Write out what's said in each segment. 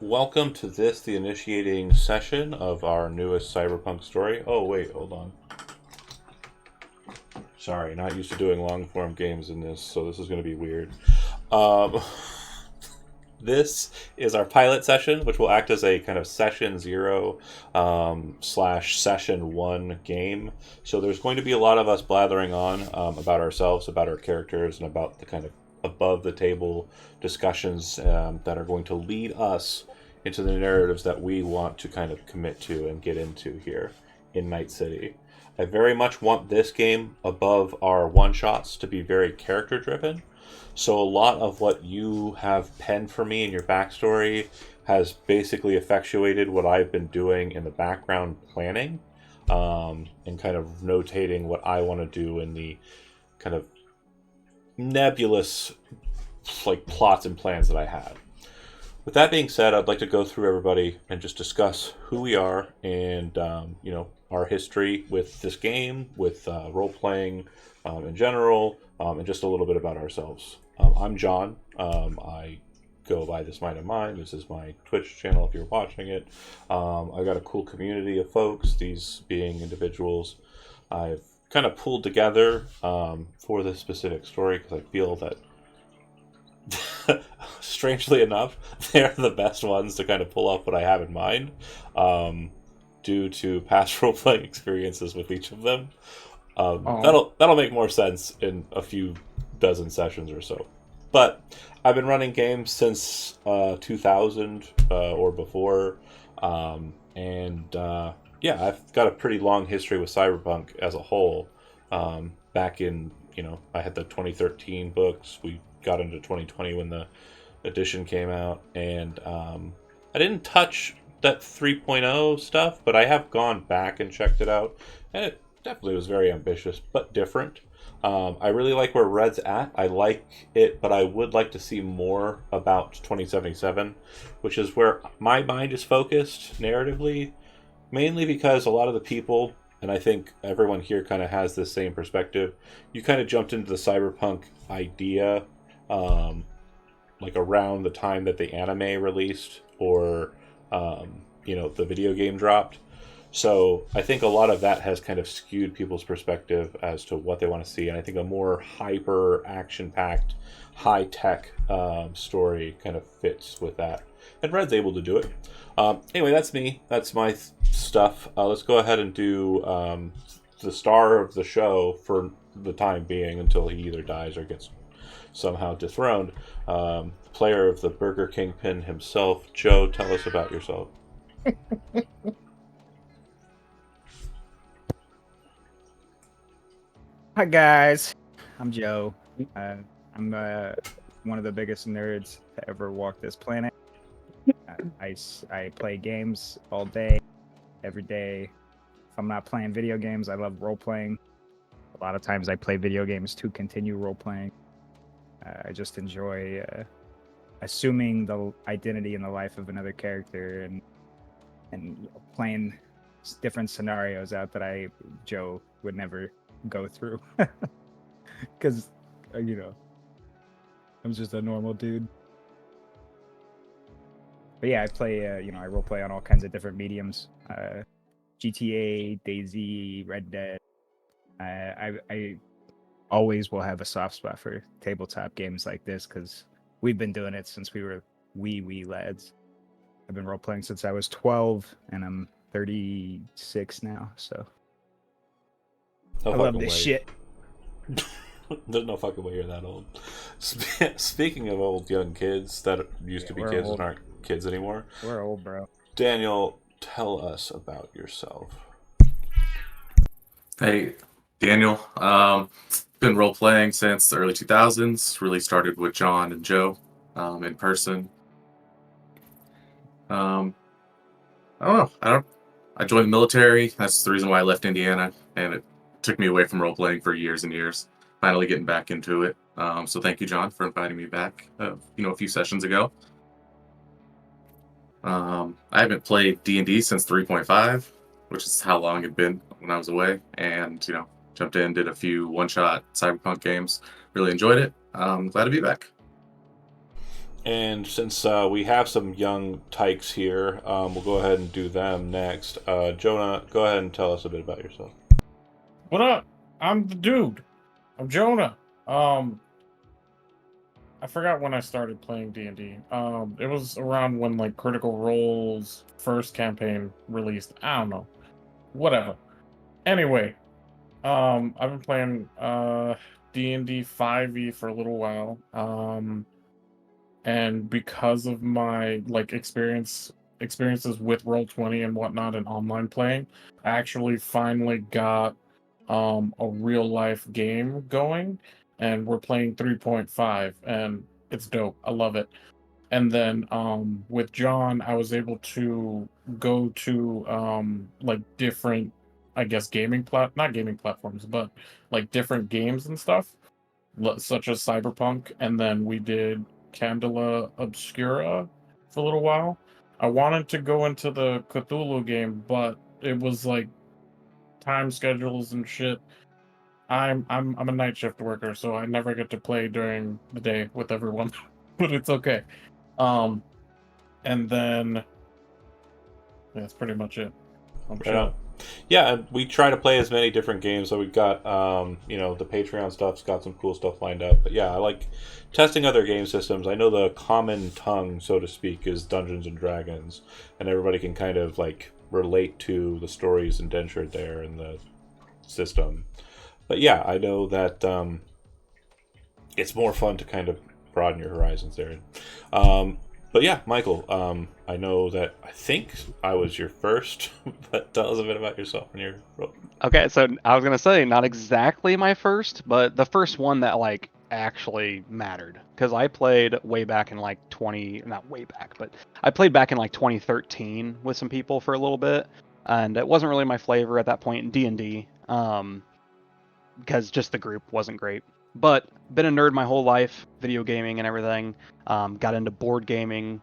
Welcome to the initiating session of our newest Cyberpunk story. Oh, wait, hold on. Sorry, not used to doing long-form games in this, so this is going to be weird. This is our pilot session, which will act as a kind of session 0 / session 1 game. So there's going to be a lot of us blathering on about ourselves, about our characters, and about the kind of above-the-table discussions that are going to lead us into the narratives that we want to kind of commit to and get into here in Night City. I very much want this game above our one-shots to be very character-driven. So a lot of what you have penned for me in your backstory has basically effectuated what I've been doing in the background planning and kind of notating what I want to do in the kind of nebulous plots and plans that I have. With that being said, I'd like to go through everybody and just discuss who we are and our history with this game, with role-playing in general, and just a little bit about ourselves. I'm John. I go by This Mind of Mine. This is my Twitch channel if you're watching it. I've got a cool community of folks, these being individuals I've kind of pulled together for this specific story because I feel that strangely enough, they're the best ones to kind of pull off what I have in mind due to past role-playing experiences with each of them. That'll make more sense in a few dozen sessions or so. But I've been running games since 2000 or before, I've got a pretty long history with Cyberpunk as a whole. Back in, I had the 2013 books. We got into 2020 when the edition came out, and I didn't touch that 3.0 stuff, but I have gone back and checked it out, and it definitely was very ambitious, but different. I really like where Red's at. I like it, but I would like to see more about 2077, which is where my mind is focused narratively, mainly because a lot of the people, and I think everyone here kind of has this same perspective, you kind of jumped into the Cyberpunk idea around the time that the anime released or the video game dropped. So I think a lot of that has kind of skewed people's perspective as to what they want to see, and I think a more hyper action-packed, high-tech story kind of fits with that. And Red's able to do it. Anyway, that's me. That's my stuff. Let's go ahead and do the star of the show for the time being until he either dies or gets somehow dethroned. Player of the Burger King pin himself, Joe. Tell us about yourself. Hi guys, I'm Joe. I'm one of the biggest nerds to ever walk this planet. I play games all day, every day. If I'm not playing video games, I love role playing. A lot of times I play video games to continue role playing. I just enjoy assuming the identity and the life of another character and playing different scenarios out that Joe would never go through because I'm just a normal dude. But yeah, I play I role play on all kinds of different mediums. GTA, DayZ, Red Dead. I always will have a soft spot for tabletop games like this because we've been doing it since we were wee lads. I've been role playing since I was 12, and I'm 36 now. So No I love fucking this way. shit. There's no fucking way you're that old. Speaking of old young kids that used Yeah, to be we're kids and old. aren't kids anymore, We're old, bro. Daniel, tell us about yourself. Hey, Daniel. Been role playing since the early 2000s. Really started with John and Joe in person. Um, I don't know. I joined the military. That's the reason why I left Indiana, and it took me away from role playing for years and years. Finally getting back into it. So thank you, John, for inviting me back. A few sessions ago. I haven't played D&D since 3.5, which is how long it'd been when I was away, and jumped in, did a few one-shot Cyberpunk games. Really enjoyed it. Glad to be back. And since we have some young tykes here, we'll go ahead and do them next. Jonah, go ahead and tell us a bit about yourself. What up? I'm the dude. I'm Jonah. I forgot when I started playing D&D. It was around when like Critical Role's first campaign released. I don't know. Whatever. Anyway, I've been playing D&D 5e for a little while. And because of my like experiences with Roll20 and whatnot and online playing, I actually finally got a real life game going, and we're playing 3.5, and it's dope. I love it. And then with John, I was able to go to like different, I guess, not gaming platforms, but like different games and stuff, such as Cyberpunk, and then we did Candela Obscura for a little while. I wanted to go into the Cthulhu game, but it was like time schedules and shit. I'm a night shift worker, so I never get to play during the day with everyone, but it's okay. Um, and then that's pretty much it. I'm Right on. chill. Yeah, and we try to play as many different games. So we've got, the Patreon stuff's got some cool stuff lined up. But yeah, I like testing other game systems. I know the common tongue, so to speak, is Dungeons and Dragons, and everybody can kind of like relate to the stories indentured there in the system. But yeah, I know that it's more fun to kind of broaden your horizons there. But yeah, Michael, I know that I think I was your first, but tell us a bit about yourself and your role. Okay, so I was gonna say not exactly my first, but the first one that like actually mattered because I played way back in like 20, not way back, but I played back in like 2013 with some people for a little bit, and it wasn't really my flavor at that point in D&D, because just the group wasn't great. But been a nerd my whole life, video gaming and everything. Got into board gaming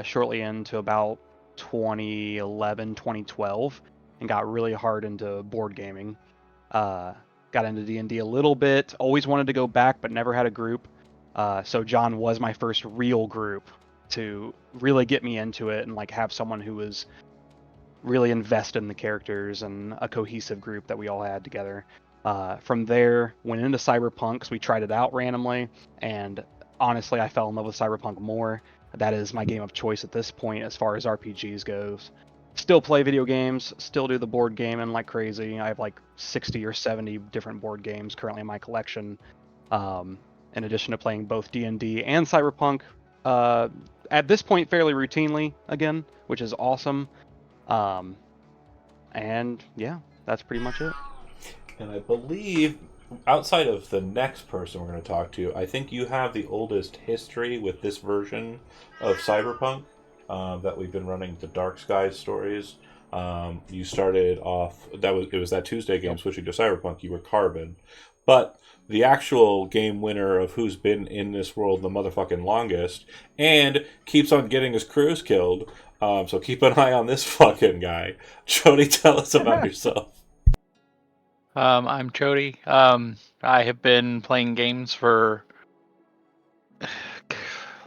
shortly into about 2011, 2012, and got really hard into board gaming. Got into D&D a little bit. Always wanted to go back, but never had a group. So John was my first real group to really get me into it and like have someone who was really invested in the characters and a cohesive group that we all had together. From there, went into Cyberpunk, so we tried it out randomly, and honestly, I fell in love with Cyberpunk more. That is my game of choice at this point as far as RPGs goes. Still play video games, still do the board gaming like crazy. I have like 60 or 70 different board games currently in my collection. In addition to playing both D&D and Cyberpunk, at this point fairly routinely again, which is awesome. And yeah, that's pretty much it. And I believe, outside of the next person we're going to talk to, I think you have the oldest history with this version of Cyberpunk that we've been running, the Dark Skies stories. You started off, it was that Tuesday game switching to Cyberpunk. You were Carbon, but the actual game winner of who's been in this world the motherfucking longest and keeps on getting his crews killed. So keep an eye on this fucking guy. Jody, tell us about yourself. I'm Chody. I have been playing games for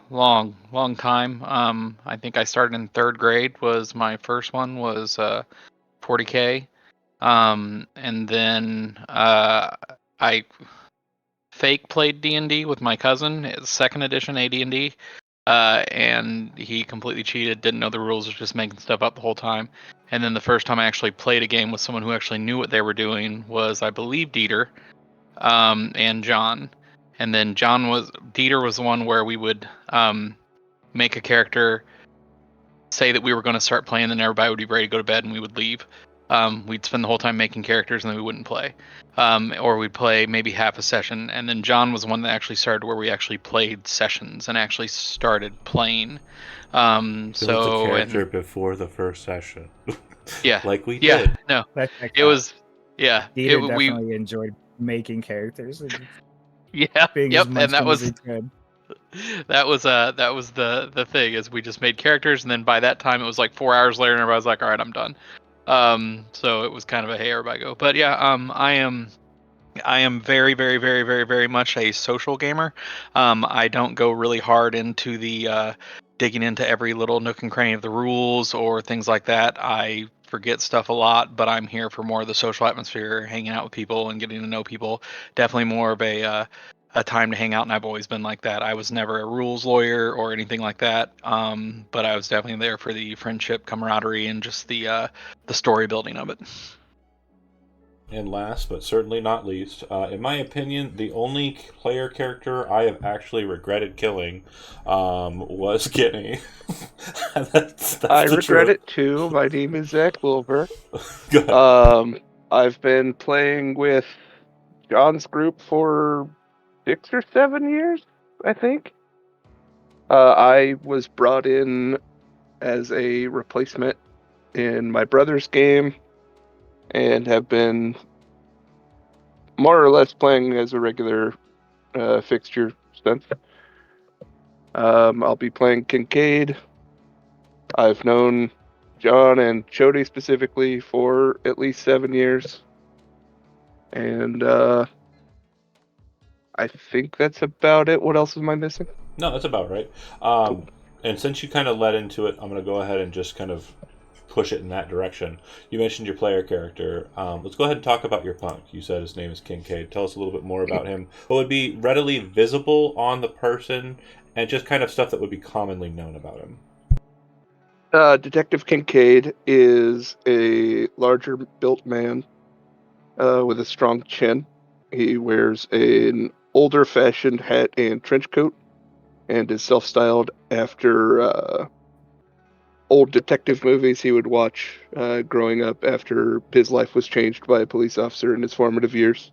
long time. I think I started in third grade. Was my first one was 40K, and then I fake played D&D with my cousin. It's second edition AD&D, and he completely cheated. Didn't know the rules. Was just making stuff up the whole time. And then the first time I actually played a game with someone who actually knew what they were doing was, I believe, Dieter, and John. And then Dieter was the one where we would make a character, say that we were going to start playing, then everybody would be ready to go to bed and we would leave. We'd spend the whole time making characters and then we wouldn't play. Or we'd play maybe half a session. And then John was the one that actually started where we actually played sessions and actually started playing. Built a character before the first session. Yeah. Like we Yeah. did. No. Let's check It that. was. Yeah. Dieter definitely enjoyed making characters and Yeah. being Yep. as much And that as was. he could. That was the thing, is we just made characters, and then by that time it was like 4 hours later and everybody was like, all right, I'm done. So it was kind of a hey, everybody go. But yeah, I am very, very, very, very, very much a social gamer. I don't go really hard into the digging into every little nook and cranny of the rules or things like that. I forget stuff a lot, but I'm here for more of the social atmosphere, hanging out with people and getting to know people. Definitely more of a time to hang out, and I've always been like that. I was never a rules lawyer or anything like that, but I was definitely there for the friendship, camaraderie, and just the story building of it. And last, but certainly not least, in my opinion, the only player character I have actually regretted killing was Guinea. that's I the regret truth. it too. My name is Zach Wilbur. Go ahead. I've been playing with John's group for 6 or 7 years, I think. I was brought in as a replacement in my brother's game and have been more or less playing as a regular fixture since. I'll be playing Kincaid. I've known John and Chody specifically for at least 7 years. And I think that's about it. What else am I missing? No, that's about right. And since you kind of led into it, I'm going to go ahead and just kind of push it in that direction. You mentioned your player character. Let's go ahead and talk about your punk. You said his name is Kincaid. Tell us a little bit more about him. What would be readily visible on the person, and just kind of stuff that would be commonly known about him. Detective Kincaid is a larger built man with a strong chin. He wears an older fashioned hat and trench coat and is self-styled after old detective movies he would watch growing up after his life was changed by a police officer in his formative years.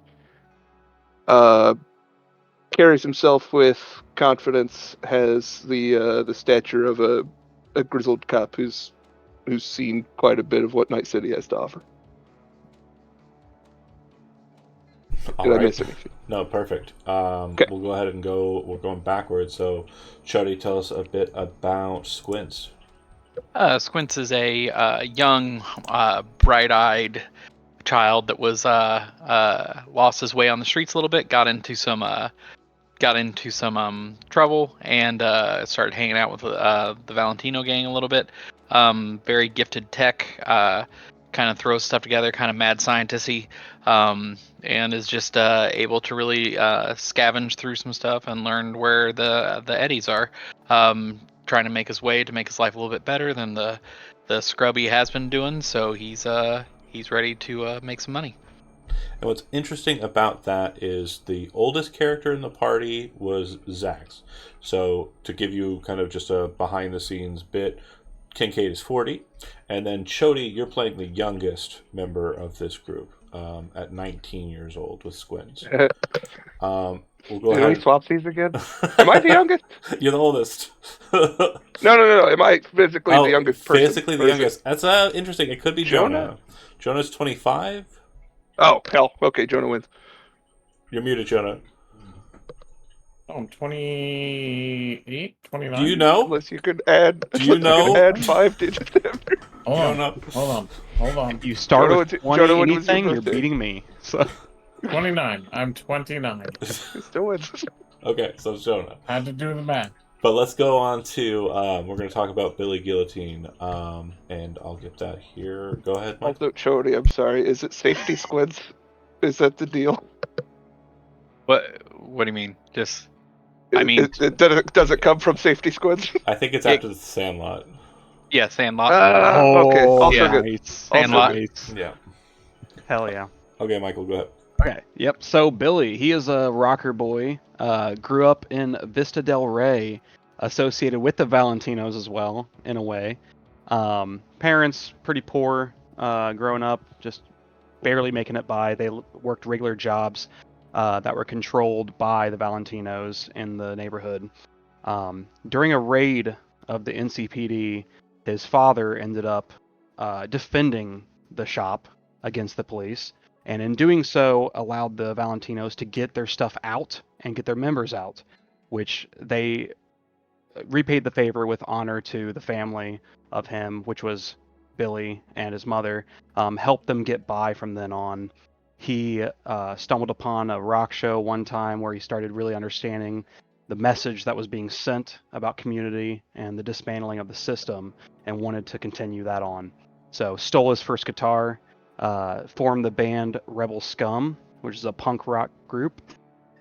Carries himself with confidence, has the stature of a grizzled cop who's seen quite a bit of what Night City has to offer. Did I miss anything? No, perfect. Okay. We'll go ahead and go. We're going backwards. So, Chuddy, tell us a bit about Squints. Squints is a young, bright-eyed child that was lost his way on the streets a little bit, got into some trouble, and started hanging out with the Valentino gang a little bit. very gifted tech, kind of throws stuff together, kind of mad scientisty, and is just able to really scavenge through some stuff and learn where the eddies are, trying to make his way to make his life a little bit better than the scrub he has been doing. So he's ready to make some money. And what's interesting about that is the oldest character in the party was Zax. So to give you kind of just a behind the scenes bit, Kincaid is 40, and then Chody, you're playing the youngest member of this group at 19 years old with Squins. We'll go Did we ahead. swap these again? Am I the youngest? You're the oldest. No. Am I physically the youngest person? Physically the Or is it youngest. That's interesting. It could be Jonah? Jonah. Jonah's 25. Oh, hell. Okay, Jonah wins. You're muted, Jonah. Oh, I'm 28, 29. Do you know? Unless you could add. Do you unless know? could add 5 digits after. Hold on, Jonah. hold on. If you start Jonah, with what's- 20 Jonah, when was your anything, you're birthday? beating me. So 29. I'm 29. It still wins. Okay, so it's Jonah. Had to do the math. But let's go on to we're going to talk about Billy Guillotine, and I'll get that here. Go ahead, Mike. Also, Chody, I'm sorry. Is it safety squids? Is that the deal? What do you mean? Just I mean, does it come from safety squids? I think it's after the Sandlot. yeah, Sandlot. Okay, also yeah, good. nice. Sandlot. Nice. Yeah. Hell yeah. Okay, Michael, go ahead. Okay. Yep. So Billy, he is a rocker boy. Grew up in Vista Del Rey, associated with the Valentinos as well, in a way. Parents pretty poor, growing up, just barely making it by. They worked regular jobs that were controlled by the Valentinos in the neighborhood. During a raid of the NCPD, his father ended up defending the shop against the police, and in doing so allowed the Valentinos to get their stuff out and get their members out, which they repaid the favor with honor to the family of him, which was Billy and his mother, helped them get by from then on. He stumbled upon a rock show one time where he started really understanding the message that was being sent about community and the dismantling of the system, and wanted to continue that on. So stole his first guitar, formed the band Rebel Scum, which is a punk rock group.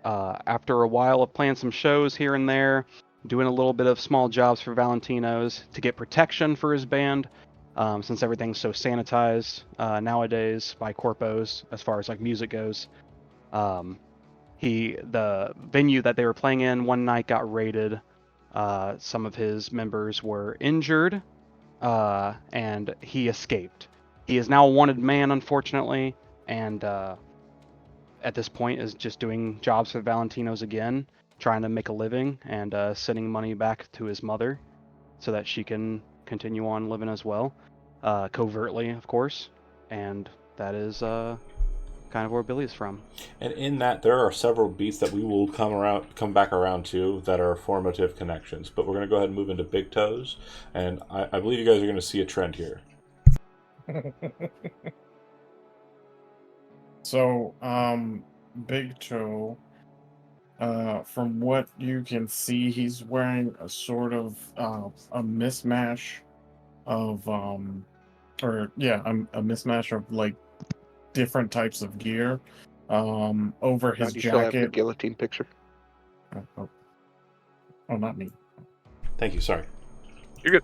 After a while of playing some shows here and there, doing a little bit of small jobs for Valentinos to get protection for his band, since everything's so sanitized nowadays by corpos as far as like music goes. The venue that they were playing in one night got raided. Some of his members were injured, and he escaped. He is now a wanted man, unfortunately, and at this point is just doing jobs for Valentinos again, trying to make a living and sending money back to his mother so that she can continue on living as well, covertly, of course. And that is kind of where Billy is from. And in that, there are several beats that we will come back around to that are formative connections. But we're going to go ahead and move into Big Toes, and I believe you guys are going to see a trend here. So, Big Toe, from what you can see, he's wearing a sort of a mismatch of a mismatch of like different types of gear. Over his Do you still have the jacket. guillotine picture? Oh, not me. Thank you. Sorry. You're good.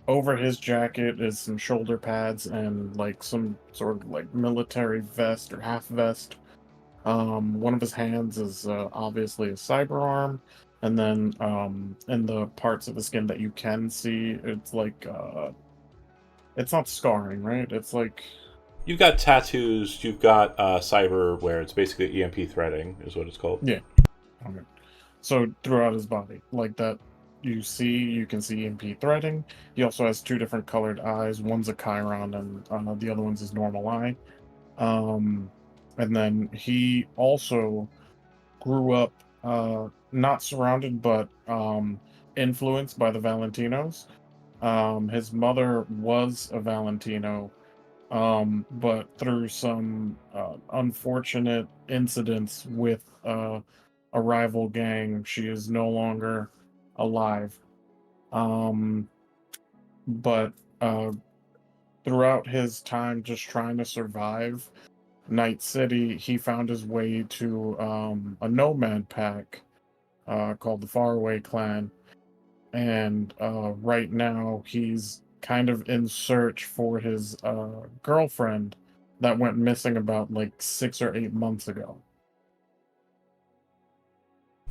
Over his jacket is some shoulder pads and like some sort of like military vest or half vest. One of his hands is obviously a cyber arm, and then in the parts of the skin that you can see, it's like it's not scarring, right? It's like You've got tattoos. You've got cyber wear. It's basically EMP threading, is what it's called. yeah. Okay. So throughout his body, like that, you can see EMP threading. He also has two different colored eyes. One's a Chiron, and the other one's his normal eye. And then he also grew up not surrounded, but influenced by the Valentinos. His mother was a Valentino, but through some unfortunate incidents with a rival gang, she is no longer alive. But throughout his time just trying to survive Night City, he found his way to a nomad pack called the Faraway Clan, and right now he's kind of in search for his girlfriend that went missing about like 6 or 8 months ago.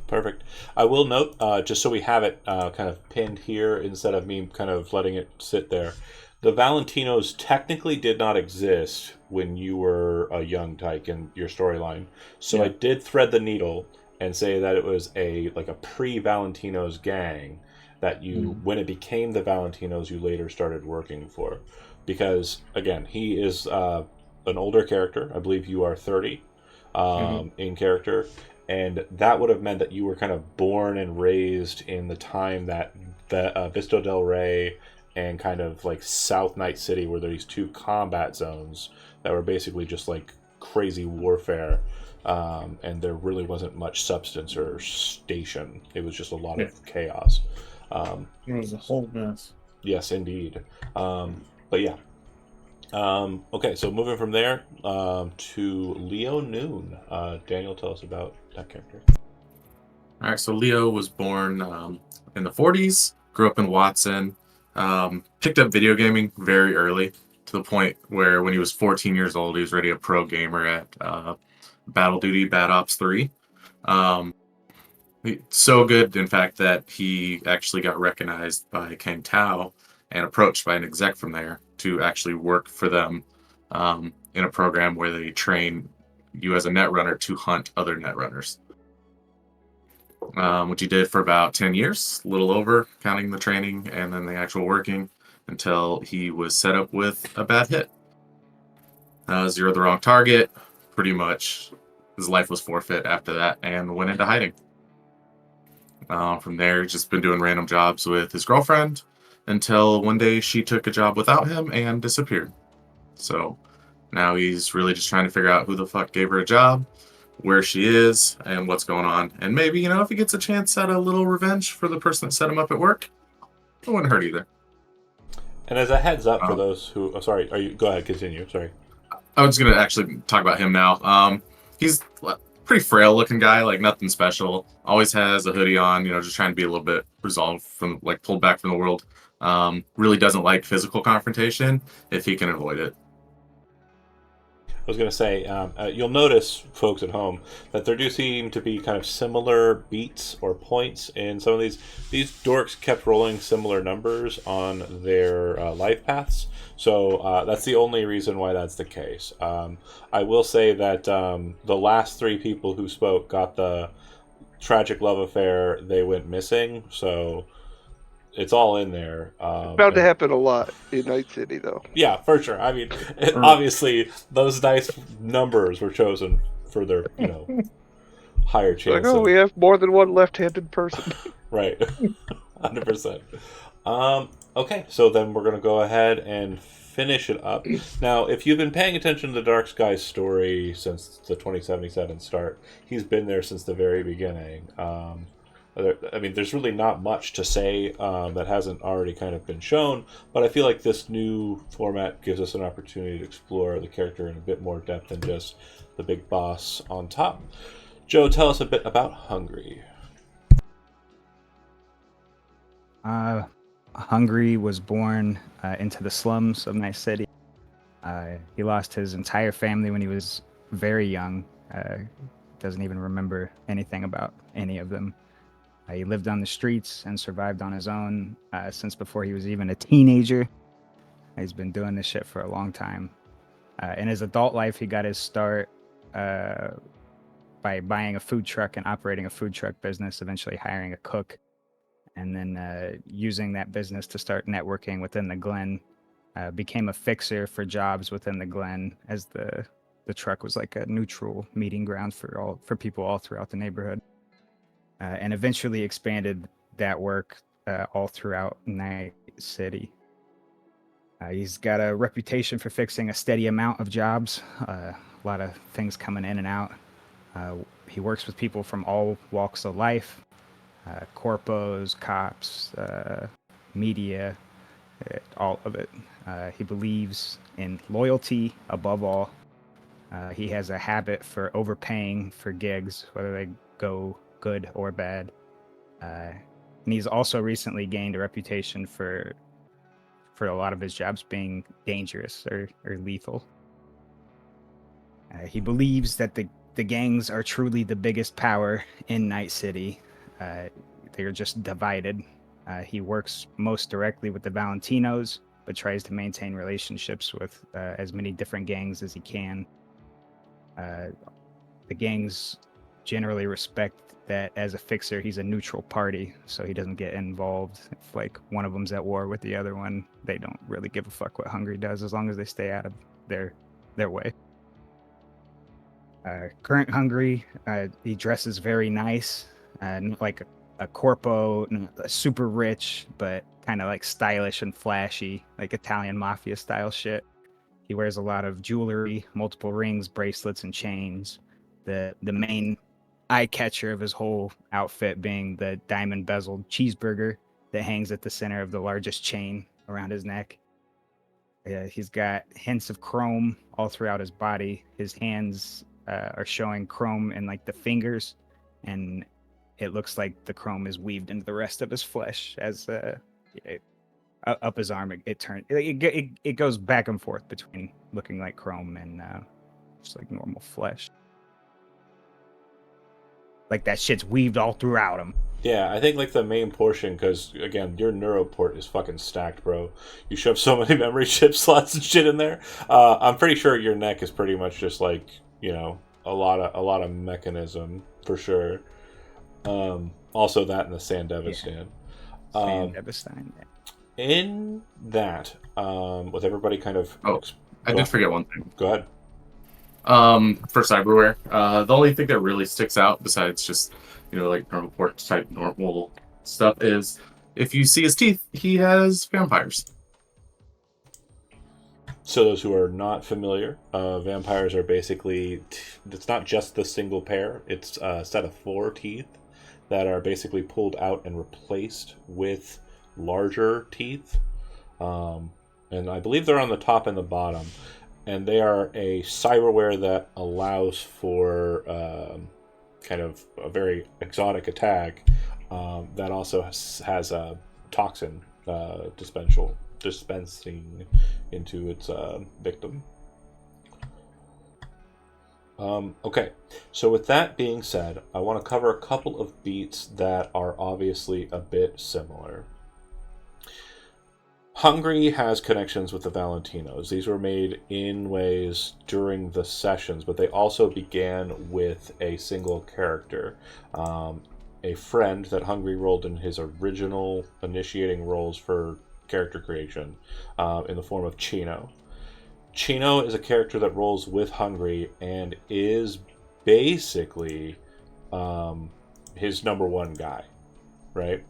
Perfect. I will note, just so we have it kind of pinned here instead of me kind of letting it sit there, the Valentinos technically did not exist when you were a young tyke in your storyline. So I Yeah. did thread the needle and say that it was a pre-Valentinos gang that you, when it became the Valentinos, you later started working for. Because again, he is an older character. I believe you are 30 in character, and that would have meant that you were kind of born and raised in the time that Vista del Rey and kind of like South Night City were these two combat zones that were basically just like crazy warfare, and there really wasn't much substance or station. It was just a lot Yeah. of chaos. Um, It was a whole mess. yes, indeed. But yeah. Okay, so moving from there to Leo Noon. Daniel, tell us about that character. All right, so Leo was born in the 40s, grew up in Watson, picked up video gaming very early to the point where when he was 14 years old, he was already a pro gamer at Battle Duty Bad Ops 3. So good, in fact, that he actually got recognized by Kang Tao and approached by an exec from there to actually work for them in a program where they train you as a netrunner to hunt other netrunners. Which he did for about 10 years, a little over, counting the training and then the actual working, until he was set up with a bad hit. Zeroed the wrong target, pretty much his life was forfeit after that, and went into hiding. From there, he's just been doing random jobs with his girlfriend until one day she took a job without him and disappeared. So now he's really just trying to figure out who the fuck gave her a job, where she is, and what's going on. And maybe, if he gets a chance at a little revenge for the person that set him up at work, it wouldn't hurt either. And as a heads up for those who, sorry, go ahead, continue. Sorry. I was going to actually talk about him now. He's a pretty frail looking guy, like nothing special. Always has a hoodie on, just trying to be a little bit resolved from, like, pulled back from the world. Really doesn't like physical confrontation if he can avoid it. I was going to say, you'll notice, folks at home, that there do seem to be kind of similar beats or points in some of these. These dorks kept rolling similar numbers on their life paths, so that's the only reason why that's the case. I will say that the last three people who spoke got the tragic love affair, they went missing, so it's all in there. It's bound to happen a lot in Night City, though. Yeah, for sure. I mean, obviously, those dice numbers were chosen for their, higher chance. Like, we have more than one left-handed person. Right. 100%. Okay, so then we're going to go ahead and finish it up. Now, if you've been paying attention to the Dark Sky's story since the 2077 start, he's been there since the very beginning. There's really not much to say that hasn't already kind of been shown, but I feel like this new format gives us an opportunity to explore the character in a bit more depth than just the big boss on top. Joe, tell us a bit about Hungry. Hungry was born into the slums of Night City. He lost his entire family when he was very young. Doesn't even remember anything about any of them. He lived on the streets and survived on his own since before he was even a teenager. He's been doing this shit for a long time. In his adult life, he got his start by buying a food truck and operating a food truck business, eventually hiring a cook, and then using that business to start networking within the Glen. Became a fixer for jobs within the Glen, as the truck was like a neutral meeting ground for people all throughout the neighborhood. And eventually expanded that work all throughout Night City. He's got a reputation for fixing a steady amount of jobs, a lot of things coming in and out. He works with people from all walks of life, corpos, cops, media. all of it. He believes in loyalty above all. He has a habit for overpaying for gigs, whether they go good or bad. And he's also recently gained a reputation for a lot of his jobs being dangerous or lethal. He believes that the gangs are truly the biggest power in Night City. They are just divided. He works most directly with the Valentinos, but tries to maintain relationships with as many different gangs as he can. The gangs generally respect that as a fixer, he's a neutral party, so he doesn't get involved. If like one of them's at war with the other one, they don't really give a fuck what Hungry does as long as they stay out of their way. Current Hungry, he dresses very nice, like a corpo, super rich, but kind of like stylish and flashy, like Italian mafia style shit. He wears a lot of jewelry, multiple rings, bracelets, and chains. The main eye catcher of his whole outfit being the diamond bezeled cheeseburger that hangs at the center of the largest chain around his neck. He's got hints of chrome all throughout his body. His hands are showing chrome in like the fingers, and it looks like the chrome is weaved into the rest of his flesh as up his arm. It goes back and forth between looking like chrome and just like normal flesh. Like that shit's weaved all throughout him. Yeah, I think like the main portion, because again, your neuroport is fucking stacked, bro. You shove so many memory chip slots and shit in there. I'm pretty sure your neck is pretty much just like, you know, a lot of mechanism for sure. Also that and the Sandevistan. Sandevistan. In that, with everybody kind of. I did forget one thing. Go ahead. For cyberware, the only thing that really sticks out besides just, you know, like normal port type normal stuff is if you see his teeth, he has vampires. So those who are not familiar, vampires are basically, it's not just the single pair, it's a set of 4 teeth that are basically pulled out and replaced with larger teeth. And I believe they're on the top and the bottom. And they are a cyberware that allows for kind of a very exotic attack that also has a toxin dispensing into its victim. Okay, so with that being said, I want to cover a couple of beats that are obviously a bit similar. Hungry has connections with the Valentinos. These were made in ways during the sessions, but they also began with a single character. A friend that Hungry rolled in his original initiating roles for character creation in the form of Chino. Chino is a character that rolls with Hungry and is basically his number one guy, right?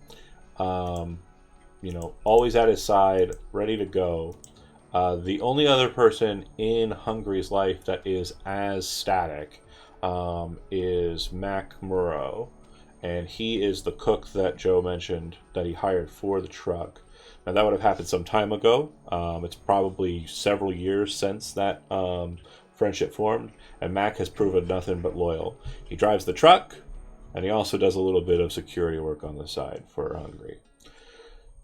You know, always at his side, ready to go. The only other person in Hungry's life that is as static is Mac Murrow, and he is the cook that Joe mentioned that he hired for the truck. Now, that would have happened some time ago. It's probably several years since that friendship formed, and Mac has proven nothing but loyal. He drives the truck, and he also does a little bit of security work on the side for Hungry.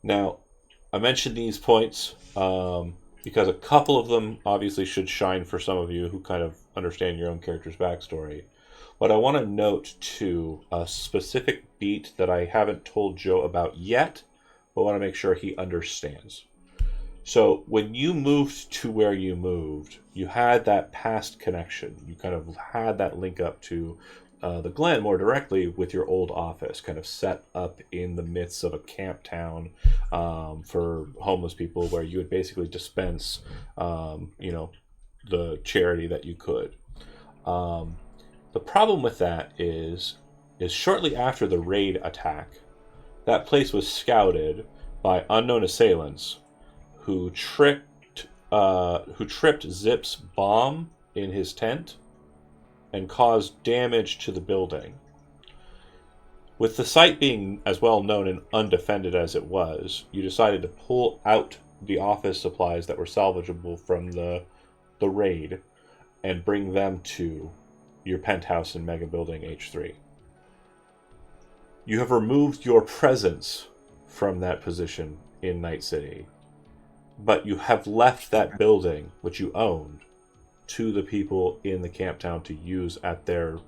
Now, I mentioned these points because a couple of them obviously should shine for some of you who kind of understand your own character's backstory. But I want to note, too, a specific beat that I haven't told Joe about yet, but want to make sure he understands. So, when you moved to where you moved, you had that past connection. You kind of had that link up to the Glen more directly with your old office, kind of set up in the midst of a camp town for homeless people, where you would basically dispense, the charity that you could. The problem with that is shortly after the raid attack, that place was scouted by unknown assailants who tripped Zip's bomb in his tent and caused damage to the building. With the site being as well known and undefended as it was, you decided to pull out the office supplies that were salvageable from the raid and bring them to your penthouse in Mega Building H3. You have removed your presence from that position in Night City, but you have left that building, which you owned, to the people in the camp town to use at their,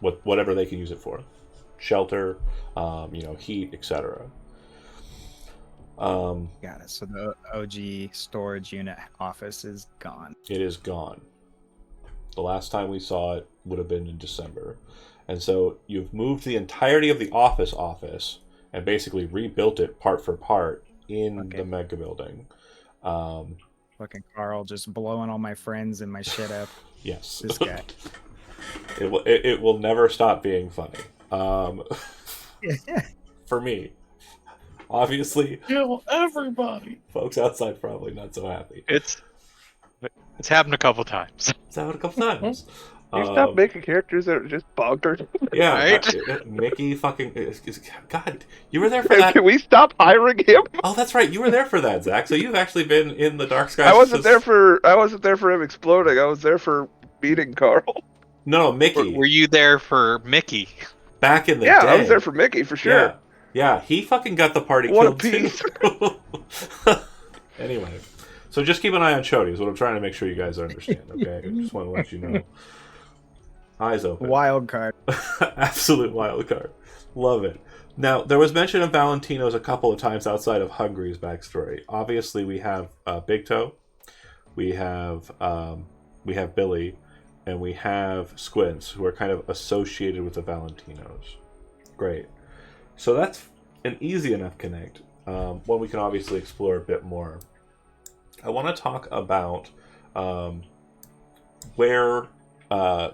whatever they can use it for. Shelter, heat, etc. Got it. So the OG storage unit office is gone. It is gone. The last time we saw it would have been in December. And so you've moved the entirety of the office and basically rebuilt it part for part in the Mega Building. Fucking Carl just blowing all my friends and my shit up. Yes. This guy. It will never stop being funny. For me. Obviously. Kill everybody. Folks outside probably not so happy. It's happened a couple times. It's happened a couple times. You stop making characters that are just bonkers. Yeah, Right? Mickey fucking... God, you were there for Hey, that. can we stop hiring him? Oh, that's right. You were there for that, Zach. So you've actually been in the Dark Skies. I wasn't there for him exploding. I was there for beating Carl. No, Mickey. Were you there for Mickey? Back in the day. I was there for Mickey for sure. Yeah, he fucking got the party What a killed too. Anyway, so just keep an eye on Chody is what I'm trying to make sure you guys understand, okay? I just want to let you know. Eyes open. Wild card. Absolute wild card. Love it. Now, there was mention of Valentino's a couple of times outside of Hungry's backstory. Obviously, we have Big Toe, we have Billy, and we have Squints, who are kind of associated with the Valentinos. Great. So that's an easy enough connect. One we can obviously explore a bit more. I want to talk about where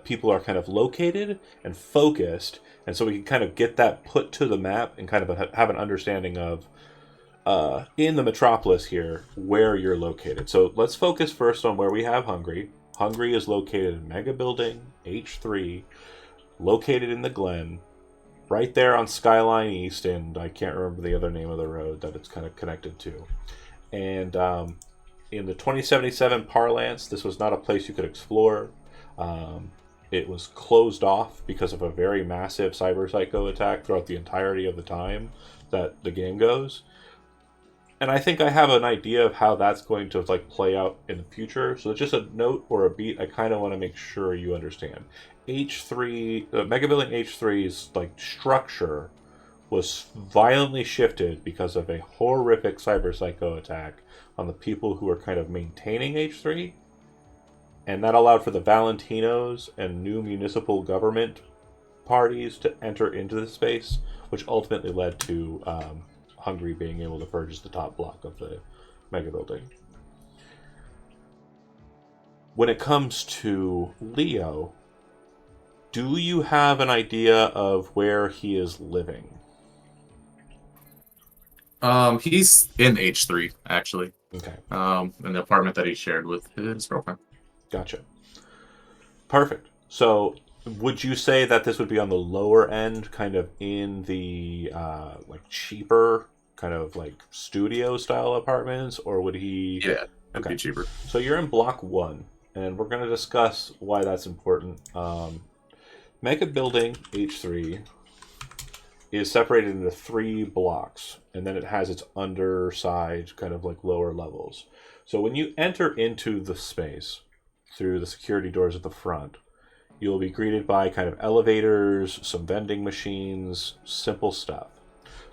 people are kind of located and focused, and so we can kind of get that put to the map and kind of have an understanding of in the metropolis here where you're located. So let's focus first on where we have Hungry. Hungry is located in Mega Building H3, located in the Glen, right there on Skyline East, and I can't remember the other name of the road that it's kind of connected to. And in the 2077 parlance, this was not a place you could explore. It was closed off because of a very massive cyber psycho attack throughout the entirety of the time that the game goes. And I think I have an idea of how that's going to play out in the future. So just a note or a beat I kind of want to make sure you understand. H3, Mega Building H3's structure was violently shifted because of a horrific cyber psycho attack on the people who were kind of maintaining H3. And that allowed for the Valentinos and new municipal government parties to enter into the space, which ultimately led to Hungry being able to purchase the top block of the Mega Building. When it comes to Leo, do you have an idea of where he is living? He's in H3 actually. Okay. In the apartment that he shared with his girlfriend. Gotcha. Perfect. So, would you say that this would be on the lower end, kind of in the cheaper, kind of studio style apartments, or would he? Yeah, it'd be cheaper. So you're in block 1, and we're going to discuss why that's important. Mega Building H3 is separated into 3 blocks, and then it has its underside, kind of lower levels. So when you enter into the space through the security doors at the front, you'll be greeted by kind of elevators, some vending machines, simple stuff.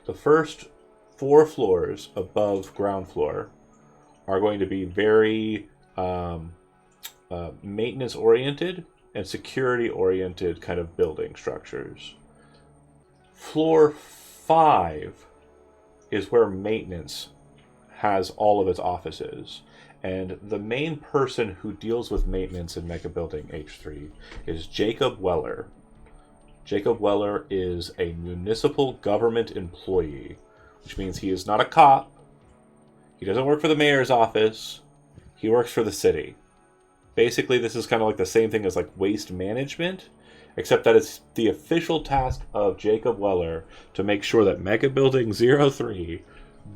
The first 4 floors above ground floor are going to be very maintenance oriented and security oriented kind of building structures. Floor 5 is where maintenance has all of its offices. And the main person who deals with maintenance in Mega Building H3 is Jacob Weller. Jacob Weller is a municipal government employee, which means he is not a cop. He doesn't work for the mayor's office. He works for the city. Basically, this is kind of the same thing as waste management, except that it's the official task of Jacob Weller to make sure that Mega Building 03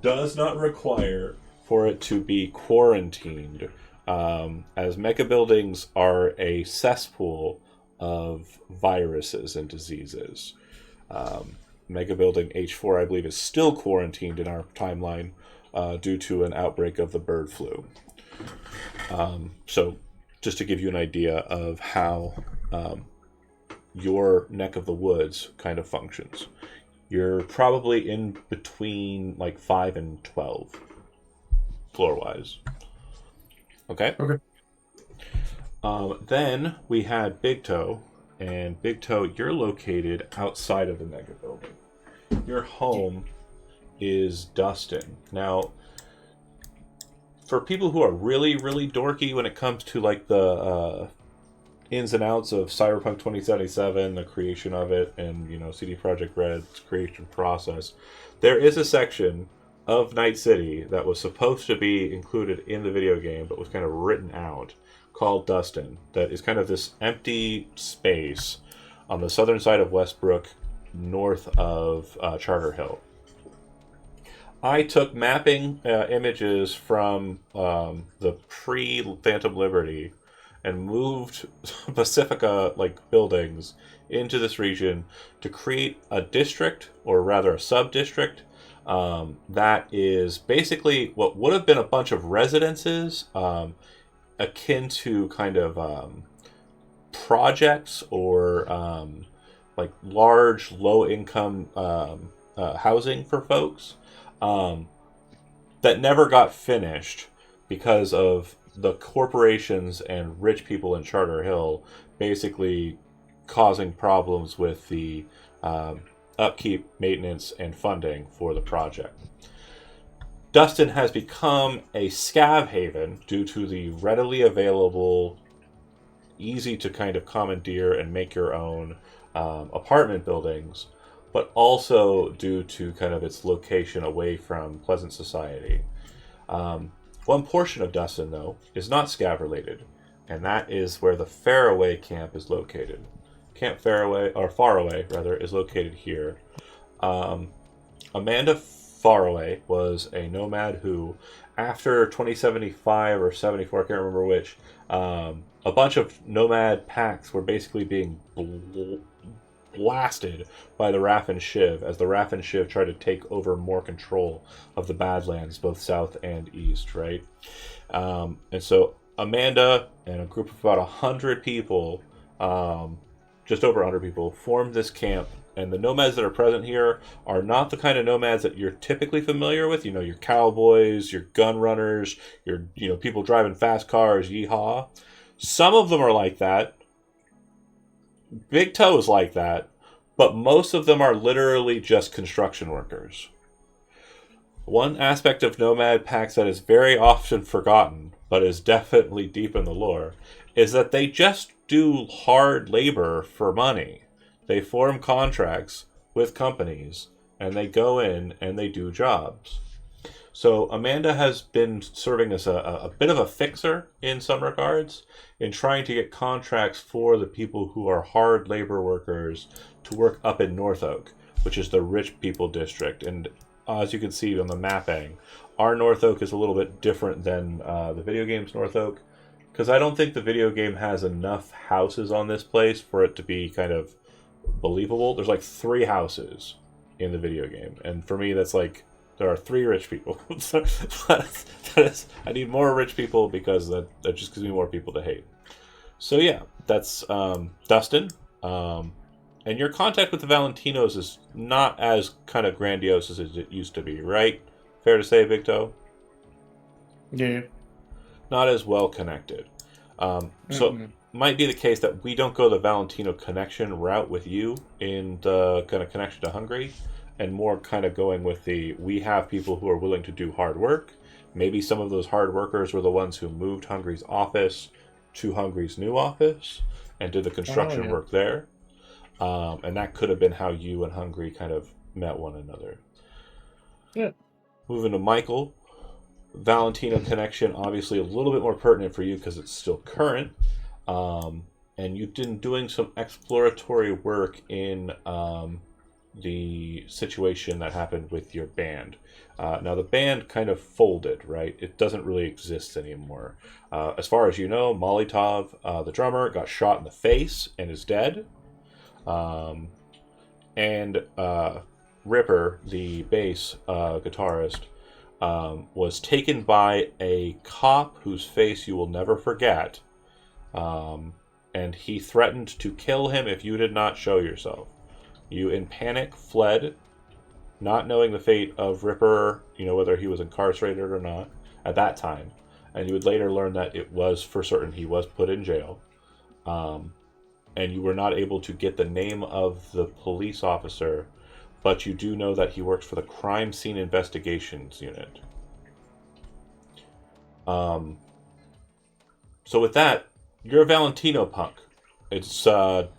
does not require for it to be quarantined, as mega buildings are a cesspool of viruses and diseases. Mega building H4, I believe, is still quarantined in our timeline due to an outbreak of the bird flu. So, just to give you an idea of how your neck of the woods kind of functions. You're probably in between like 5 and 12 floor wise. Okay? Okay. Then we had Big Toe, and Big Toe, you're located outside of the mega building. Your home is Dustin. Now, for people who are really, really dorky when it comes to like the ins and outs of Cyberpunk 2077, the creation of it, and CD Projekt Red's creation process, there is a section of Night City that was supposed to be included in the video game, but was kind of written out, called Dustin. That is kind of this empty space on the southern side of Westbrook, north of Charter Hill. I took mapping images from the pre-Phantom Liberty and moved Pacifica buildings into this region to create a district, or rather a sub-district, that is basically what would have been a bunch of residences, akin to kind of projects or large low-income housing for folks that never got finished because of the corporations and rich people in Charter Hill basically causing problems with the upkeep, maintenance, and funding for the project. Dustin has become a scav haven due to the readily available, easy to kind of commandeer and make your own apartment buildings, but also due to kind of its location away from pleasant society. One portion of Dustin, though, is not scav related, and that is where the Faraway camp is located. Camp Faraway, or Faraway rather, is located here. Amanda Faraway was a nomad who, after 2075 or 74, I can't remember which, a bunch of nomad packs were basically being blasted by the Raffen Shiv, as the Raffen Shiv tried to take over more control of the Badlands, both south and east, right? And so Amanda and a group of about 100 people, just over 100 people, formed this camp. And the nomads that are present here are not the kind of nomads that you're typically familiar with. Your cowboys, your gun runners, your people driving fast cars, yeehaw. Some of them are like that. Big Toe is like that, but most of them are literally just construction workers. One aspect of nomad packs that is very often forgotten, but is definitely deep in the lore, is that they just do hard labor for money. They form contracts with companies, and they go in and they do jobs. So Amanda has been serving as a bit of a fixer in some regards, in trying to get contracts for the people who are hard labor workers to work up in North Oak, which is the rich people district. And as you can see on the mapping, our North Oak is a little bit different than the video game's North Oak, because I don't think the video game has enough houses on this place for it to be kind of believable. There's like 3 houses in the video game, and for me that's like, there are 3 rich people. I need more rich people, because that just gives me more people to hate. So yeah, that's Dustin. And your contact with the Valentinos is not as kind of grandiose as it used to be, right? Fair to say, Big Toe? Yeah. Not as well connected. So might be the case that we don't go the Valentino connection route with you in the kind of connection to Hungary, and more kind of going with we have people who are willing to do hard work. Maybe some of those hard workers were the ones who moved Hungary's office to Hungary's new office and did the construction work there. And that could have been how you and Hungary kind of met one another. Yeah. Moving to Michael. Valentino connection, obviously a little bit more pertinent for you because it's still current. And you've been doing some exploratory work in the situation that happened with your band. Now, the band kind of folded, right? It doesn't really exist anymore. As far as you know, Molotov, the drummer, got shot in the face and is dead. And Ripper, the bass guitarist, was taken by a cop whose face you will never forget. And he threatened to kill him if you did not show yourself. You, in panic, fled, not knowing the fate of Ripper, whether he was incarcerated or not at that time. And you would later learn that it was for certain he was put in jail. And you were not able to get the name of the police officer, but you do know that he works for the Crime Scene Investigations Unit. So with that, you're a Valentino punk. It's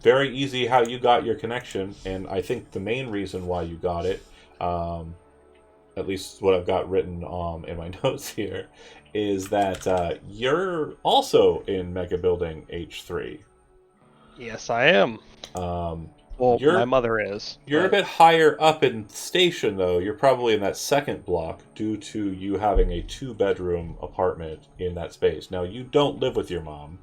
very easy how you got your connection, and I think the main reason why you got it, at least what I've got written in my notes here, is that you're also in Mega Building H3. Yes, I am. Well, my mother is. You're a bit higher up in station, though. You're probably in that second block due to you having a 2-bedroom apartment in that space. Now, you don't live with your mom.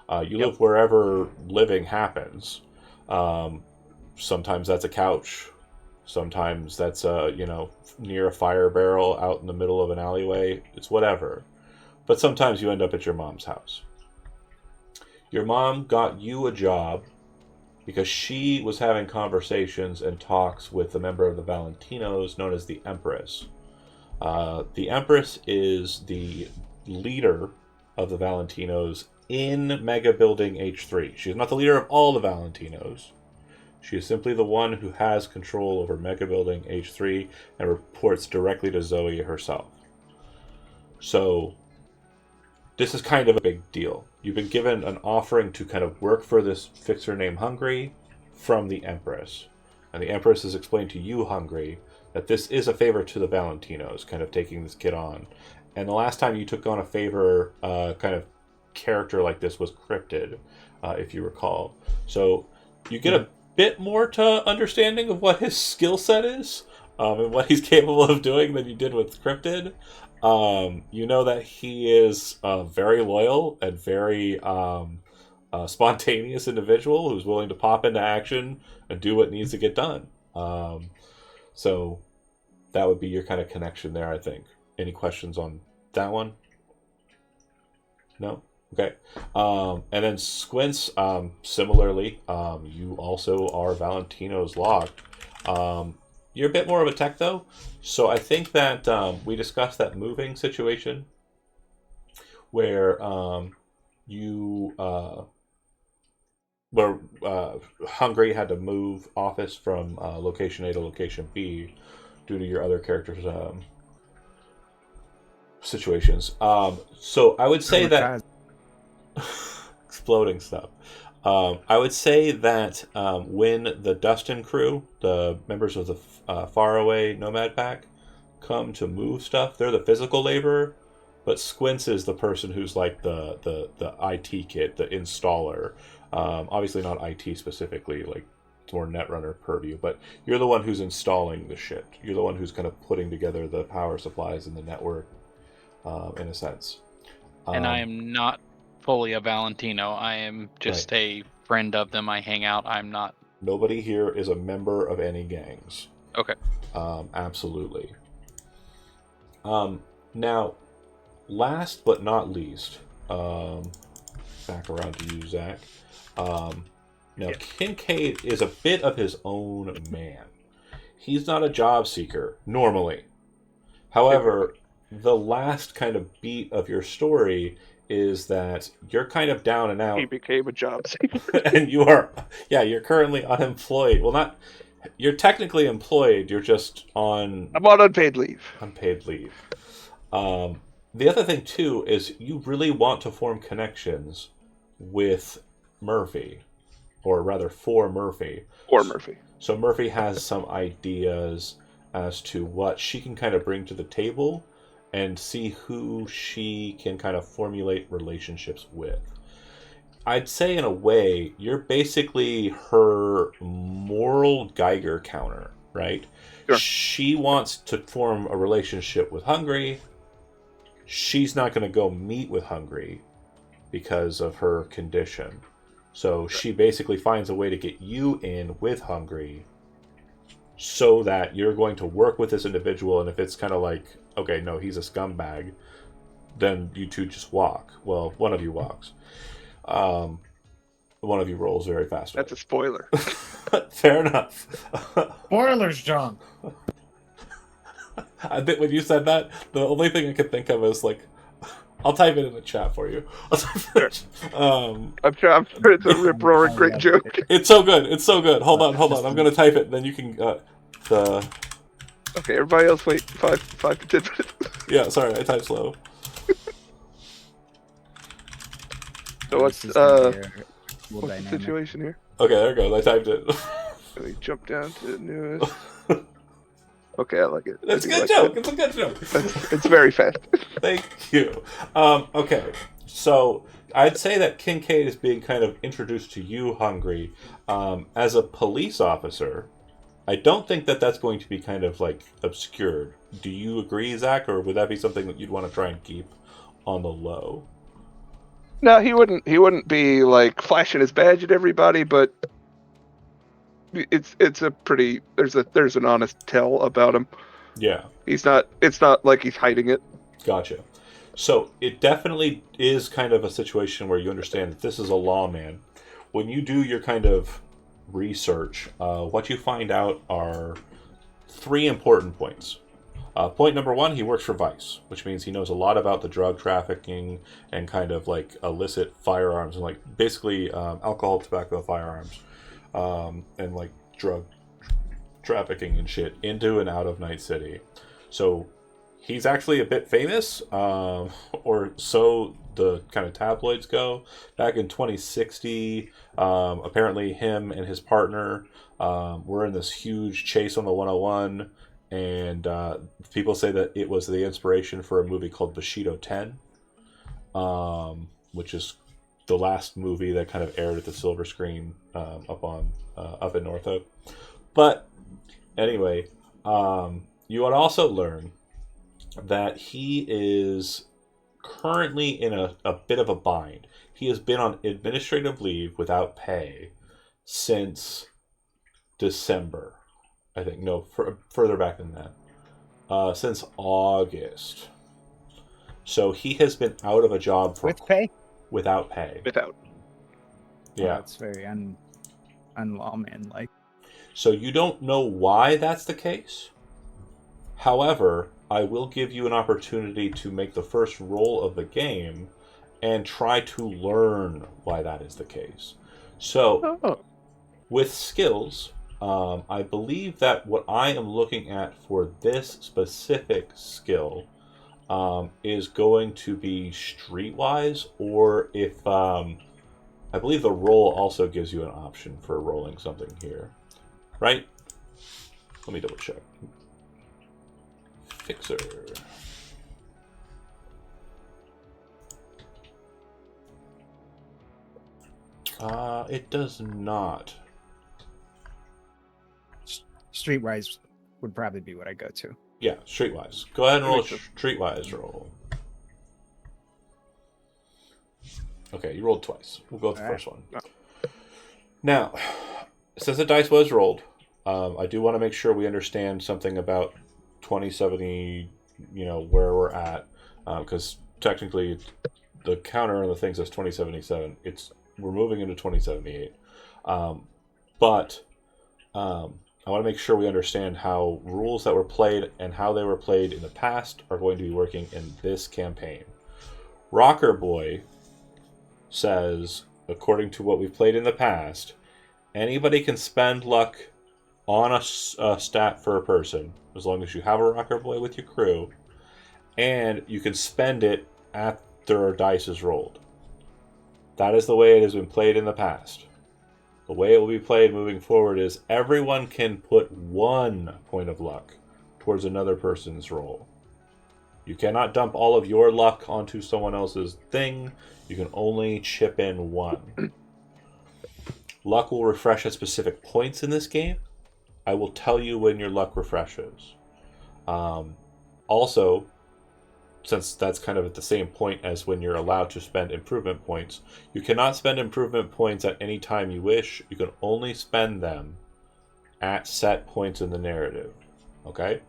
You live wherever living happens. Sometimes that's a couch. Sometimes that's near a fire barrel out in the middle of an alleyway. It's whatever. But sometimes you end up at your mom's house. Your mom got you a job because she was having conversations and talks with a member of the Valentinos known as the Empress. The Empress is the leader of the Valentinos in Mega Building H3. She's not the leader of all the Valentinos. She is simply the one who has control over Mega Building H3 and reports directly to Zoe herself. So, this is kind of a big deal. You've been given an offering to kind of work for this fixer named Hungry from the Empress. And the Empress has explained to you, Hungry, that this is a favor to the Valentinos, kind of taking this kid on. And the last time you took on a favor kind of character like this was Cryptid, if you recall. So you get a bit more to understanding of what his skill set is and what he's capable of doing than you did with Cryptid. You know that he is a very loyal and very spontaneous individual who's willing to pop into action and do what needs to get done. So that would be your kind of connection there, I think. Any questions on that one? No? Okay. And then Squints, similarly, you also are Valentino's locked. You're a bit more of a tech, though. So I think that we discussed that moving situation where Hungry had to move office from location A to location B due to your other characters' situations. So I would say that exploding stuff. I would say that when the Dustin crew, the members of the Faraway Nomad Pack, come to move stuff, they're the physical labor, but Squints is the person who's like the IT kit, the installer. Obviously not IT specifically, like it's more Netrunner purview, but you're the one who's installing the shit. You're the one who's kind of putting together the power supplies in the network, in a sense. And I am not fully a Valentino. I am just a friend of them. I hang out. I'm not. Nobody here is a member of any gangs. Okay. Absolutely. Now, last but not least, back around to you, Zach. Now, Kincaid is a bit of his own man. He's not a job seeker, normally. However, the last kind of beat of your story is that you're kind of down and out. He became a job seeker. And you're currently unemployed. Well, you're technically employed, you're just on... I'm on unpaid leave. Unpaid leave. The other thing, too, is you really want to form connections with Murphy. Or rather, for Murphy. Or Murphy. So Murphy has some ideas as to what she can kind of bring to the table and see who she can kind of formulate relationships with. I'd say in a way, you're basically her moral Geiger counter, right? Sure. She wants to form a relationship with Hungry. She's not going to go meet with Hungry because of her condition. So she basically finds a way to get you in with Hungry so that you're going to work with this individual, and if it's kind of like, okay, no, he's a scumbag, then you two just walk. Well, one of you walks. One of you rolls very fast. That's a spoiler. Fair enough. Spoilers, John. I think when you said that, the only thing I could think of is like, I'll type it in the chat for you. I'm sure it's a rip roaring great joke. It's so good. It's so good. Hold on. I'm gonna type it. Then you can Okay, everybody else wait 5 to 10 minutes. Yeah, sorry, I typed slow. So what's This is gonna be a cool the dynamic. situation here? Okay, there it goes. I typed it. Let me jump down to newest. Okay, I like it. That's a I good like joke. that. It's a good joke. It's very fast. Thank you. Okay, so I'd say that Kincaid is being kind of introduced to you, Hungry, as a police officer. I don't think that that's going to be kind of like obscured. Do you agree, Zach, or would that be something that you'd want to try and keep on the low? No, he wouldn't be like flashing his badge at everybody, but it's a pretty there's an honest tell about him. Yeah. It's not like he's hiding it. Gotcha. So it definitely is kind of a situation where you understand that this is a lawman. When you do your kind of research, what you find out are 3 important points. Point number 1, he works for Vice, which means he knows a lot about the drug trafficking and kind of like illicit firearms and like basically alcohol, tobacco, firearms, and like drug trafficking and shit into and out of Night City. So he's actually a bit famous, or so the kind of tabloids go. Back in 2060, apparently him and his partner were in this huge chase on the 101, and people say that it was the inspiration for a movie called Bushido 10, which is the last movie that kind of aired at the silver screen up in Northoak. But anyway, you would also learn that he is currently in a bit of a bind. He has been on administrative leave without pay since December. I think, no, further back than that. Since August. So he has been out of a job for With pay? without pay. Without. Yeah. That's very unlawman-like. So you don't know why that's the case. However, I will give you an opportunity to make the first roll of the game and try to learn why that is the case. So, with skills, I believe that what I am looking at for this specific skill is going to be streetwise, or if I believe the roll also gives you an option for rolling something here, right? Let me double check. Fixer. It does not. Streetwise would probably be what I go to. Yeah, streetwise. Go ahead and roll a Makes sense. streetwise roll. Okay, you rolled twice. We'll go with the All right. first one. Now, since the dice was rolled, I do want to make sure we understand something about 2070, where we're at, because technically the counter on the thing says 2077. We're moving into 2078. But I want to make sure we understand how rules that were played and how they were played in the past are going to be working in this campaign. Rocker Boy says, according to what we've played in the past, anybody can spend luck on a stat for a person, as long as you have a Rocker Boy with your crew, and you can spend it after a dice is rolled. That is the way it has been played in the past. The way it will be played moving forward is everyone can put 1 point of luck towards another person's roll. You cannot dump all of your luck onto someone else's thing. You can only chip in one. Luck will refresh at specific points in this game. I will tell you when your luck refreshes. Also, since that's kind of at the same point as when you're allowed to spend improvement points, you cannot spend improvement points at any time you wish. You can only spend them at set points in the narrative. Okay?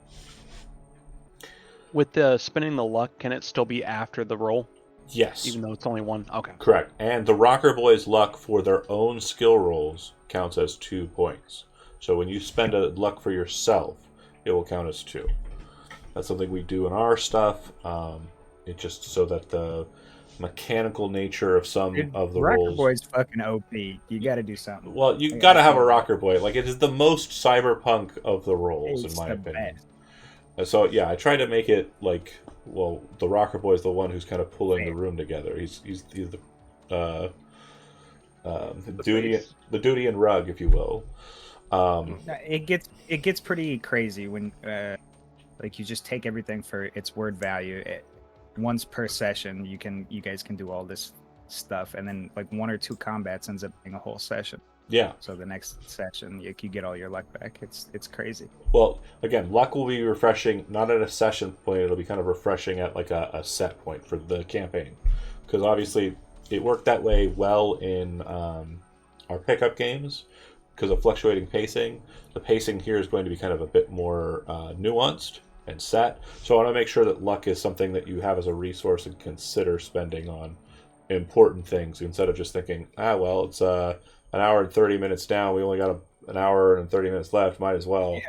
With the spinning the luck, can it still be after the roll, Yes. even though it's only one? Okay. Correct. And the Rocker Boys' luck for their own skill rolls counts as 2 points. So when you spend a luck for yourself, it will count as 2. That's something we do in our stuff. It just so that the mechanical nature of some Dude, of the Rocker rolls. Boy's fucking OP. You got to do something. Well, you I got to have a feel Rocker Boy. Like, it is the most cyberpunk of the rolls, It's in my the opinion. best. So yeah, I try to make it like, well, the Rocker Boy is the one who's kind of pulling the room together. He's the face. the duty and rug, if you will. No, it gets pretty crazy when like you just take everything for its word value. Once per session, you guys can do all this stuff, and then like 1 or 2 combats ends up being a whole session. Yeah. So the next session, you get all your luck back. It's crazy. Well, again, luck will be refreshing not at a session point. It'll be kind of refreshing at like a set point for the campaign, because obviously it worked that way well in our pickup games because of fluctuating pacing. The pacing here is going to be kind of a bit more nuanced and set. So I want to make sure that luck is something that you have as a resource and consider spending on important things instead of just thinking, well, it's an hour and 30 minutes down. We only got an hour and 30 minutes left. Might as well. Yeah.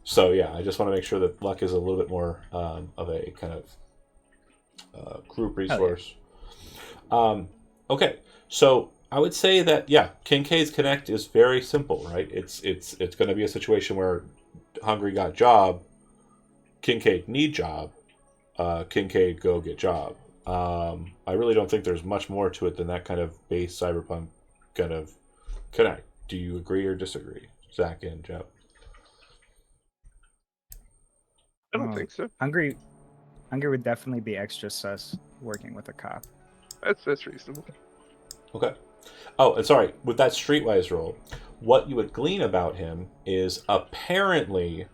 So yeah, I just want to make sure that luck is a little bit more of a kind of group resource. Okay, so I would say that Kincaid's Connect is very simple, right? It's going to be a situation where Hungry got job, Kincaid need job, Kincaid go get job. I really don't think there's much more to it than that kind of base cyberpunk kind of connect. Do you agree or disagree, Zach and Joe? I don't think so. Hungry would definitely be extra sus working with a cop. That's reasonable. Okay. Oh, and sorry, with that streetwise role, what you would glean about him is apparently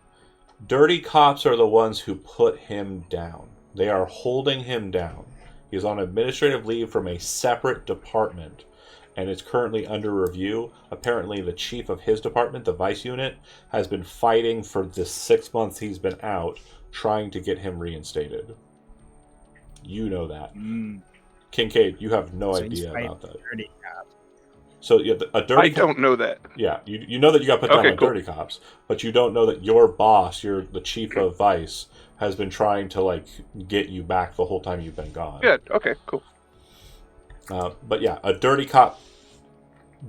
dirty cops are the ones who put him down. They are holding him down. He's on administrative leave from a separate department and is currently under review. Apparently, the chief of his department, the vice unit, has been fighting for the 6 months he's been out, trying to get him reinstated. You know that. Kincaid, you have no idea about that. Dirty cop. So yeah, a dirty. I don't know that. Yeah, you know that you got put down Okay, by cool. dirty cops, but you don't know that your boss, the chief of vice, has been trying to like get you back the whole time you've been gone. Yeah. Okay. Cool. But yeah, a dirty cop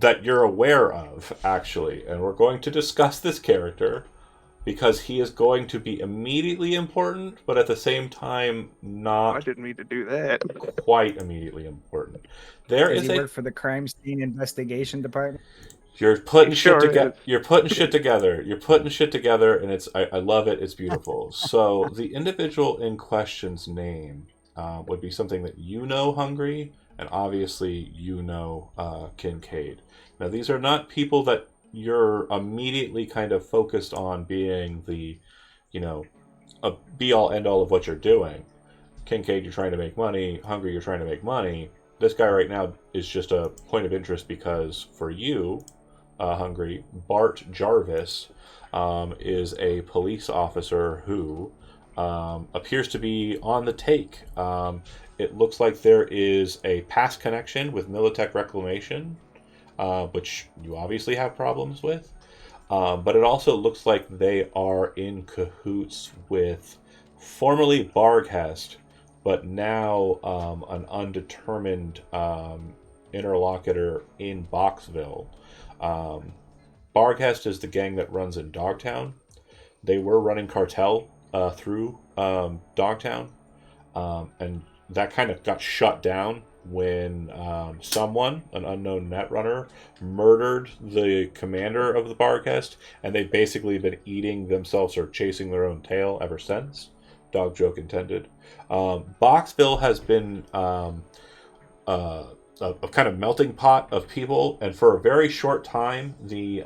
that you're aware of, actually, and we're going to discuss this character because he is going to be immediately important, but at the same time I not didn't mean to do that. quite immediately important. There Does is he a work for the crime scene investigation department? you're putting He shit sure together. is. You're putting shit together. You're putting shit together, and I love it. It's beautiful. So the individual in question's name would be something that you know, Hungry, and obviously you know, Kincaid. Now these are not people that you're immediately kind of focused on being the, a be all end all of what you're doing. Kincaid, you're trying to make money. Hungry, you're trying to make money. This guy right now is just a point of interest because for you, Hungry, Bart Jarvis is a police officer who appears to be on the take. It looks like there is a past connection with Militech Reclamation, which you obviously have problems with. But it also looks like they are in cahoots with formerly Barghest, but now an undetermined interlocutor in Boxville. Barghest is the gang that runs in Dogtown. They were running cartel through Dogtown, and that kind of got shut down when someone, an unknown netrunner, murdered the commander of the Barghest, and they've basically been eating themselves or chasing their own tail ever since. Dog joke intended. Boxville has been a kind of melting pot of people, and for a very short time, the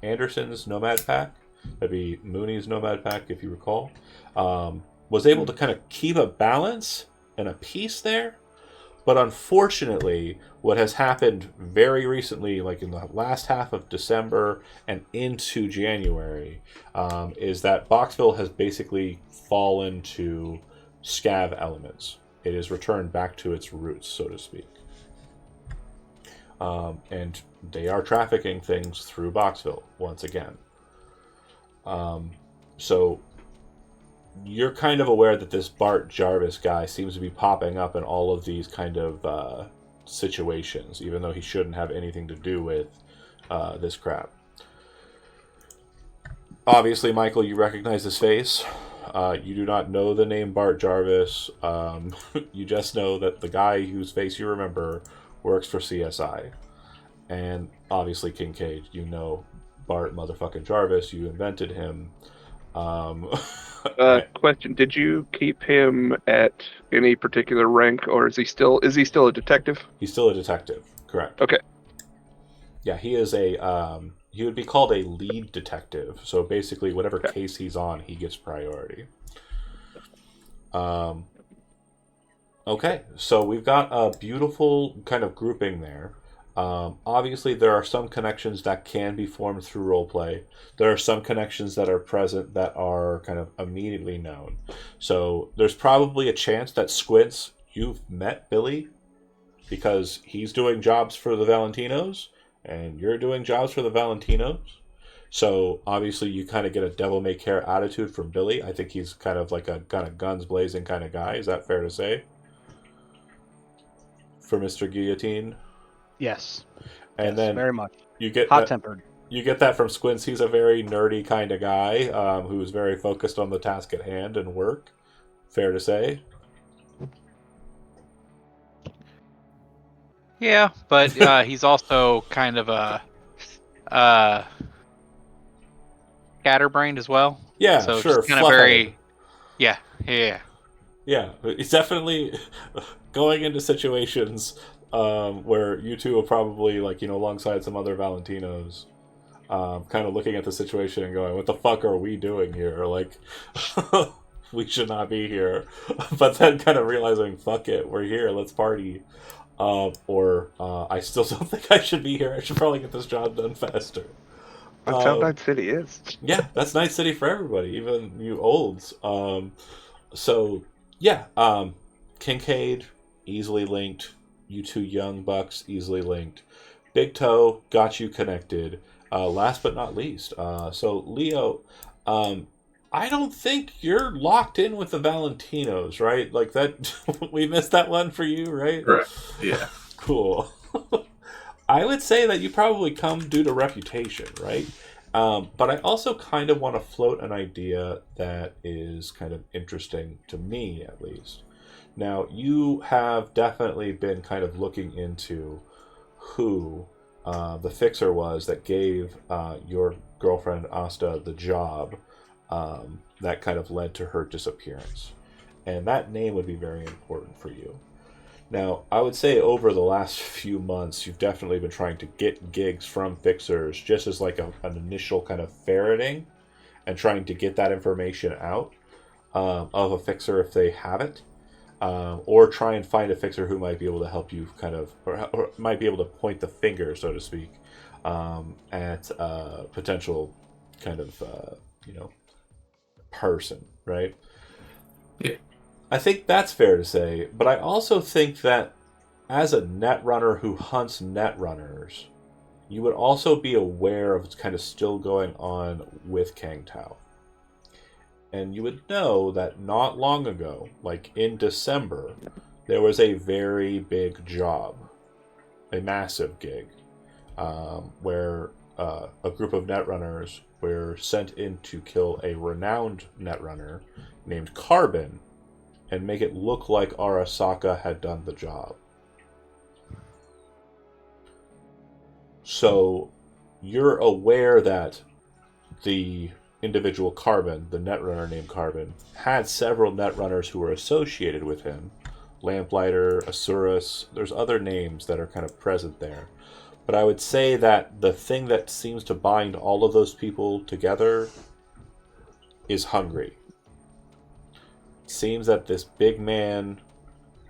Andersons Nomad Pack, that'd be Mooney's Nomad Pack, if you recall, was able to kind of keep a balance and a peace there. But unfortunately, what has happened very recently, like in the last half of December and into January, is that Boxville has basically fallen to scav elements. It has returned back to its roots, so to speak. And they are trafficking things through Boxville once again. So you're kind of aware that this Bart Jarvis guy seems to be popping up in all of these kind of situations, even though he shouldn't have anything to do with this crap. Obviously, Michael, you recognize his face. You do not know the name Bart Jarvis. You just know that the guy whose face you remember works for CSI. And obviously, Kincaid, you know Bart motherfucking Jarvis. You invented him. Question: did you keep him at any particular rank, or is he still a detective? He's still a detective, correct? Okay. Yeah, he is a he would be called a lead detective. So basically, whatever Okay. case he's on, he gets priority. Okay, so we've got a beautiful kind of grouping there. Obviously, there are some connections that can be formed through roleplay. There are some connections that are present that are kind of immediately known. So there's probably a chance that Squints, you've met Billy because he's doing jobs for the Valentinos and you're doing jobs for the Valentinos. So obviously you kind of get a devil may care attitude from Billy. I think he's kind of like a kind of guns blazing kind of guy. Is that fair to say? For Mr. Guillotine? Yes. And Yes, then very much. you get Hot that, tempered. you get that from Squints. He's a very nerdy kind of guy who's very focused on the task at hand and work. Fair to say? Yeah, but he's also kind of a scatterbrained as well. Yeah, So sure. just kind of Fluff-headed. very, yeah. Yeah, he's definitely going into situations where you two will probably, like, alongside some other Valentinos, kind of looking at the situation and going, what the fuck are we doing here? Like, we should not be here. But then kind of realizing, fuck it, we're here, let's party. I still don't think I should be here. I should probably get this job done faster. That's how Night City is. Yeah, that's Night City for everybody, even you olds. So, yeah, Kincaid, easily linked. You two young bucks, easily linked. Big Toe, got you connected. Last but not least, so Leo, I don't think you're locked in with the Valentinos, right? Like that, we missed that one for you, right? Correct. Yeah. Cool. I would say that you probably come due to reputation, right? But I also kind of want to float an idea that is kind of interesting to me, at least. Now, you have definitely been kind of looking into who the fixer was that gave your girlfriend Asta the job that kind of led to her disappearance. And that name would be very important for you. Now, I would say over the last few months, you've definitely been trying to get gigs from fixers just as like an initial kind of ferreting and trying to get that information out of a fixer if they have it. Or try and find a fixer who might be able to help you kind of, or might be able to point the finger, so to speak, at a potential kind of, person, right? Yeah. I think that's fair to say, but I also think that as a netrunner who hunts netrunners, you would also be aware of what's kind of still going on with Kang Tao. And you would know that not long ago, like in December, there was a very big job, a massive gig, where a group of netrunners were sent in to kill a renowned netrunner named Carbon and make it look like Arasaka had done the job. So you're aware that the individual Carbon, the Netrunner named Carbon, had several Netrunners who were associated with him. Lamplighter, Asurus, there's other names that are kind of present there. But I would say that the thing that seems to bind all of those people together is hungry. It seems that this big man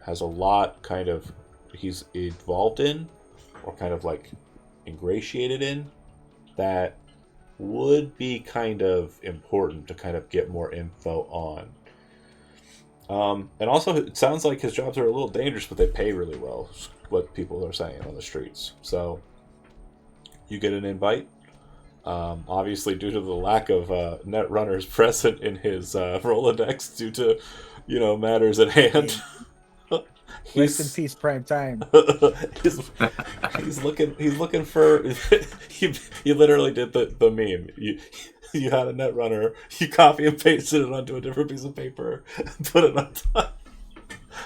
has a lot kind of he's involved in, or kind of like ingratiated in, that would be kind of important to kind of get more info on. And also, it sounds like his jobs are a little dangerous, but they pay really well, what people are saying on the streets. So, you get an invite. Obviously, due to the lack of net runners present in his Rolodex, due to, matters at hand. Rest in peace, prime time. he's looking for. He literally did the meme. You had a net runner, you copy and pasted it onto a different piece of paper, and put it on top.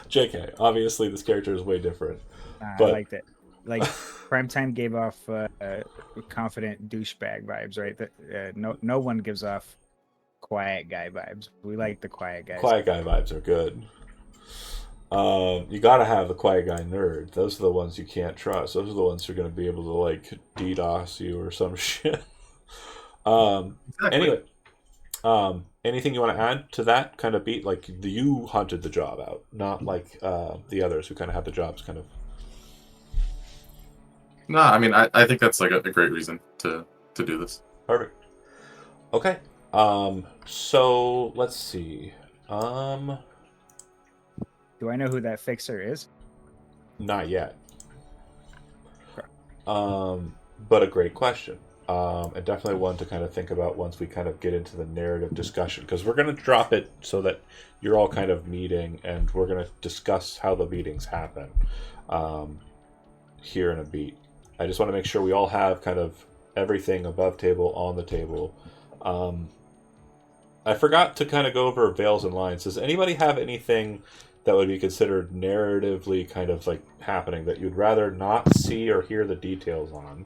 JK, obviously this character is way different. But... I liked it. Like, Primetime gave off confident douchebag vibes, right? No one gives off quiet guy vibes. We like the quiet guys. Quiet guy vibes are good. You gotta have the quiet guy nerd. Those are the ones you can't trust. Those are the ones who are gonna be able to, like, DDoS you or some shit. Anyway, anything you want to add to that kind of beat? Like, you hunted the job out, not like the others who kind of had the jobs kind of. No, I mean, I think that's like a great reason to do this. Perfect. Okay. So let's see. Do I know who that fixer is? Not yet. But a great question. And definitely one to kind of think about once we kind of get into the narrative discussion, because we're going to drop it so that you're all kind of meeting, and we're going to discuss how the meetings happen here in a beat. I just want to make sure we all have kind of everything above table on the table. I forgot to kind of go over veils and lines. Does anybody have anything that would be considered narratively kind of like happening that you'd rather not see or hear the details on?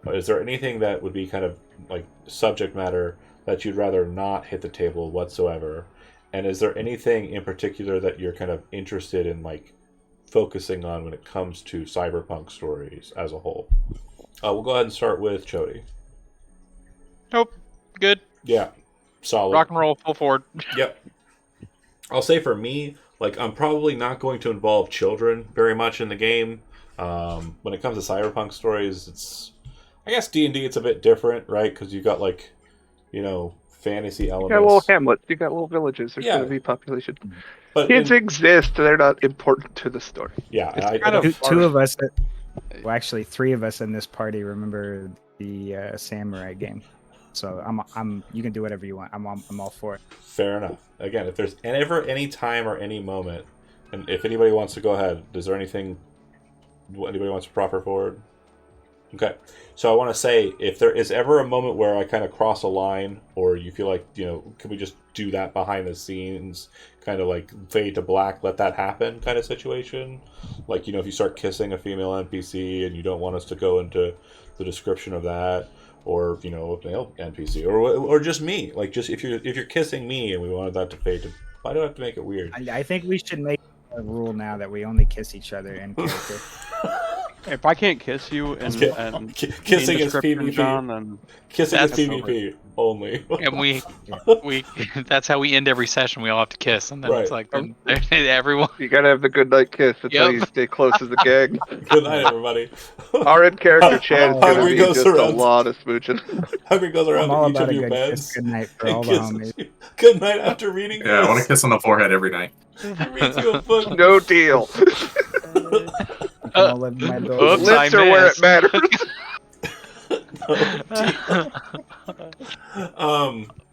Is there anything that would be kind of like subject matter that you'd rather not hit the table whatsoever? And is there anything in particular that you're kind of interested in, like, focusing on when it comes to cyberpunk stories as a whole? We'll go ahead and start with Chody. Nope. Good. Yeah. Solid. Rock and roll, full forward. Yep. I'll say for me, like, I'm probably not going to involve children very much in the game. When it comes to cyberpunk stories, it's... I guess D&D, it's a bit different, right? Because you got, like, fantasy elements. You got little hamlets. You got little villages. There's going to be population. But Kids exist. They're not important to the story. Yeah. Two of us, well, actually 3 of us in this party remember the samurai game. So you can do whatever you want. I'm all for it. Fair enough. Again, if there's ever any time or any moment, and if anybody wants to go ahead, is there anything anybody wants to proffer forward? Okay. So I want to say, if there is ever a moment where I kind of cross a line, or you feel like, can we just do that behind the scenes, kind of like fade to black, let that happen kind of situation? Like, if you start kissing a female NPC and you don't want us to go into the description of that, or, a male NPC, or just me. Like, just if you're kissing me and we wanted that to fade to... Why do I have to make it weird? I think we should make a rule now that we only kiss each other in character. If I can't kiss you and kissing is PvP, John, then kissing is PvP only. And we that's how we end every session. We all have to kiss, and then it's like everyone. You gotta have the good night kiss. That's how you stay close as a gang. Good night, everybody. Our in-character chat is gonna be just a around. lot of smooching. Hungry goes around I'm all each about of a your good beds. kiss. Good night for all the homies. Good night after reading this. Yeah, I want to kiss on the forehead every night. Reads you a book. No deal. All of my Oops, Lips I are where it missed. matters.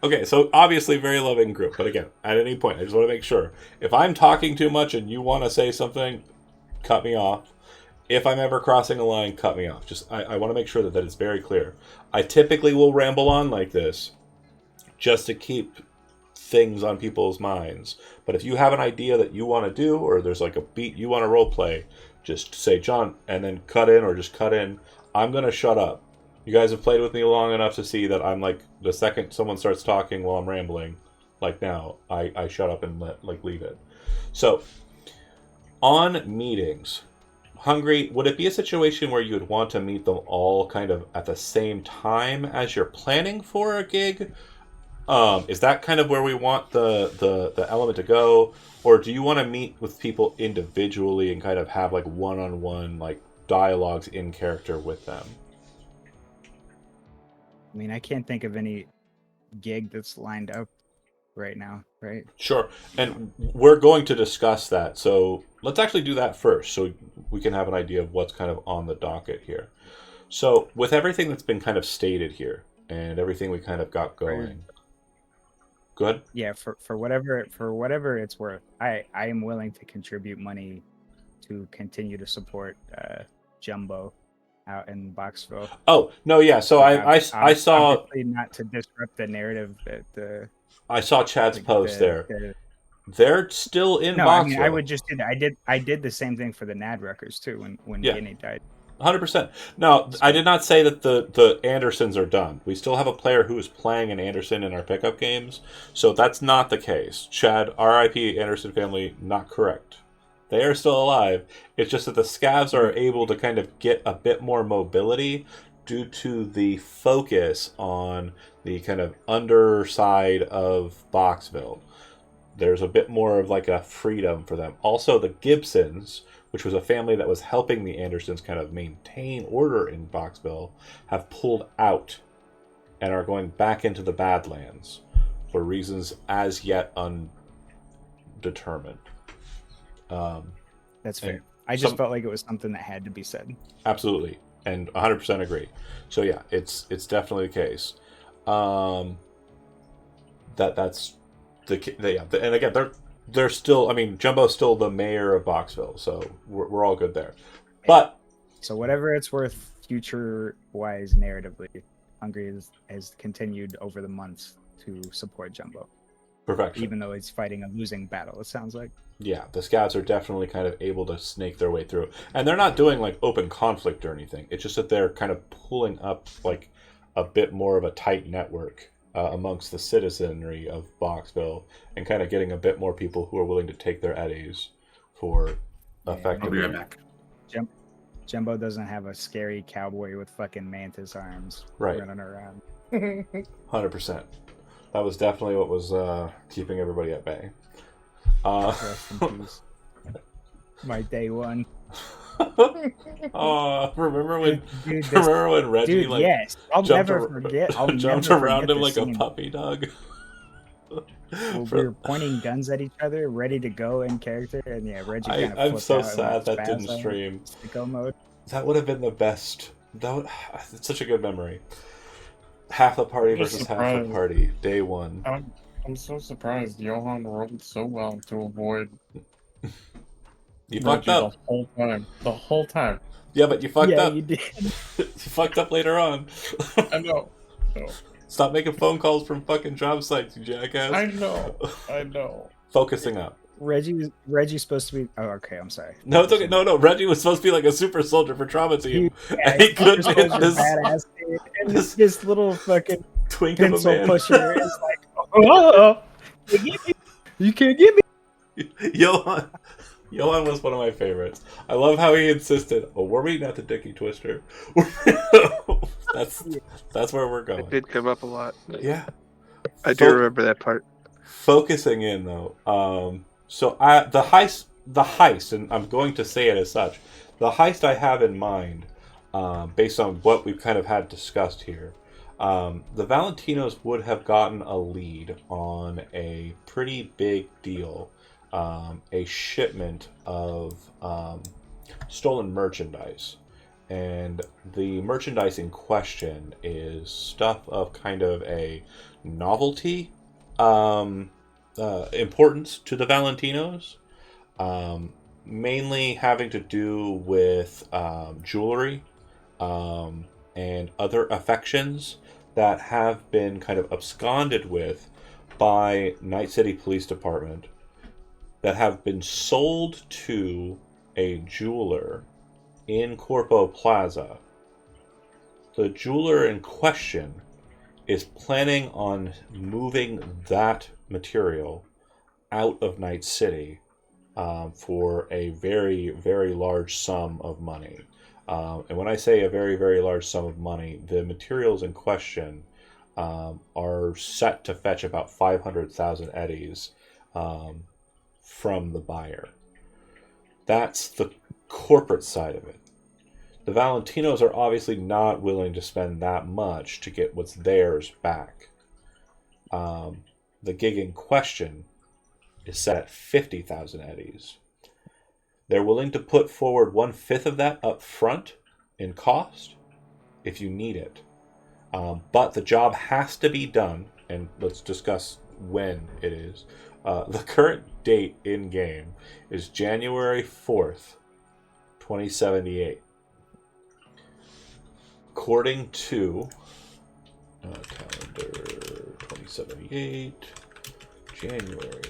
Okay, so obviously very loving group, but again, at any point, I just want to make sure, if I'm talking too much and you want to say something, cut me off. If I'm ever crossing a line, cut me off. Just I want to make sure that it's very clear. I typically will ramble on like this just to keep things on people's minds. But if you have an idea that you want to do, or there's like a beat you want to role play, just say John, and then cut in, or just cut in. I'm gonna shut up. You guys have played with me long enough to see that I'm like, the second someone starts talking while I'm rambling, like now, I shut up and leave it. So, on meetings, Hungry, would it be a situation where you would want to meet them all kind of at the same time as you're planning for a gig? Is that kind of where we want the element to go? Or do you want to meet with people individually and kind of have like one-on-one like dialogues in character with them? I mean, I can't think of any gig that's lined up right now, right? Sure. And we're going to discuss that. So let's actually do that first so we can have an idea of what's kind of on the docket here. So with everything that's been kind of stated here and everything we kind of got going. Good? Yeah, for whatever it's worth, I am willing to contribute money to continue to support Jumbo out in Boxville. Oh, no, yeah. So I saw obviously not to disrupt the narrative that the I saw Chad's like post there. the They're still in no, Boxville. I mean I would just do that. I did the same thing for the Nadruckers too when Yeah. Guinea died. 100%. No, I did not say that the Andersons are done. We still have a player who is playing an Anderson in our pickup games, so that's not the case. Chad, R.I.P. Anderson family, not correct. They are still alive. It's just that the scavs are able to kind of get a bit more mobility due to the focus on the kind of underside of Boxville. There's a bit more of like a freedom for them. Also, the Gibsons, which was a family that was helping the Andersons kind of maintain order in Boxville, have pulled out and are going back into the Badlands for reasons as yet undetermined. That's fair. and I just some- felt like it was something that had to be said. Absolutely, and 100% agree. So yeah, it's definitely the case. That's and again they're still. I mean, Jumbo's still the mayor of Boxville, so we're all good there. But So whatever it's worth, future-wise, narratively, Hungry has continued over the months to support Jumbo, perfection. even though he's fighting a losing battle. It sounds like. Yeah, the scouts are definitely kind of able to snake their way through, and they're not doing like open conflict or anything. It's just that they're kind of pulling up like a bit more of a tight network amongst the citizenry of Boxville, and kind of getting a bit more people who are willing to take their eddies for effective. I'll be right back. Jumbo doesn't have a scary cowboy with fucking mantis arms Right. running around. 100%. That was definitely what was keeping everybody at bay. Rest in peace. My day one. Remember when Dude, this- remember when Reggie dude, like yes. I'll jumped never ar- forget. I'll jumped never around forget him the like a scene. puppy dog? Well, For- we were pointing guns at each other, ready to go in character, and yeah, Reggie kind of I'm flipped so out and sad went that didn't spaz stream. Sicko mode. That would have been the best. It's such a good memory. Half the party I'm just versus half the surprised. party. Day one. I'm so surprised Johan rolled so well to avoid You Reggie fucked up. the whole time. The whole time. Yeah, but you fucked Yeah, up. you did. You fucked up later on. I know. No. Stop making phone calls from fucking job sites, you jackass. I know. I know. Focusing up. Reggie's supposed to be. Oh, okay. I'm sorry. No, it's okay. No. Reggie was supposed to be like a super soldier for trauma team. And he couldn't Super hit Soldier this badass dude, and this- this little fucking twink of a pencil man. pusher is like, oh, you can't get me. Johan was one of my favorites. I love how he insisted, "Oh, we're meeting at the Dickie Twister." that's where we're It going. did come up a lot. Yeah. I do remember that part. Focusing in though. The heist, and I'm going to say it as such. The heist I have in mind, based on what we've kind of had discussed here. The Valentinos would have gotten a lead on a pretty big deal, a shipment of stolen merchandise. And the merchandise in question is stuff of kind of a novelty importance to the Valentinos, mainly having to do with jewelry and other affections that have been kind of absconded with by Night City Police Department, that have been sold to a jeweler in Corpo Plaza The jeweler in question is planning on moving that material out of Night City for a very, very large sum of money. And when I say a very, very large sum of money, the materials in question are set to fetch about 500,000 eddies from the buyer. That's the corporate side of it. The Valentinos are obviously not willing to spend that much to get what's theirs back. The gig in question is set at 50,000 eddies. They're willing to put forward 1/5 of that up front in cost if you need it. But the job has to be done, and let's discuss when it is. The current date in game is January 4th, 2078. According to calendar 2078, January.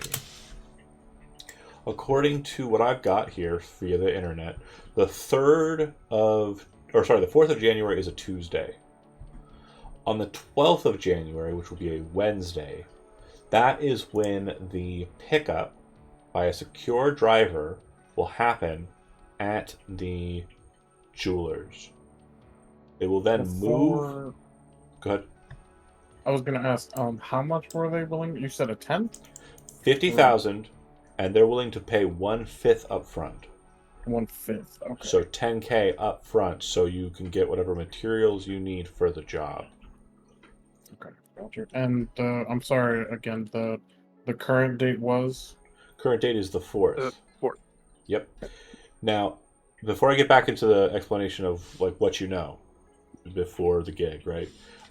According to what I've got here via the internet, the 4th of January is a Tuesday. On the 12th of January, which will be a Wednesday, that is when the pickup by a secure driver will happen at the jewelers. It will then move. Go ahead. I was gonna ask, how much were they willing? You said a tenth? 50,000, and they're willing to pay 1/5 up front. 1/5. Okay. So 10K up front, so you can get whatever materials you need for the job. Okay. Gotcha. And I'm sorry again. The current date was. Current date is the 4th. The 4th. Yep. Now, before I get back into the explanation of like what you know before the gig, right?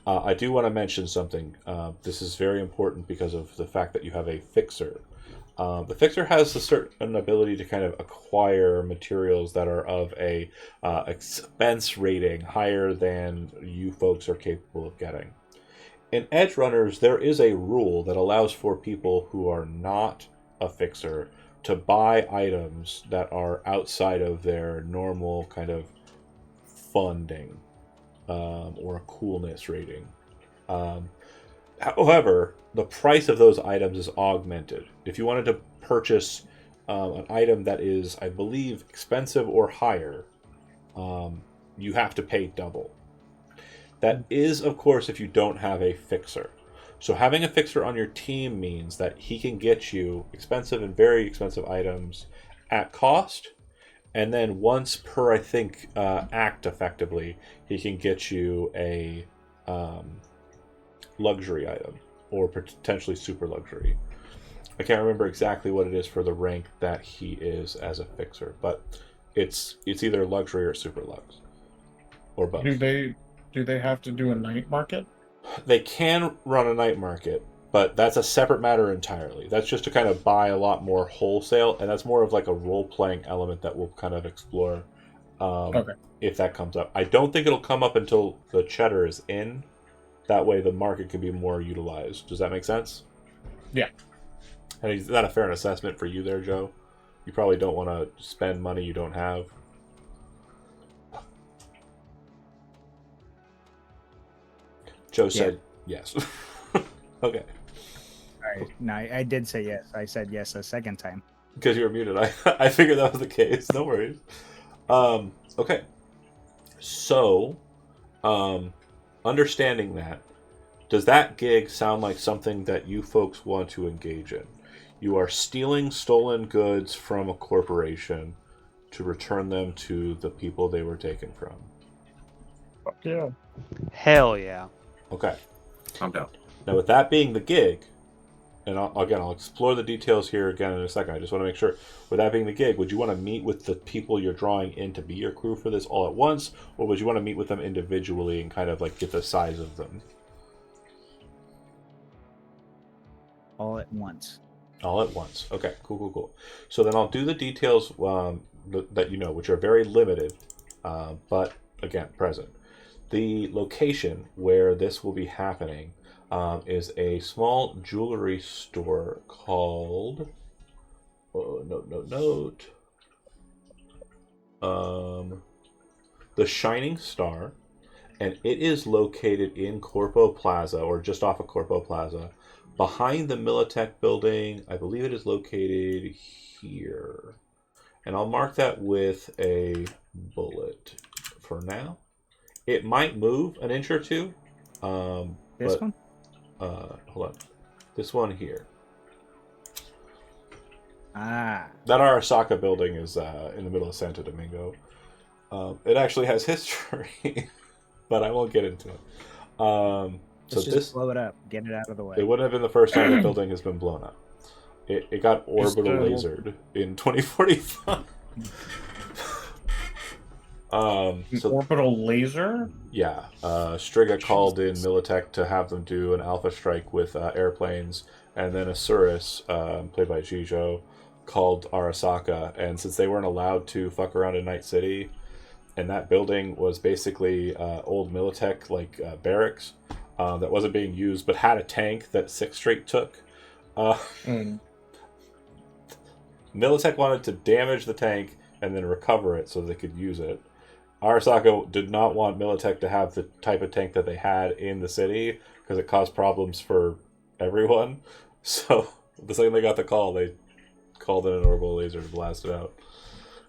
I do want to mention something. This is very important because of the fact that you have a fixer. The fixer has a certain ability to kind of acquire materials that are of a expense rating higher than you folks are capable of getting. In Edge Runners, there is a rule that allows for people who are not a fixer to buy items that are outside of their normal kind of funding or a coolness rating. However, the price of those items is augmented. If you wanted to purchase an item that is, I believe, expensive or higher, you have to pay double. That is, of course, if you don't have a fixer. So having a fixer on your team means that he can get you expensive and very expensive items at cost, and then once per, I think, act effectively, he can get you a luxury item, or potentially super luxury. I can't remember exactly what it is for the rank that he is as a fixer, but it's either luxury or super lux, or both. Do they have to do a night market? They can run a night market, but that's a separate matter entirely. That's just to kind of buy a lot more wholesale, and that's more of like a role-playing element that we'll kind of explore if that comes up. I don't think it'll come up until the cheddar is in. That way the market can be more utilized. Does that make sense? Yeah. And is that a fair assessment for you there, Joe? You probably don't want to spend money you don't have. Joe said yes. Okay. All right. No, I did say yes. I said yes a second time. Because you were muted. I figured that was the case. No worries. Okay. So, understanding that, does that gig sound like something that you folks want to engage in? You are stealing stolen goods from a corporation to return them to the people they were taken from. Fuck yeah. Hell yeah. Okay. I'm down. Now, with that being the gig, and I'll explore the details here again in a second. I just want to make sure, with that being the gig, would you want to meet with the people you're drawing in to be your crew for this all at once, or would you want to meet with them individually and kind of like get the size of them? All at once. All at once. Okay, cool. So then I'll do the details that you know, which are very limited, but again, present. The location where this will be happening is a small jewelry store called... note. The Shining Star. and it is located in Corpo Plaza, or just off of Corpo Plaza, behind the Militech building. I believe it is located here. And I'll mark that with a bullet for now. It might move an inch or two. This but, one? Hold on. This one here. Ah. That Arasaka building is in the middle of Santo Domingo. It actually has history, but I won't get into it. So Let's just this, blow it up. Get it out of the way. it wouldn't have been the first time the building has been blown up. It got orbital Just, lasered in 2045. So Orbital laser? yeah, Striga called in Militech to have them do an alpha strike with airplanes, and then Asurus, played by Jijo, called Arasaka, and since they weren't allowed to fuck around in Night City, and that building was basically old Militech barracks that wasn't being used, but had a tank that Sixth Street took. Militech wanted to damage the tank and then recover it so they could use it. Arasaka did not want Militech to have the type of tank that they had in the city because it caused problems for everyone. So the second they got the call, they called in an orbital laser to blast it out.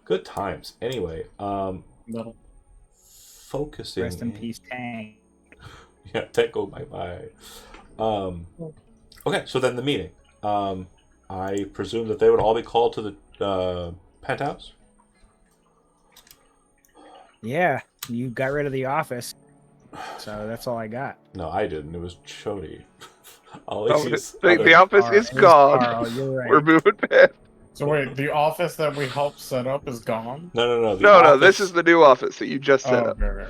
Good times. Anyway, No. focusing. Rest in peace, Tank. Yeah, tank go bye-bye. Okay, so then the meeting. I presume that they would all be called to the penthouse. Yeah, you got rid of the office. So that's all I got. No, I didn't. It was Chody. Oh, the office is Carl, gone. Carl, you're right. We're moving past. So wait, the office that we helped set up is gone? No. No, this is the new office that you just set up. Okay.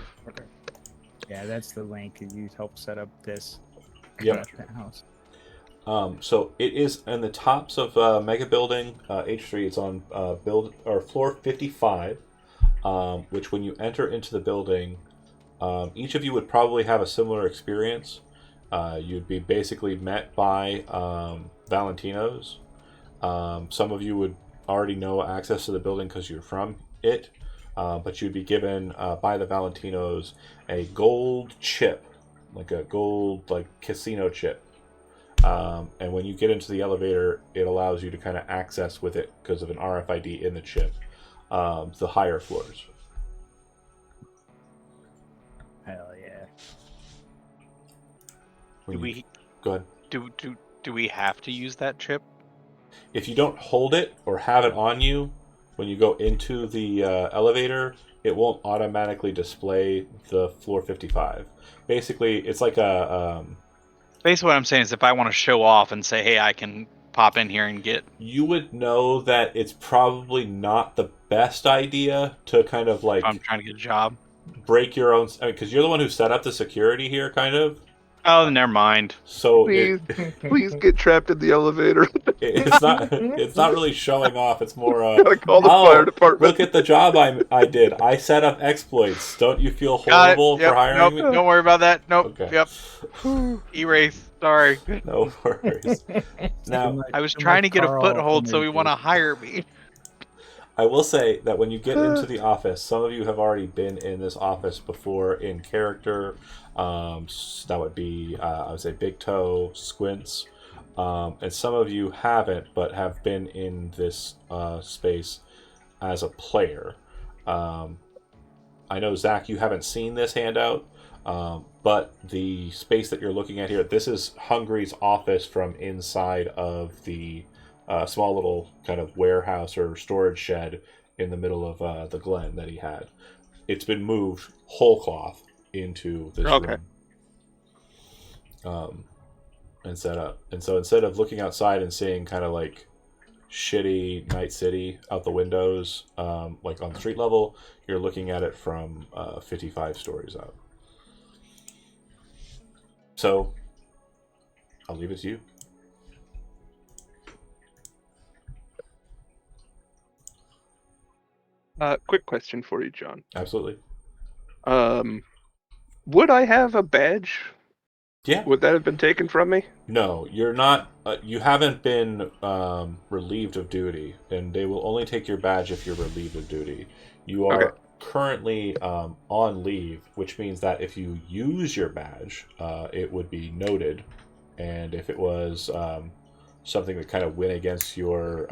Yeah, that's the link. You helped set up this Yep. house. So it is in the tops of Mega Building H3. It's on floor 55, which when you enter into the building, each of you would probably have a similar experience. You'd be basically met by Valentinos. Some of you would already know access to the building because you're from it, but you'd be given by the Valentinos a gold chip, like a gold casino chip. And when you get into the elevator, it allows you to kind of access with it because of an RFID in the chip, the higher floors. Hell yeah. Go ahead. Do we have to use that chip? If you don't hold it or have it on you when you go into the elevator, it won't automatically display the floor 55. Basically, it's like a... Basically, what I'm saying is if I want to show off and say, hey, I can pop in here and get... You would know that it's probably not the best idea to kind of if I'm trying to get a job. break your own... Because you're the one who set up the security here, kind of. Oh, never mind. So Please get trapped in the elevator. it's not really showing off. It's more Gotta call the fire department. Look at the job I did. I set up exploits. Don't you feel horrible for hiring me? Don't worry about that. Nope. Okay. Yep. Erase. Sorry. No worries. Now, I was trying to get a foothold, so we want to hire me. I will say that when you get into the office, some of you have already been in this office before in character. That would be, I would say, Big Toe, Squints, and some of you haven't, but have been in this space as a player. I know, Zach, you haven't seen this handout, but the space that you're looking at here, this is Hungry's office from inside of the small little kind of warehouse or storage shed in the middle of the Glen that he had. It's been moved whole cloth into this room and set up. And so instead of looking outside and seeing kind of like shitty Night City out the windows, like on the street level, you're looking at it from 55 stories up. So I'll leave it to you. Quick question for you, John. Absolutely. Would I have a badge? Yeah. Would that have been taken from me? No, you're not. You haven't been relieved of duty, and they will only take your badge if you're relieved of duty. You are currently on leave, which means that if you use your badge, it would be noted, and if it was something that kind of went against your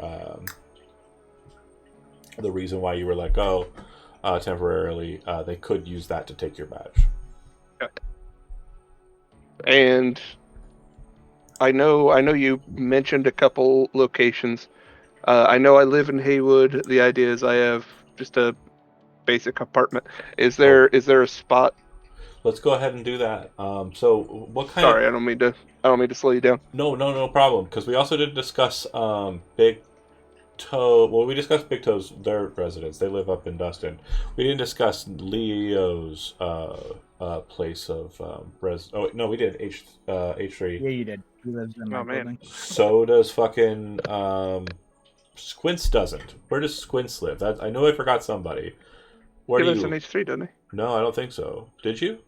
the reason why you were let go temporarily, they could use that to take your badge. And I know you mentioned a couple locations. I know I live in Haywood. The idea is I have just a basic apartment. Is there a spot? Let's go ahead and do that. So what kind Sorry, of... I don't mean to slow you down. No problem. Because we also did discuss Big Toe. Well, we discussed Big Toe's their residence. They live up in Dustin. We didn't discuss Leo's place of res. Oh no, we did H3. Yeah, you did. He lives in my Oh, man. building. So does fucking Squints doesn't. Where does Squints live? I know I forgot somebody. Where He do lives you? in H3, doesn't he? No, I don't think so. Did you?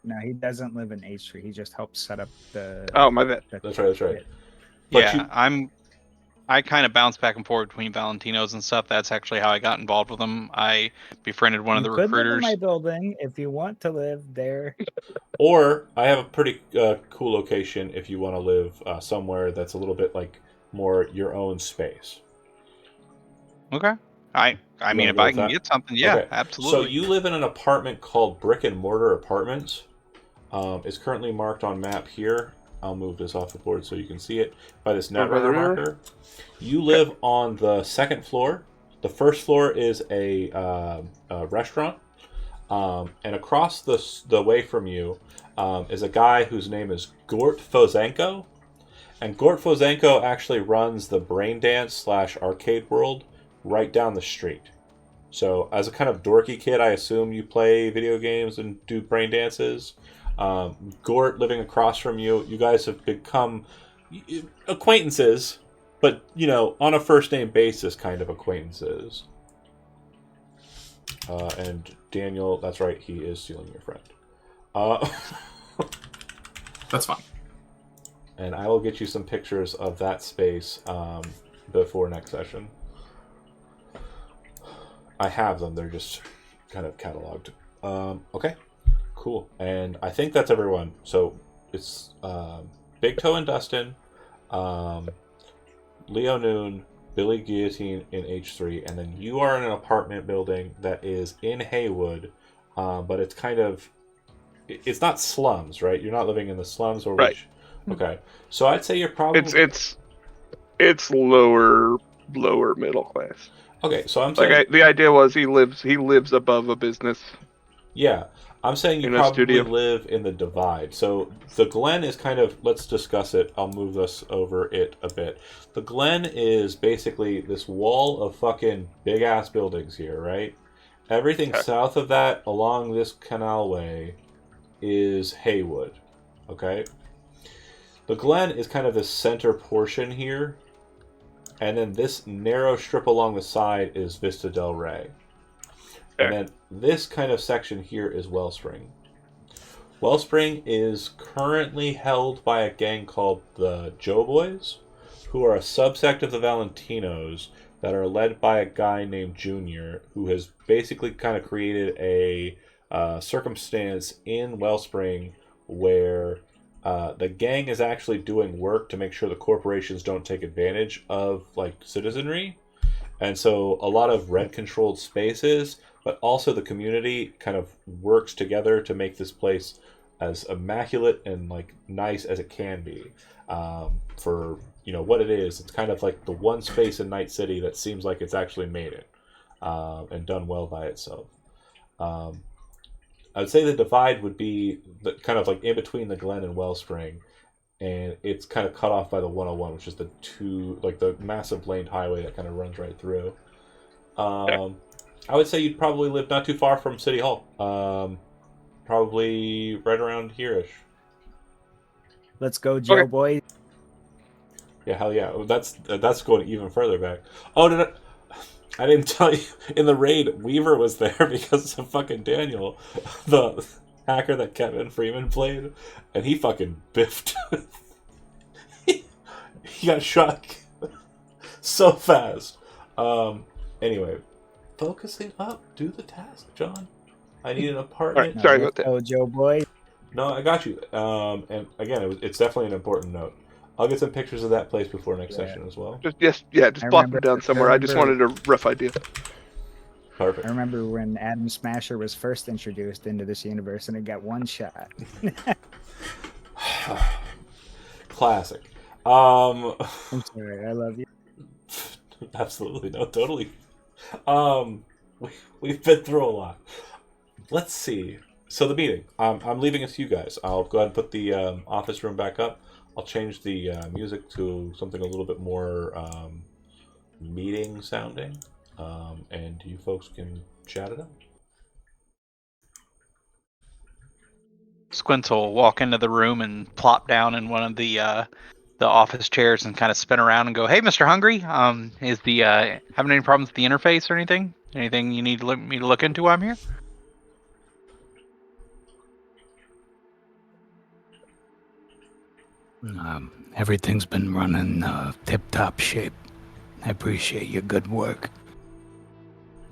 No, he doesn't live in H3. He just helps set up the. Oh, my bad. That's right. That's right. But Yeah, you- I kind of bounce back and forth between Valentinos and stuff. That's actually how I got involved with them. I befriended one of You the could live in recruiters. my building if you want to live there. Or I have a pretty cool location if you want to live somewhere that's a little bit like more your own space. Okay. I You mean, wanna if go I with can that? get something, yeah, Okay. absolutely. So you live in an apartment called Brick and Mortar Apartments. It's currently marked on map here. I'll move this off the board so you can see it by this Over by the netrunner river? marker. You live on the second floor. The first floor is a restaurant, and across the way from you is a guy whose name is Gort Fozenko. And Gort Fozenko actually runs the Brain Dance / Arcade World right down the street. So, as a kind of dorky kid, I assume you play video games and do brain dances. Gort living across from you, you guys have become acquaintances, but, you know, on a first name basis kind of acquaintances. And Daniel, that's right, he is stealing your friend. That's fine. And I will get you some pictures of that space before next session. I have them, they're just kind of cataloged. Okay, cool. And I think that's everyone. So it's Big Toe and Dustin, Leo Noon, Billy Guillotine in H3, and then you are in an apartment building that is in Haywood, but it's kind of... It's not slums, right? You're not living in the slums, or Right. Okay, so I'd say you're probably... It's lower middle class. Okay, so I'm saying... Like the idea was he lives above a business. Yeah, I'm saying you In a probably studio. live in the Divide. So the Glen is kind of... Let's discuss it. I'll move us over it a bit. The Glen is basically this wall of fucking big-ass buildings here, right? Everything Okay. south of that, along this canalway, is Haywood. Okay? The Glen is kind of the center portion here. And then this narrow strip along the side is Vista del Rey. And then this kind of section here is Wellspring. Wellspring is currently held by a gang called the Joe Boys, who are a subsect of the Valentinos that are led by a guy named Junior, who has basically kind of created a circumstance in Wellspring where the gang is actually doing work to make sure the corporations don't take advantage of like citizenry. And so a lot of rent-controlled spaces, but also the community kind of works together to make this place as immaculate and like nice as it can be. For what it is, it's kind of like the one space in Night City that seems like it's actually made it and done well by itself. I would say the Divide would be the kind of like in between the Glen and Wellspring, and it's kind of cut off by the 101, which is the massive laned highway that kind of runs right through. I would say you'd probably live not too far from City Hall, probably right around here-ish. Let's go, Joe Okay. boy. Yeah, hell yeah. That's going even further back. Oh, I didn't tell you, in the raid, Weaver was there because of fucking Daniel, the hacker that Kevin Freeman played, and he fucking biffed. He got shot so fast. Anyway, focusing up. Do the task, John. I need an All right, apartment. No, sorry let's about that. go, Joe boy. No, I got you. And again, it's definitely an important note. I'll get some pictures of that place before next Yeah. session as well. Just I plop them remember. down I somewhere. I just remember. wanted a rough idea. Perfect. I remember when Adam Smasher was first introduced into this universe, and it got one shot. Classic. I'm sorry, I love you. Absolutely, no, totally. We've been through a lot. Let's see. So the meeting. I'm leaving it to you guys. I'll go ahead and put the office room back up. I'll change the music to something a little bit more meeting sounding, and you folks can chat it up. Squints will walk into the room and plop down in one of the office chairs and kind of spin around and go, "Hey, Mr. Hungry, is the having any problems with the interface or anything? Anything you need me to look into while I'm here?" Everything's been running tip-top shape. I appreciate your good work.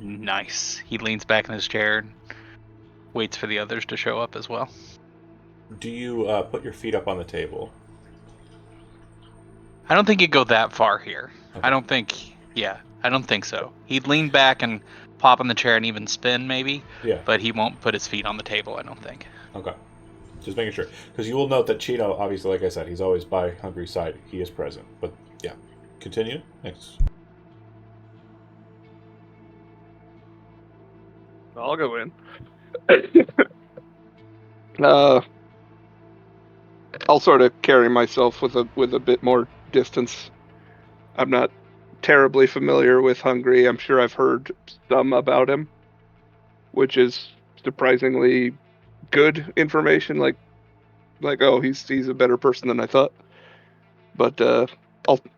Nice. He leans back in his chair and waits for the others to show up as well. Do you put your feet up on the table? I don't think he'd go that far here. Okay. I don't think so. He'd lean back and pop in the chair and even spin maybe, Yeah. but he won't put his feet on the table, I don't think. Okay. Just making sure. Because you will note that Chino, obviously, like I said, he's always by Hungry's side. He is present. But, yeah. Continue. Next. I'll go in. I'll sort of carry myself with a bit more distance. I'm not terribly familiar with Hungry. I'm sure I've heard some about him, which is surprisingly good information. Like oh, he's a better person than I thought. But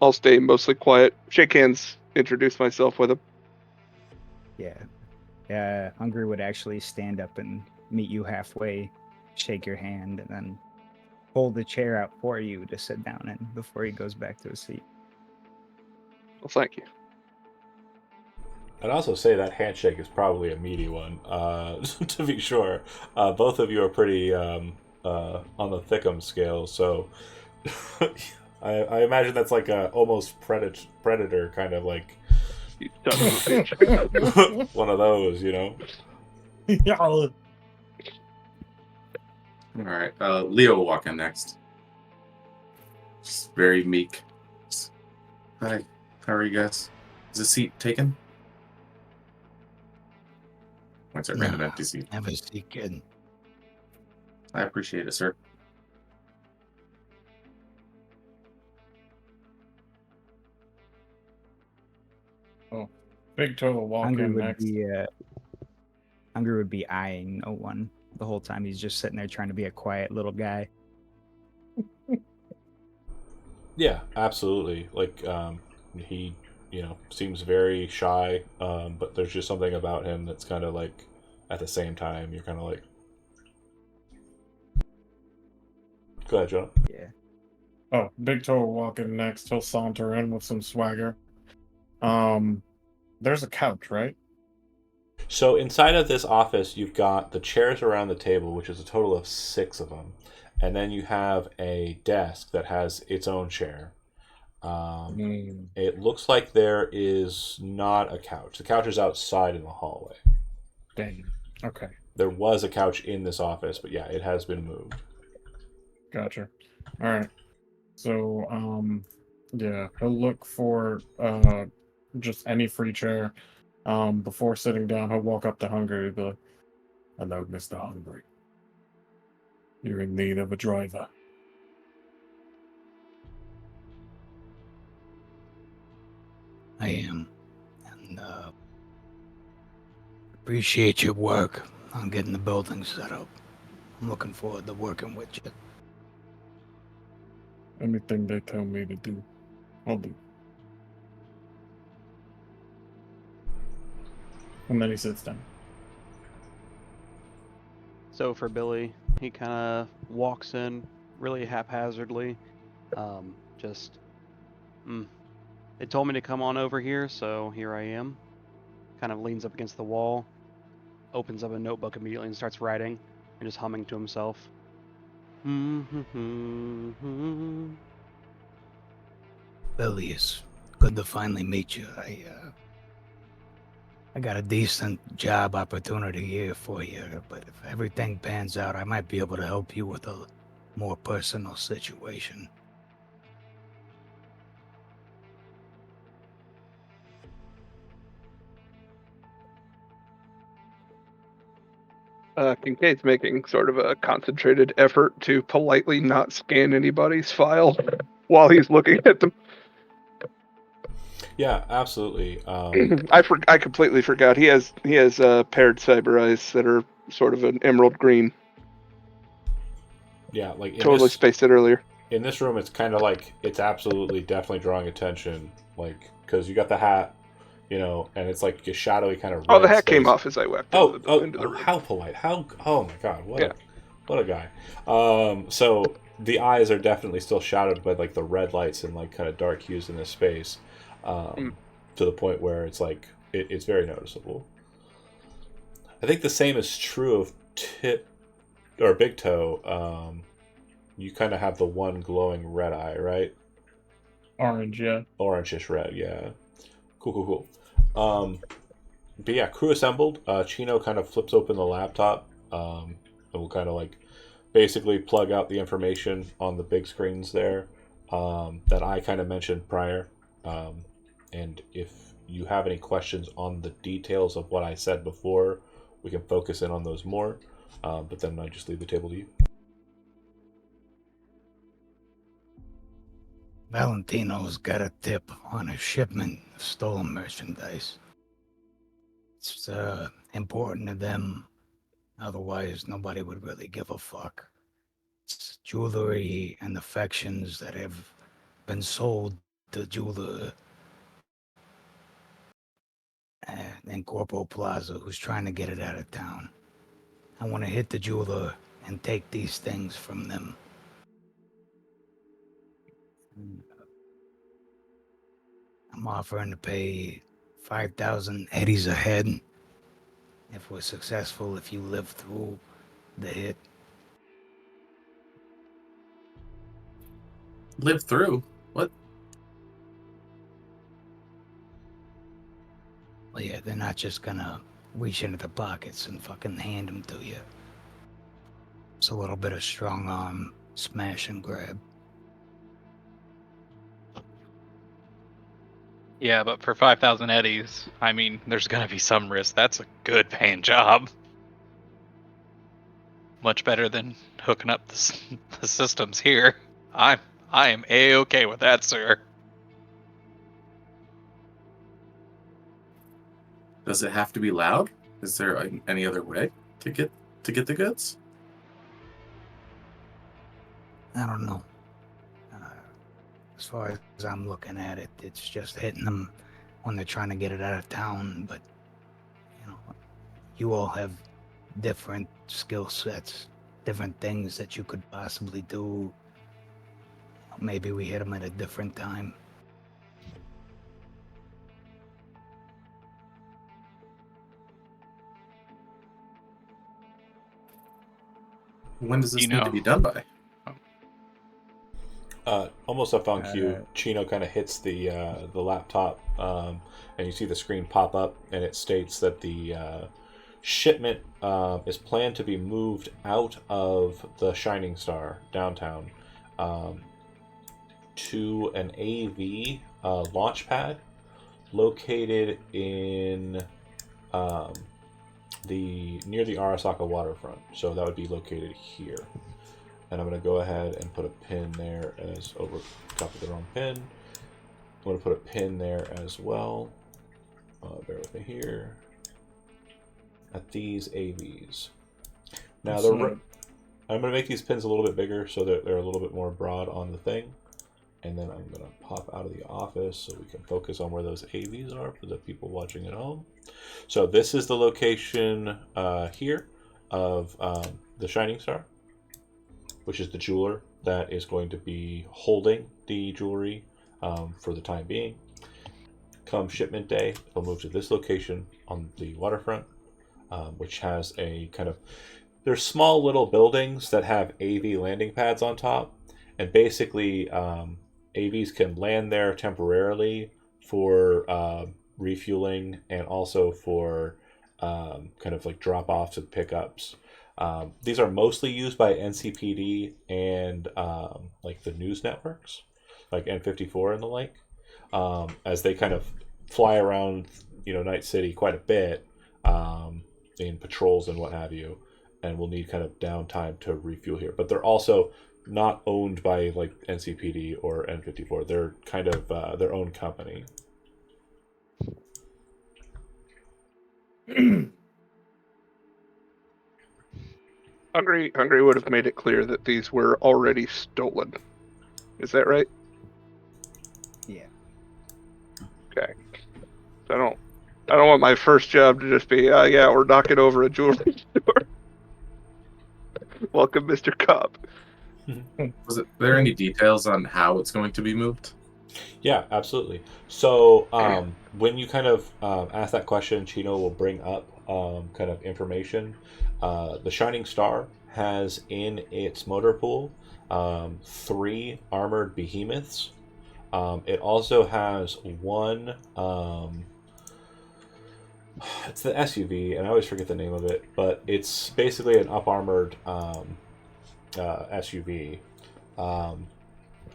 I'll stay mostly quiet. Shake hands. Introduce myself with him. Yeah. Hungry would actually stand up and meet you halfway, shake your hand, and then hold the chair out for you to sit down in before he goes back to his seat. Well, thank you. I'd also say that handshake is probably a meaty one, to be sure. Both of you are pretty on the thick'em scale, so I imagine that's like a almost predator kind of like You son of a bitch. one of those, you know? All right. Leo will walk in next. Just very meek. Hi. How are you guys? Is the seat taken? Points at random empty seat. Never see kid. I appreciate it, sir. Big Toe will walk Hungry in would next. be Hungry would be eyeing no one the whole time. He's just sitting there trying to be a quiet little guy. Yeah, absolutely. Like, he, seems very shy, but there's just something about him that's kind of like, at the same time, you're kind of like, go ahead, John. Yeah. Oh, Big Toe will walk in next. He'll saunter in with some swagger. There's a couch, right? So inside of this office, you've got the chairs around the table, which is a total of 6 of them. And then you have a desk that has its own chair. It looks like there is not a couch. The couch is outside in the hallway. Dang. Okay. There was a couch in this office, but yeah, it has been moved. Gotcha. All right. So, yeah, he'll look for just any free chair. Before sitting down, he'll walk up to Hungry and be like, "Hello, Mr. Hungry. You're in need of a driver." I am. And appreciate your work on getting the building set up. I'm looking forward to working with you. Anything they tell me to do, I'll do. And then he sits down. So for Billy, he kind of walks in really haphazardly. They told me to come on over here, so here I am. kind of leans up against the wall, opens up a notebook immediately and starts writing and just humming to himself. Billy, it's good to finally meet you. I got a decent job opportunity here for you, but if everything pans out, I might be able to help you with a more personal situation. Kincaid's making sort of a concentrated effort to politely not scan anybody's file while he's looking at them. Yeah, absolutely. I completely forgot. He has paired cyber eyes that are sort of an emerald green. Yeah, like Totally spaced it earlier. in this room, it's kind of like it's absolutely definitely drawing attention, like because you got the hat, and it's like a shadowy kind of Oh, the red hat came space. off as I walked into the room. How polite! Oh my God! Yeah. What a guy! So the eyes are definitely still shadowed by like the red lights and like kind of dark hues in this space, to the point where it's like it's very noticeable. I think the same is true of Tip or Big Toe. You kind of have the one glowing red eye, right? Orange, yeah. Orange-ish red, yeah. Cool. But yeah, crew assembled. Chino kind of flips open the laptop, and we'll kind of like basically plug out the information on the big screens there, that I kind of mentioned prior. And if you have any questions on the details of what I said before, we can focus in on those more. But then I just leave the table to you. Valentino's got a tip on a shipment of stolen merchandise. It's important to them, otherwise nobody would really give a fuck. It's jewelry and affections that have been sold to jeweler in Corpo Plaza who's trying to get it out of town. I want to hit the jeweler and take these things from them. I'm offering to pay 5,000 eddies a head if we're successful, if you live through the hit. Live through? What? Well, yeah, they're not just gonna reach into the pockets and fucking hand them to you. It's a little bit of strong arm smash and grab. Yeah, but for 5,000 eddies, I mean, there's gonna be some risk. That's a good paying job. Much better than hooking up the systems here. I am a-okay with that, sir. Does it have to be loud? Is there any other way to get the goods? I don't know. As far as I'm looking at it, it's just hitting them when they're trying to get it out of town. But, you all have different skill sets, different things that you could possibly do. Maybe we hit them at a different time. When does this need to be done by? Almost up on cue, Chino kind of hits the laptop, and you see the screen pop up, and it states that the shipment is planned to be moved out of the Shining Star downtown, to an AV launch pad located in near the Arasaka waterfront. So that would be located here. And I'm going to go ahead and put a pin there as over top of the wrong pin. I'm going to put a pin there as well. Bear with me here. At these AVs. Now I'm going to make these pins a little bit bigger so that they're a little bit more broad on the thing. And then I'm going to pop out of the office so we can focus on where those AVs are for the people watching at home. So this is the location here of the Shining Star, which is the jeweler that is going to be holding the jewelry for the time being. come shipment day, it'll move to this location on the waterfront, which has a kind of, there's small little buildings that have AV landing pads on top, and basically AVs can land there temporarily for refueling and also for kind of like drop-offs and pickups. These are mostly used by NCPD and like the news networks, like N54 and the like, as they kind of fly around, Night City quite a bit in patrols and what have you, and will need kind of downtime to refuel here. But they're also not owned by like NCPD or N54. They're kind of their own company. Hungry would have made it clear that these were already stolen. Is that right? Yeah. Okay. I don't want my first job to just be, yeah, we're knocking over a jewelry store. Welcome, Mr. Cop. Was there any details on how it's going to be moved? Yeah, absolutely. So when you kind of ask that question, Chino will bring up kind of information. The Shining Star has in its motor pool 3 armored behemoths. It also has one. It's the SUV, and I always forget the name of it, but it's basically an up armored SUV.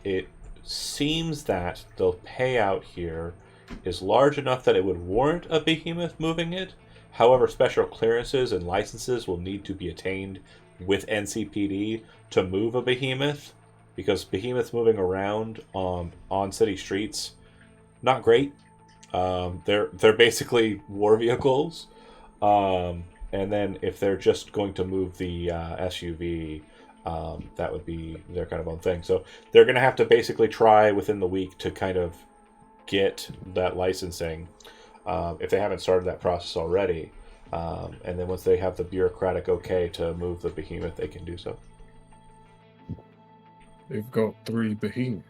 It seems that the payout here is large enough that it would warrant a behemoth moving it. However, special clearances and licenses will need to be attained with NCPD to move a behemoth, because behemoths moving around on city streets, not great. They're basically war vehicles, and then if they're just going to move the SUV, that would be their kind of own thing. So they're going to have to basically try within the week to kind of get that licensing, if they haven't started that process already. And then once they have the bureaucratic okay to move the behemoth, they can do so. They've got 3 behemoths.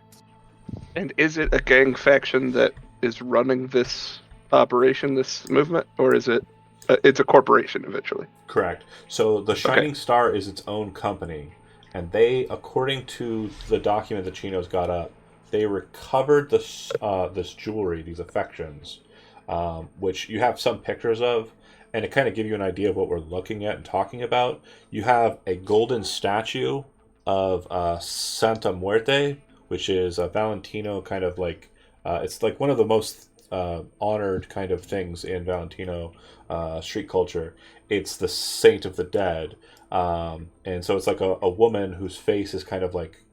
And is it a gang faction that is running this operation, this movement, or is it? It's a corporation eventually. Correct. So the Shining Star is its own company, and they, according to the document that Chino's got up, they recovered this jewelry, these affections, which you have some pictures of, and to kind of give you an idea of what we're looking at and talking about. You have a golden statue of Santa Muerte, which is a Valentino kind of like, it's like one of the most honored kind of things in Valentino street culture. It's the saint of the dead, and so it's like a woman whose face is kind of like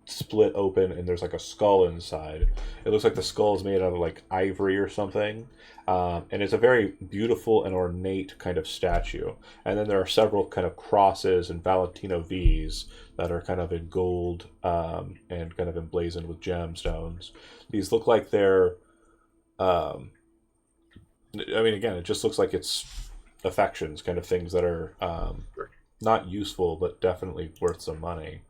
split open, and there's like a skull inside. It looks like the skull is made out of like ivory or something, and it's a very beautiful and ornate kind of statue. And then there are several kind of crosses and Valentino V's that are kind of in gold, and kind of emblazoned with gemstones. These look like they're I mean, again, it just looks like it's affections, kind of things that are not useful, but definitely worth some money.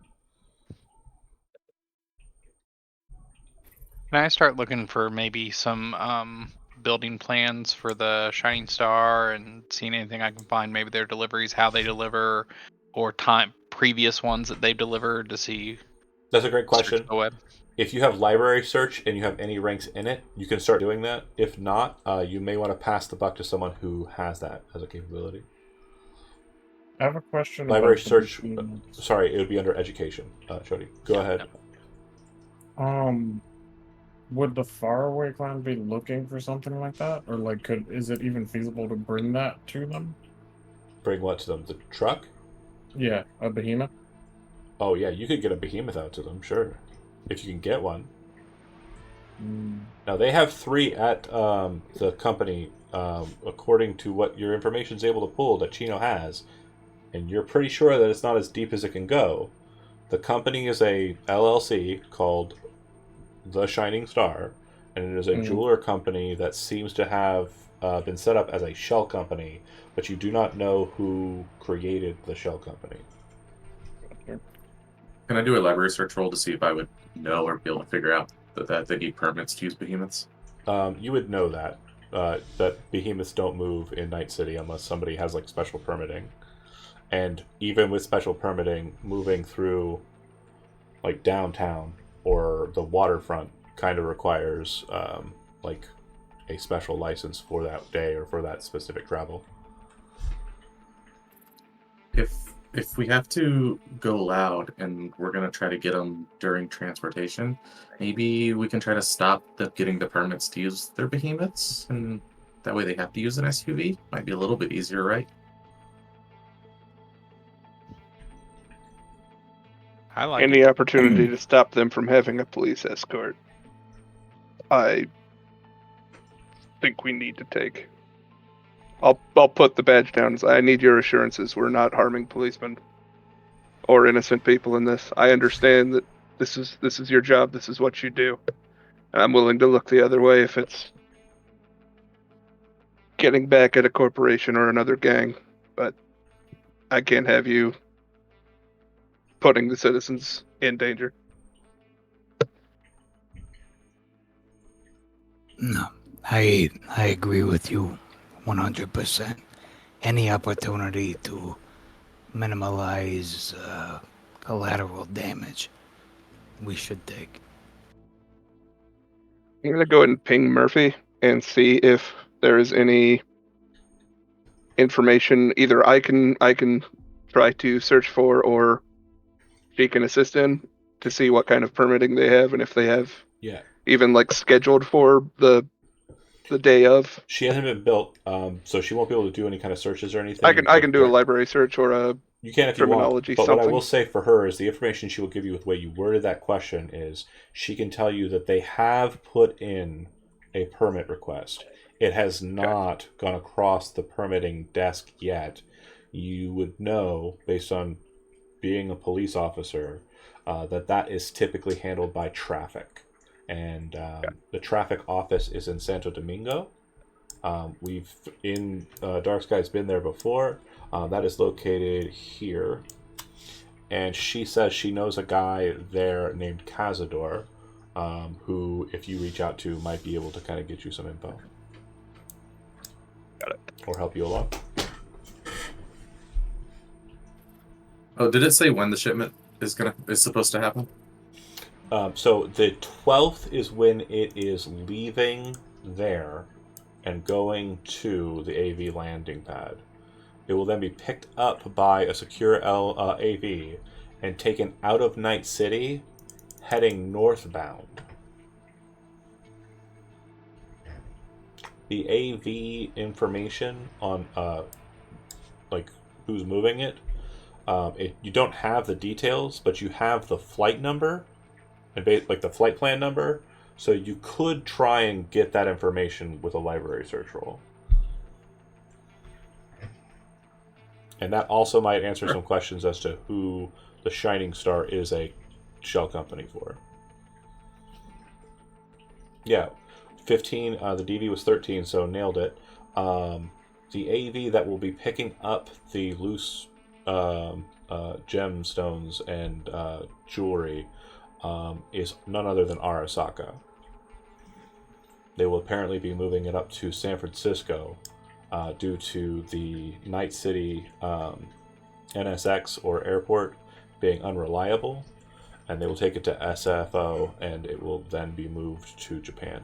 Can I start looking for maybe some building plans for the Shining Star and seeing anything I can find? Maybe their deliveries, how they deliver, or previous ones that they've delivered to see. That's a great question. Search the web. If you have library search and you have any ranks in it, you can start doing that. If not, you may want to pass the buck to someone who has that as a capability. I have a question. Library about the search. behemoths. Sorry, it would be under education. Jody, go ahead. Would the Faraway clan be looking for something like that, or like, is it even feasible to bring that to them? Bring what to them? The truck? Yeah, a behemoth. Oh yeah, you could get a behemoth out to them, sure, if you can get one. Now they have 3 at the company, according to what your information's able to pull that Chino has, and you're pretty sure that it's not as deep as it can go. The company is a LLC called The Shining Star, and it is a jeweler company that seems to have been set up as a shell company, but you do not know who created the shell company. Can I do a library search roll to see if I would know or be able to figure out that they need permits to use behemoths? You would know that that behemoths don't move in Night City unless somebody has like special permitting, and even with special permitting, moving through like downtown or the waterfront kind of requires like a special license for that day or for that specific travel. If we have to go loud and we're gonna try to get them during transportation, maybe we can try to stop them getting the permits to use their behemoths, and that way they have to use an SUV. Might be a little bit easier, right? I like Any it. opportunity to stop them from having a police escort, I think we need to take. I'll put the badge down as I need your assurances we're not harming policemen or innocent people in this. I understand that this is your job, this is what you do. And I'm willing to look the other way if it's getting back at a corporation or another gang, but I can't have you putting the citizens in danger. No, I agree with you 100%. Any opportunity to minimize collateral damage, we should take. I'm gonna go ahead and ping Murphy and see if there is any information either I can try to search for or she can assist in to see what kind of permitting they have and if they have Yeah, even like scheduled for the day of. she hasn't been built, so she won't be able to do any kind of searches or anything. I can do a library search or a You can if you want, criminology but what I something. will say for her is the information she will give you with the way you worded that question is she can tell you that they have put in a permit request. It has not gone across the permitting desk yet. You would know, based on being a police officer, that is typically handled by traffic. And the traffic office is in Santo Domingo. We've in Dark Sky's been there before. That is located here, and she says she knows a guy there named Cazador, who, if you reach out to, might be able to kind of get you some info. Got it. Or help you along. Oh, did it say when the shipment is supposed to happen? So the 12th is when it is leaving there and going to the AV landing pad. It will then be picked up by a secure AV and taken out of Night City, heading northbound. The AV information on like who's moving it, you don't have the details, but you have the flight number and like the flight plan number, so you could try and get that information with a library search roll. And that also might answer some questions as to who the Shining Star is a shell company for. Yeah, 15. The DV was 13, so nailed it. The AV that will be picking up the loose gemstones and jewelry is none other than Arasaka. They will apparently be moving it up to San Francisco due to the Night City NSX or airport being unreliable, and they will take it to SFO, and it will then be moved to Japan.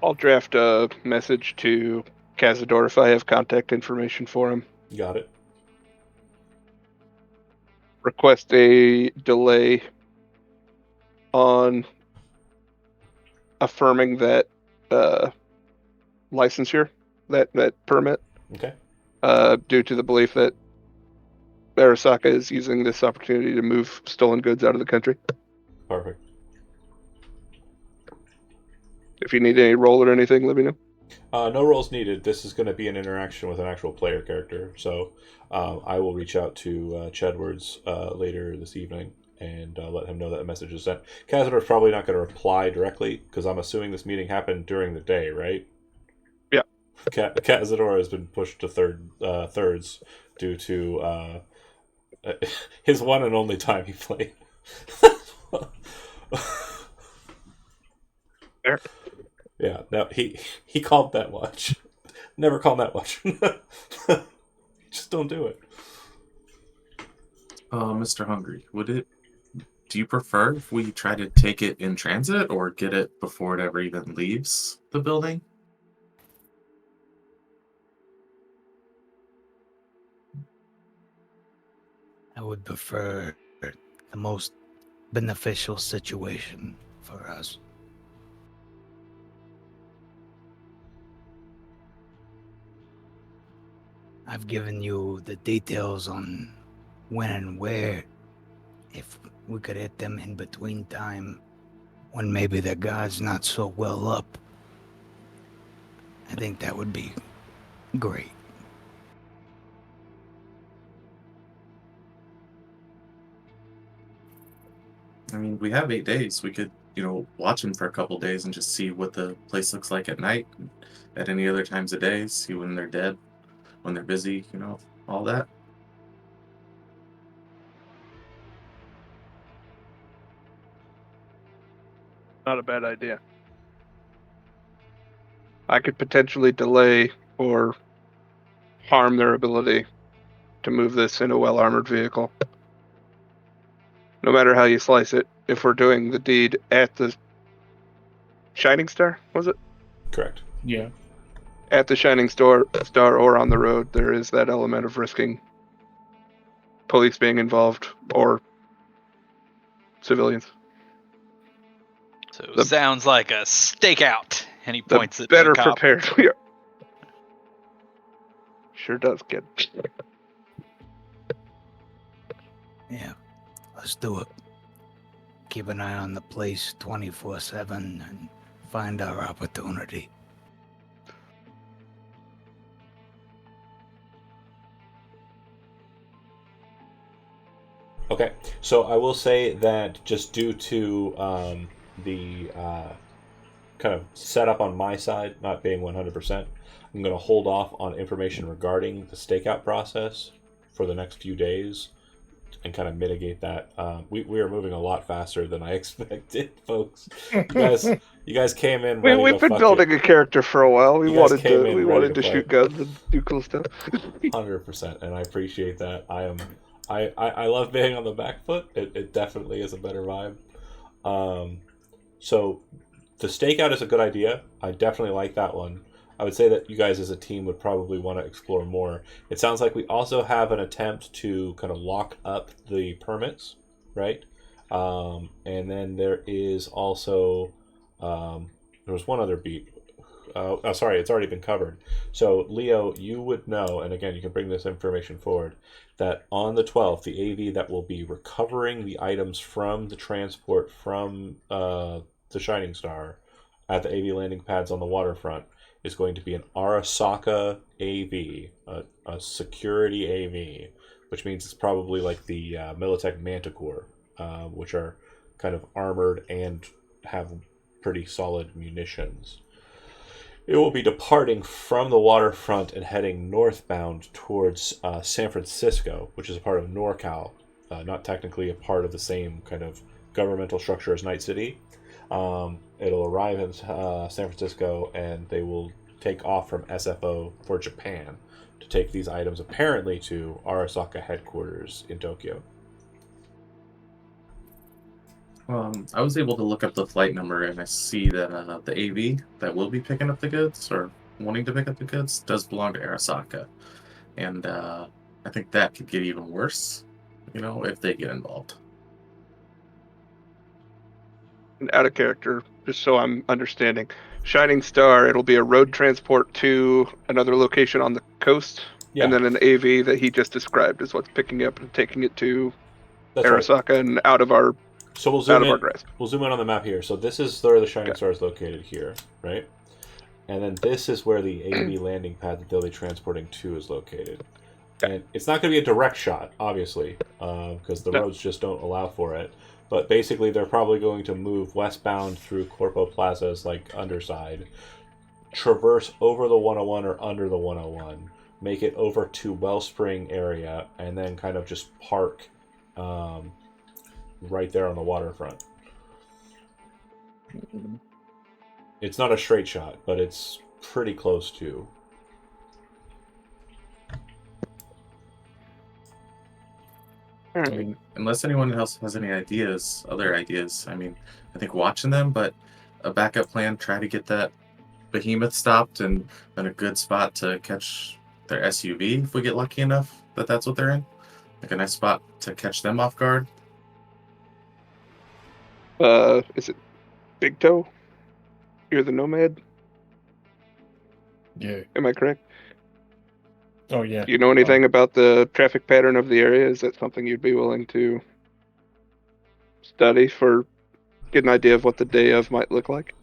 I'll draft a message to Cazador if I have contact information for him. Got it. Request a delay on affirming that licensure, that permit, Okay. due to the belief that Arasaka is using this opportunity to move stolen goods out of the country. Perfect. If you need any roll or anything, let me know. No rolls needed. This is going to be an interaction with an actual player character, so I will reach out to Chedwards later this evening and let him know that a message is sent. Cazador's probably not going to reply directly because I'm assuming this meeting happened during the day, right? Yeah. Cazador has been pushed to thirds due to his one and only time he played. Fair. Yeah, no, he called that watch. Never call that watch. Just don't do it. Mr. Hungry, do you prefer if we try to take it in transit or get it before it ever even leaves the building? I would prefer the most beneficial situation for us. I've given you the details on when and where. If we could hit them in between time, when maybe the guard's not so well up, I think that would be great. I mean, we have 8 days. We could, watch them for a couple days and just see what the place looks like at night, and at any other times of day, see when they're dead, when they're busy, all that. Not a bad idea. I could potentially delay or harm their ability to move this in a well-armored vehicle. No matter how you slice it, if we're doing the deed at the Shining Star, was it? Correct. Yeah. At the Shining Star or on the road, there is that element of risking police being involved or civilians. So sounds like a stakeout. And he The points at better the cop. prepared we are. Sure does, kid. Yeah, let's do it. Keep an eye on the place 24/7 and find our opportunity. Okay, so I will say that just due to the kind of setup on my side not being 100%, I'm going to hold off on information regarding the stakeout process for the next few days and kind of mitigate that. We are moving a lot faster than I expected, folks. You guys came in ready We've to been fuck building it. a character for a while. We You guys wanted came to in we ready wanted to to play. shoot guns and do cool stuff. 100%, and I appreciate that. I love being on the back foot. It definitely is a better vibe. So the stakeout is a good idea. I definitely like that one. I would say that you guys as a team would probably want to explore more. It sounds like we also have an attempt to kind of lock up the permits, right? And then there is also there was one other beat. Sorry, it's already been covered. So, Leo, you would know, and again, you can bring this information forward, that on the 12th, the AV that will be recovering the items from the transport from the Shining Star at the AV landing pads on the waterfront is going to be an Arasaka AV, a security AV, which means it's probably like the Militech Manticore, which are kind of armored and have pretty solid munitions. It will be departing from the waterfront and heading northbound towards San Francisco, which is a part of NorCal, not technically a part of the same kind of governmental structure as Night City. It'll arrive in San Francisco, and they will take off from SFO for Japan to take these items apparently to Arasaka headquarters in Tokyo. I was able to look up the flight number, and I see that the AV that will be picking up the goods, or wanting to pick up the goods, does belong to Arasaka. And I think that could get even worse, if they get involved. Out of character, just so I'm understanding. Shining Star, it'll be a road transport to another location on the coast, Yeah, and then an AV that he just described is what's picking up and taking it to that's right. Arasaka and out of our So we'll zoom out of our in. grasp. We'll zoom in on the map here. So this is where the Shining Okay. Star is located here, right? And then this is where the AV landing pad that they'll be transporting to is located. And it's not going to be a direct shot, obviously, because the No. roads just don't allow for it. But basically, they're probably going to move westbound through Corpo Plaza's like underside, traverse over the 101 or under the 101, make it over to Wellspring area, and then kind of just park right there on the waterfront. It's not a straight shot, but it's pretty close to. I mean, unless anyone else has any other ideas, I mean, I think watching them, but a backup plan, try to get that behemoth stopped and then a good spot to catch their SUV if we get lucky enough that that's what they're in. Like a nice spot to catch them off guard. Is it Big Toe? You're the Nomad? Yeah. Am I correct? Oh yeah. Do you know anything about the traffic pattern of the area? Is that something you'd be willing to study for get an idea of what the day of might look like?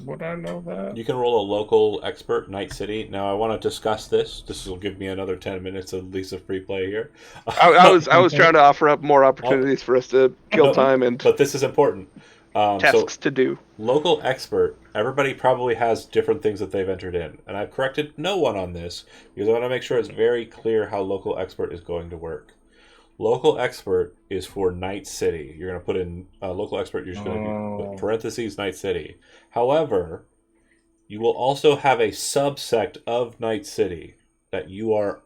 Would I know that? You can roll a local expert, Night City. Now, I want to discuss this. This will give me another 10 minutes of Lisa free play here. I was trying to offer up more opportunities for us to kill No, time and but this is important. tasks to do. Local expert, everybody probably has different things that they've entered in. And I've corrected no one on this because I want to make sure it's very clear how local expert is going to work. Local expert is for Night City. You're going to put in local expert, you're just going to put parentheses Night City. However, you will also have a subsect of Night City that you are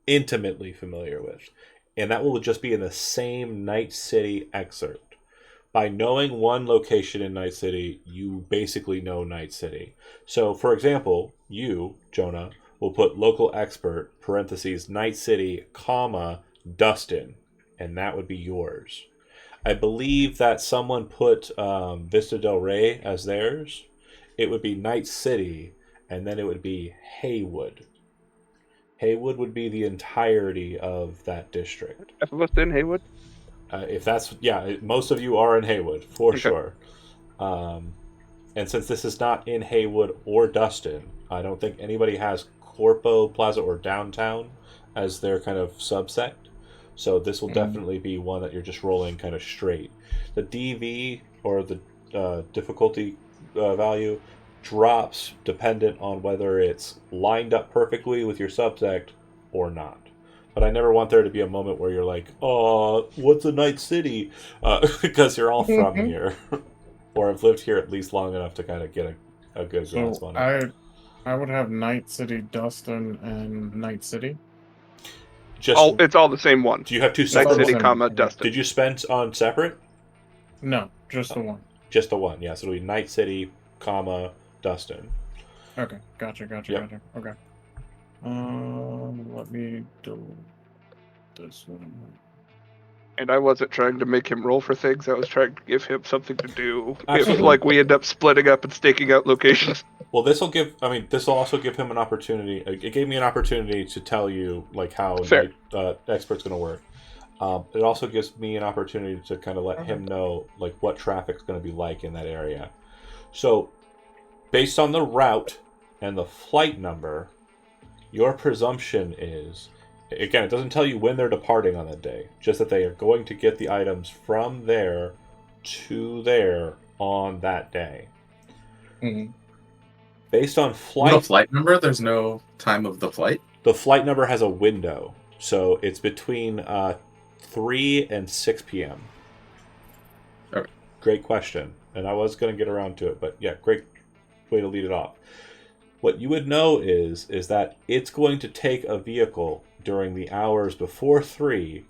intimately familiar with. And that will just be in the same Night City excerpt. By knowing one location in Night City, you basically know Night City. So, for example, you, Jonah, will put local expert, parentheses, Night City, comma, Dustin, and that would be yours. I believe that someone put Vista Del Rey as theirs. It would be Night City, and then it would be Haywood. Haywood would be the entirety of that district. Half of us in Haywood? If that's, yeah, most of you are in Haywood, for Okay. sure. And since this is not in Haywood or Dustin, I don't think anybody has Corpo Plaza or Downtown as their kind of subsect. So this will definitely be one that you're just rolling kind of straight. The DV or the difficulty value drops dependent on whether it's lined up perfectly with your subsect or not. But I never want there to be a moment where you're like, "Oh, what's a Night City?" Because you're all from here, or have lived here at least long enough to kind of get a good grasp So on it. I would have Night City, Dustin, and Night City. Just It's all the same one. do you have two Night separate? City, Dustin. comma, Okay. Dustin. Did you spend on separate? No, just the one. Just the one, yeah. So it'll be Night City, comma, Dustin. Okay, gotcha. Yep. Okay. Let me do this one. And I wasn't trying to make him roll for things. I was trying to give him something to do. If Absolutely. like we end up splitting up and staking out locations. Well, this will also give him an opportunity. It gave me an opportunity to tell you like how Fair. expert's going to work. It also gives me an opportunity to kind of let him know like what traffic's going to be like in that area. So, based on the route and the flight number, your presumption is, again, it doesn't tell you when they're departing on that day, just that they are going to get the items from there to there on that day. Mhm. Based on No flight, flight number. There's no time of the flight. the flight number has a window, so it's between 3 and 6 p.m. Okay. Great question, and I was going to get around to it, but yeah, great way to lead it off. What you would know is that it's going to take a vehicle during the hours before 3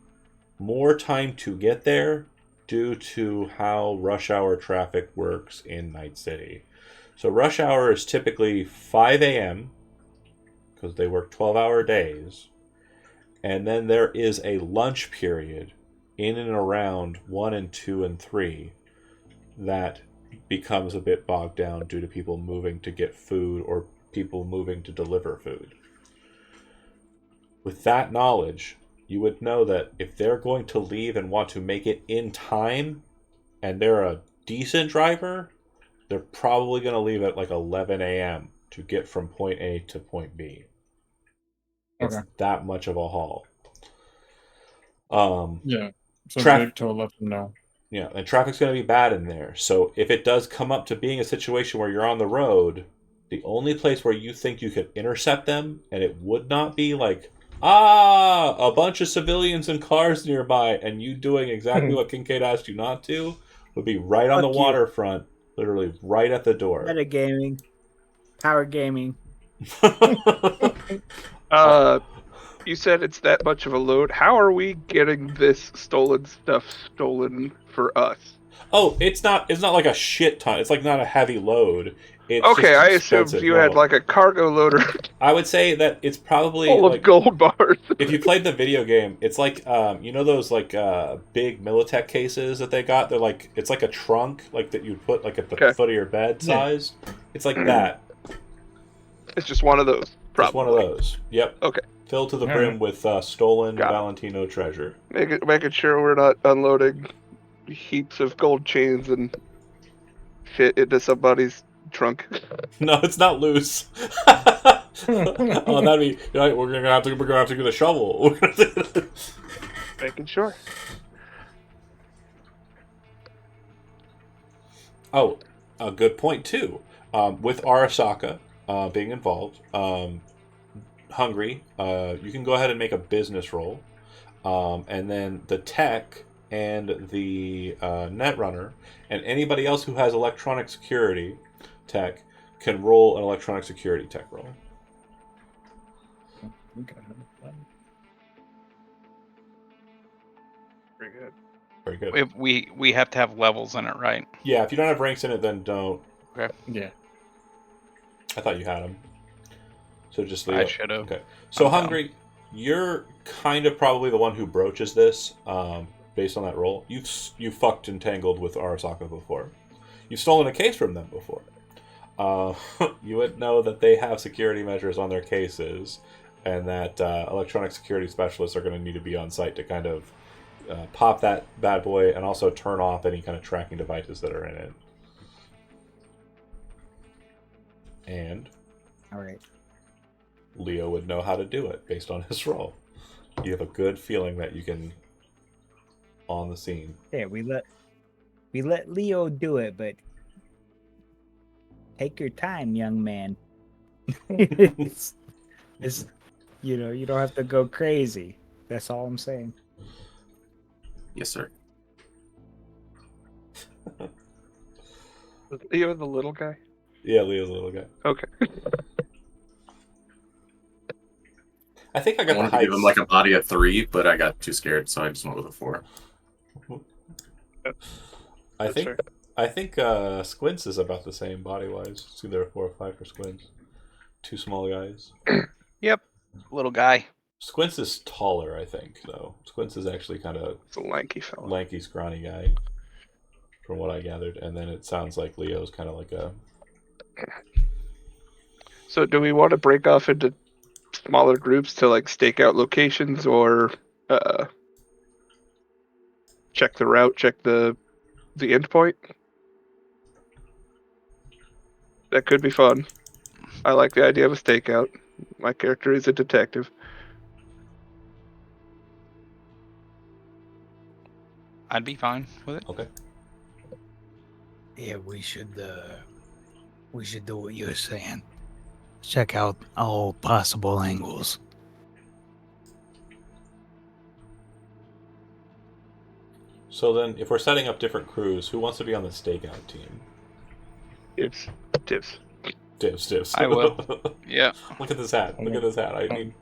more time to get there due to how rush hour traffic works in Night City. So rush hour is typically 5 a.m. because they work 12-hour days. And then there is a lunch period in and around 1 and 2 and 3 that becomes a bit bogged down due to people moving to get food or people moving to deliver food. With that knowledge, you would know that if they're going to leave and want to make it in time and they're a decent driver, they're probably going to leave at like 11 a.m. to get from point A to point B. It's Okay. that much of a haul. Yeah. So Traf- Big Toe let them know. Yeah, and traffic's going to be bad in there. So if it does come up to being a situation where you're on the road, The only place where you think you could intercept them, and it would not be like, a bunch of civilians and cars nearby, and you doing exactly what Kincaid asked you not to, would be right on the Fuck you. waterfront, literally right at the door. Metagaming, power gaming. You said it's that much of a load. How are we getting this stolen stuff stolen for us? Oh, it's not like a shit ton. It's like not a heavy load. It's Okay, just I expensive. assumed you had No. like a cargo loader I would say that it's probably full of like, gold bars. if you played the video game, it's like you know those like big Militech cases that they got. They're like, it's like a trunk like that you'd put like at the Okay. foot of your bed Yeah. size. It's like that. It's just one of those. Just one of probably. those. Yep. Okay. Filled to the All brim right. with stolen Got it. Valentino treasure. Making sure we're not unloading heaps of gold chains and shit into somebody's trunk. No, it's not loose. Oh, that'd be. You're like, we're gonna have to get a shovel. We're gonna have to- Making sure. Oh, a good point too. With Arasaka being involved, Hungry, you can go ahead and make a business roll, and then the tech and the netrunner and anybody else who has electronic security tech can roll an electronic security tech roll. Okay. Very good. Very good. We have to have levels in it, right? Yeah, if you don't have ranks in it, then don't. Yeah. I thought you had them. So just leave I it. should have. Okay. So I'm down. Hungry, you're kind of probably the one who broaches this, based on that role. You've fucked and tangled with Arasaka before. You've stolen a case from them before. You would know that they have security measures on their cases, and that electronic security specialists are going to need to be on site to kind of pop that bad boy and also turn off any kind of tracking devices that are in it. And All right. Leo would know how to do it based on his role. You have a good feeling that you can on the scene. Yeah, we let Leo do it, but take your time, young man. it's, you don't have to go crazy. That's all I'm saying. Yes, sir. Was Leo the little guy? Yeah, Leo's a little guy. Okay. I think I I got the wanted to give him heights. like a body of 3, but I got too scared, so I just went with a 4. I That's think fair. I think Squints is about the same body wise. It's either a 4 or 5 for Squints. Two small guys. Yep. Little guy. Squints is taller, I think, though. Squints is actually kind of It's a lanky fella. lanky, scrawny guy, from what I gathered. And then it sounds like Leo's kind of like a. So do we want to break off into smaller groups to like stake out locations or check the route, check the endpoint? That could be fun. I like the idea of a stakeout. My character is a detective. I'd be fine with it. Okay. Yeah, we should do what you're saying. Check out all possible angles. So then, if we're setting up different crews, who wants to be on the stakeout team? Tips. Divs. I will. Yeah. Look at this hat. Look at this hat. I mean.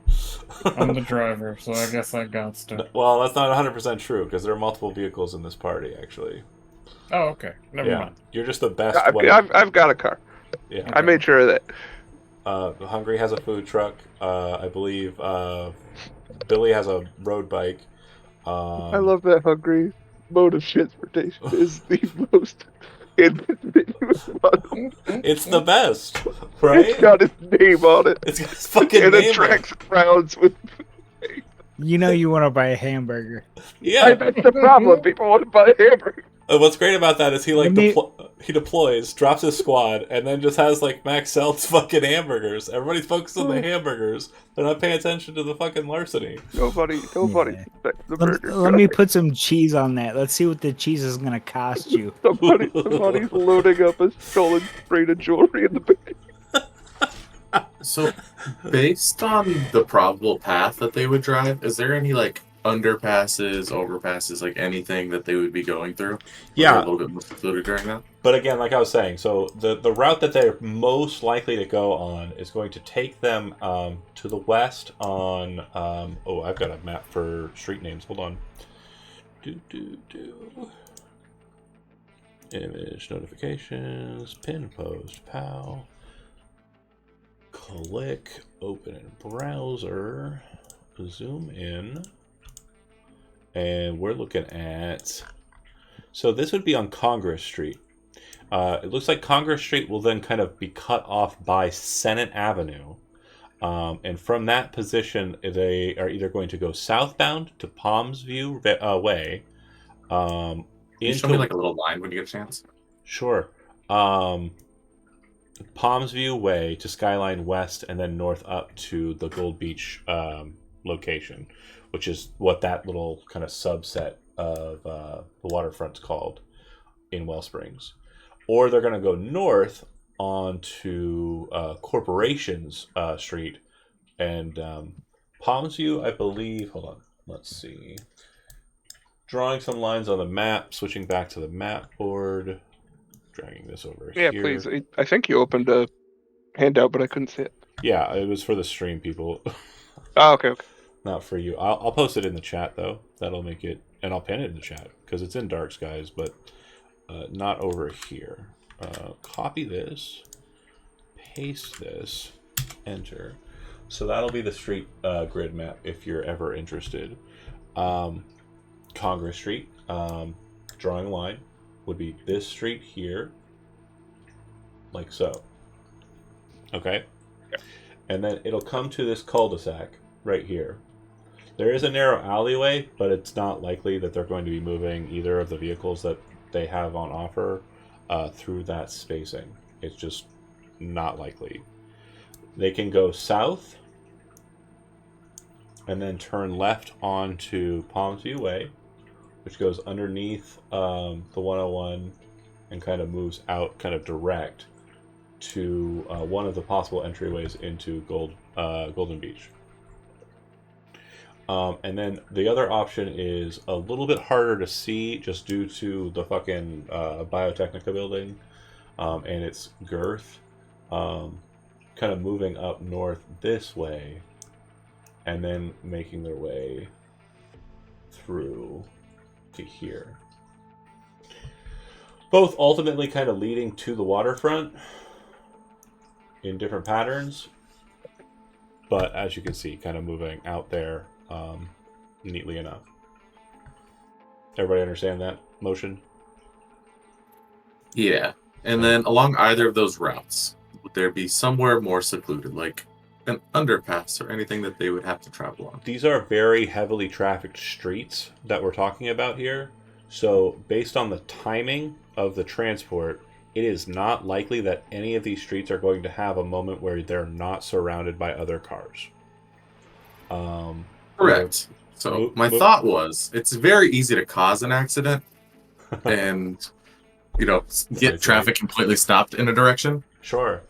I'm the driver, so I guess I got to. Well, that's not 100% true because there are multiple vehicles in this party, actually. Oh, okay. Never mind. You're just the best one. I've got a car. Yeah. I made sure of that. Hungry has a food truck. I believe Billy has a road bike. I love that Hungry mode of transportation is the most inconspicuous one. It's the best, right? It's got his name on it. It's got his fucking It name. attracts crowds with. You know you want to buy a hamburger. Yeah. That's the problem. People want to buy a hamburger. What's great about that is he like Let me- he deploys, drops his squad, and then just has like Max sells fucking hamburgers. Everybody's focused on the hamburgers. They're not paying attention to the fucking larceny. Nobody Yeah. respects the Let, burger. let me put some cheese on that. Let's see what the cheese is gonna cost you. Somebody's loading up a stolen braided jewelry in the back. So, based on the probable path that they would drive, is there any like underpasses, overpasses, like anything that they would be going through? Where they're a Yeah, little bit more secluded during that? but again, like I was saying, so the route that they're most likely to go on is going to take them to the west on. Oh, I've got a map for street names. Hold on. Image notifications, pin post, pow. Click, open in browser, zoom in, and we're looking at. So this would be on Congress Street. It looks like Congress Street will then kind of be cut off by Senate Avenue. And from that position, they are either going to go southbound to Palms View Way. Can you show me like a little line when you get a chance? Sure. Palms View Way to Skyline West, and then north up to the Gold Beach location, which is what that little kind of subset of the waterfront's called in Wellsprings. Or they're going to go north onto Corporations Street and Palms View, I believe. Hold on, let's see. Drawing some lines on the map, switching back to the map board, dragging this over Yeah, here. please. I think you opened a handout, but I couldn't see it. Yeah, it was for the stream people. Oh, okay. Not for you. I'll post it in the chat though. That'll make it, and I'll pin it in the chat because it's in Dark Skies, but not over here. Copy this, paste this, enter. So that'll be the street grid map if you're ever interested. Congress Street, drawing a line, would be this street here, like so. Okay? And then it'll come to this cul-de-sac right here. There is a narrow alleyway, but it's not likely that they're going to be moving either of the vehicles that they have on offer through that spacing. It's just not likely. They can go south and then turn left onto Palms View Way, which goes underneath the 101 and kind of moves out kind of direct to one of the possible entryways into Golden Beach. And then the other option is a little bit harder to see just due to the fucking Biotechnica building and its girth. Kind of moving up north this way and then making their way through to here. Both ultimately kind of leading to the waterfront in different patterns, but as you can see, kind of moving out there neatly enough. Everybody understand that motion? Yeah. And then along either of those routes, would there be somewhere more secluded, like an underpass or anything that they would have to travel on? These are very heavily trafficked streets that we're talking about here. So based on the timing of the transport, it is not likely that any of these streets are going to have a moment where they're not surrounded by other cars. Correct. So my thought was, it's very easy to cause an accident and, get traffic completely stopped in a direction. Sure.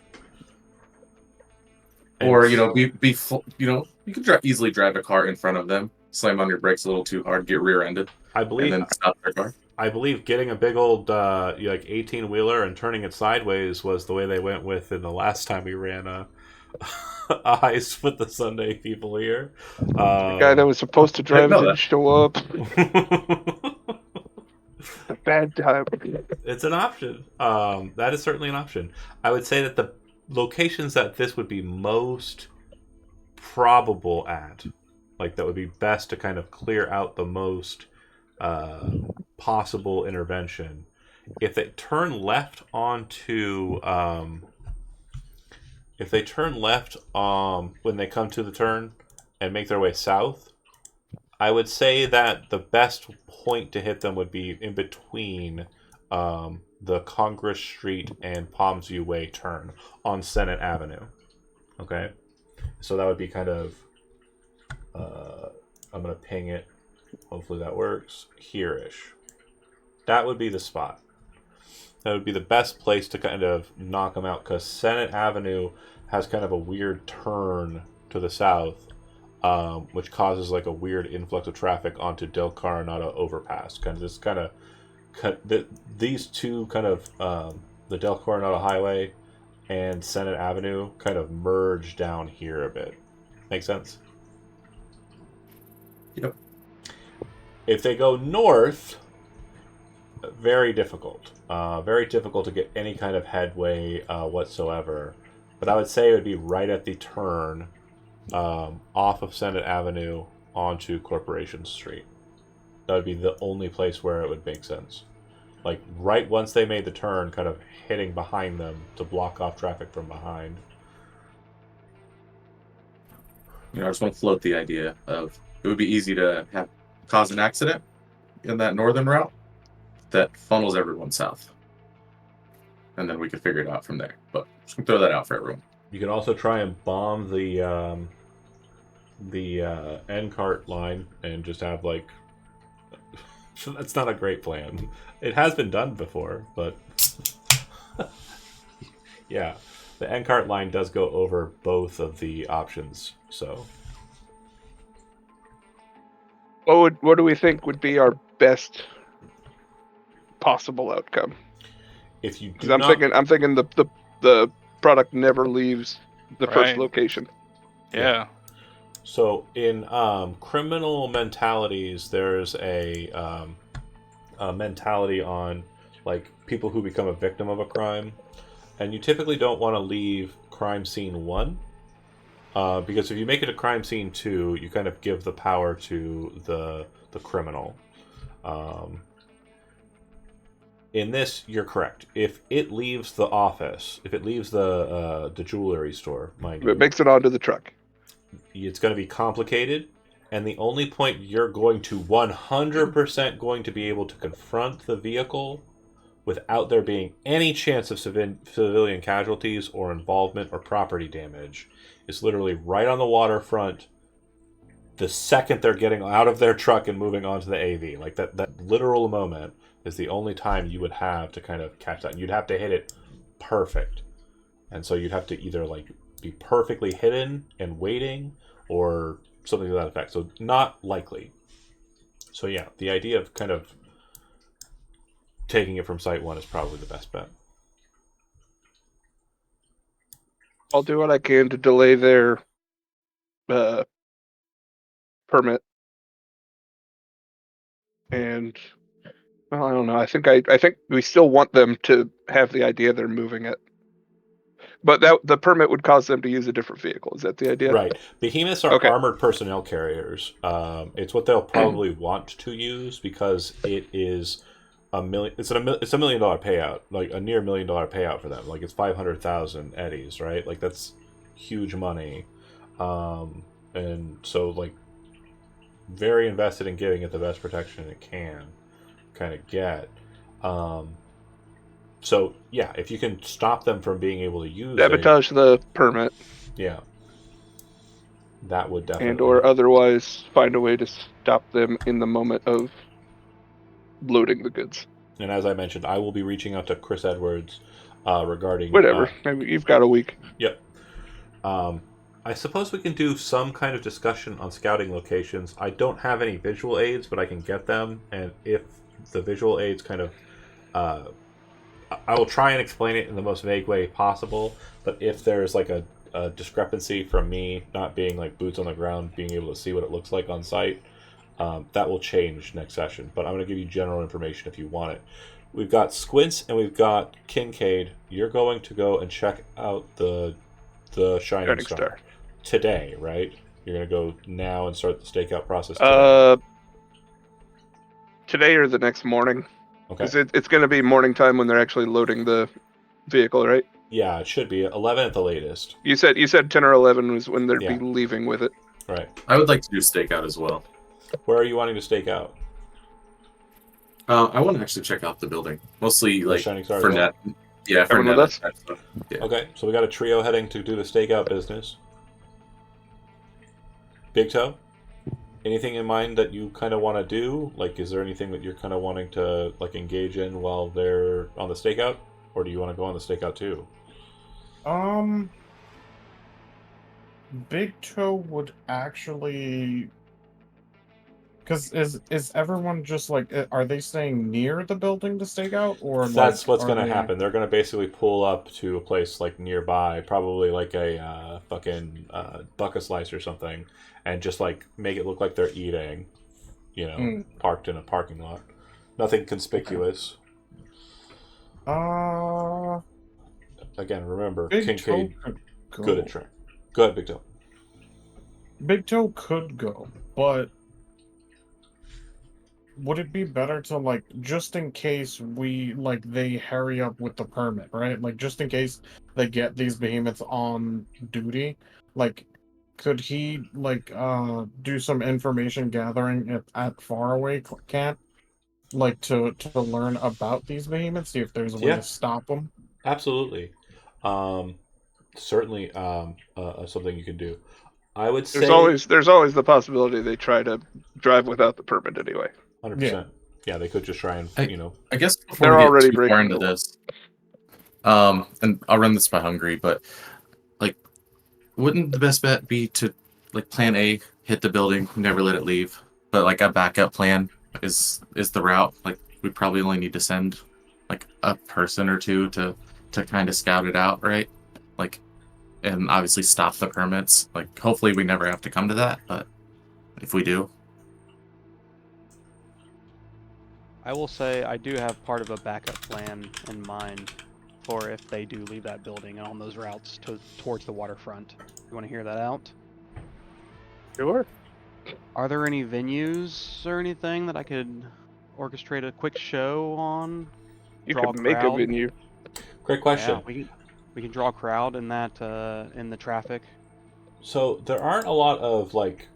Or, you could easily drive a car in front of them, slam on your brakes a little too hard, get rear-ended, and then stop their car. I believe getting a big old 18-wheeler and turning it sideways was the way they went with in the last time we ran a heist with the Sunday people here. The guy that was supposed to drive didn't show up. A bad time. It's an option. That is certainly an option. I would say that the locations that this would be most probable at, like that would be best to kind of clear out the most possible intervention, if they turn left onto when they come to the turn and make their way south, I would say that the best point to hit them would be in between the Congress Street and Palms View Way turn on Senate Avenue. Okay, so that would be kind of I'm gonna ping it. Hopefully that works. Here-ish. That would be the spot. That would be the best place to kind of knock them out, because Senate Avenue has kind of a weird turn to the south, which causes like a weird influx of traffic onto Del Coronado overpass. These two kind of the Del Coronado Highway and Senate Avenue kind of merge down here a bit. Make sense? Yep. If they go north, very difficult. Very difficult to get any kind of headway whatsoever. But I would say it would be right at the turn off of Senate Avenue onto Corporation Street. That would be the only place where it would make sense. Like right once they made the turn, kind of hitting behind them to block off traffic from behind. I just want to float the idea of it would be easy to cause an accident in that northern route that funnels everyone south. And then we could figure it out from there. But just gonna throw that out for everyone. You can also try and bomb the NCART line and just have like... That's not a great plan. It has been done before, but... yeah. The NCART line does go over both of the options, so... What do we think would be our best possible outcome? If you Because do I'm thinking the product never leaves the first Right. location. Yeah. So in criminal mentalities, there's a mentality on like people who become a victim of a crime, and you typically don't want to leave crime scene 1, because if you make it a crime scene 2, you kind of give the power to the criminal. In this, you're correct. If it leaves the office, if it leaves the jewelry store, mind you, It makes it onto the truck. it's going to be complicated, and the only point you're going to 100% going to be able to confront the vehicle without there being any chance of civilian casualties or involvement or property damage is literally right on the waterfront the second they're getting out of their truck and moving on to the AV. Like that literal moment is the only time you would have to kind of catch that. And you'd have to hit it perfect. And so you'd have to either like be perfectly hidden and waiting or something to that effect. So not likely. So yeah, the idea of kind of taking it from site 1 is probably the best bet. I'll do what I can to delay their permit. And well, I don't know. I think we still want them to have the idea they're moving it. But the permit would cause them to use a different vehicle. Is that the idea? Right. Behemoths are Okay. armored personnel carriers. It's what they'll probably want to use because it is it's a $1 million payout, like a near $1 million payout for them. Like it's 500,000 eddies, right? Like that's huge money. And so like very invested in giving it the best protection it can kind of get. So yeah, if you can stop them from being able to use Sabotage the permit, yeah, that would definitely and or otherwise find a way to stop them in the moment of loading the goods. And as I mentioned, I will be reaching out to Chris Edwards regarding Whatever. Maybe you've got a week. Yep. I suppose we can do some kind of discussion on scouting locations. I don't have any visual aids, but I can get them. And if the visual aids kind of... I will try and explain it in the most vague way possible, but if there's like a discrepancy from me not being like boots on the ground, being able to see what it looks like on site, that will change next session. But I'm going to give you general information if you want it. We've got Squints and we've got Kincaid. You're going to go and check out the Shining Star today, right? You're going to go now and start the stakeout process today. Today or the next morning. Okay. It's going to be morning time when they're actually loading the vehicle, right? Yeah, it should be 11 at the latest. You said 10 or 11 was when they'd Yeah. be leaving with it. Right. I would like to do stakeout as well. Where are you wanting to stake out? I want to actually check out the building, mostly like Shining Star for as well? net. Yeah, for Everyone net. with us? type stuff. Yeah. Okay, so we got a trio heading to do the stakeout business. Big Toe, anything in mind that you kind of want to do? Like, is there anything that you're kind of wanting to like engage in while they're on the stakeout, or do you want to go on the stakeout too? Big Toe would actually, because is everyone just like, are they staying near the building to stake out, or That's like what's are going to they? happen. They're going to basically pull up to a place like nearby, probably like a fucking bucket slice or something, and just like make it look like they're eating, Mm, parked in a parking lot. Nothing okay. conspicuous. Uh, Again, remember, Big Toe Kincaid, could good at go. track. Go ahead, Big Toe. Big Toe could go, but would it be better to, like, just in case they hurry up with the permit, right? Like, just in case they get these behemoths on duty, like, could he, do some information gathering at faraway camp, like, to learn about these behemoths, see if there's a way Yeah, to stop them? absolutely. Um, certainly something you can do. I would There's say always there's always the possibility they try to drive without the permit anyway. 100%. Yeah, they could just try and, I guess before They're we get already too far breaking into the law. this, and I'll run this by Hungry, but like, wouldn't the best bet be to like plan A, hit the building, never let it leave, but like a backup plan is the route. Like we probably only need to send like a person or two to kind of scout it out, right? Like, and obviously stop the permits. Like hopefully we never have to come to that, but if we do, I will say I do have part of a backup plan in mind for if they do leave that building on those routes towards the waterfront. You want to hear that out? Sure. Are there any venues or anything that I could orchestrate a quick show on? You Draw a could make a crowd? venue. great Yeah, question. we can draw a crowd in that in the traffic. So there aren't a lot of like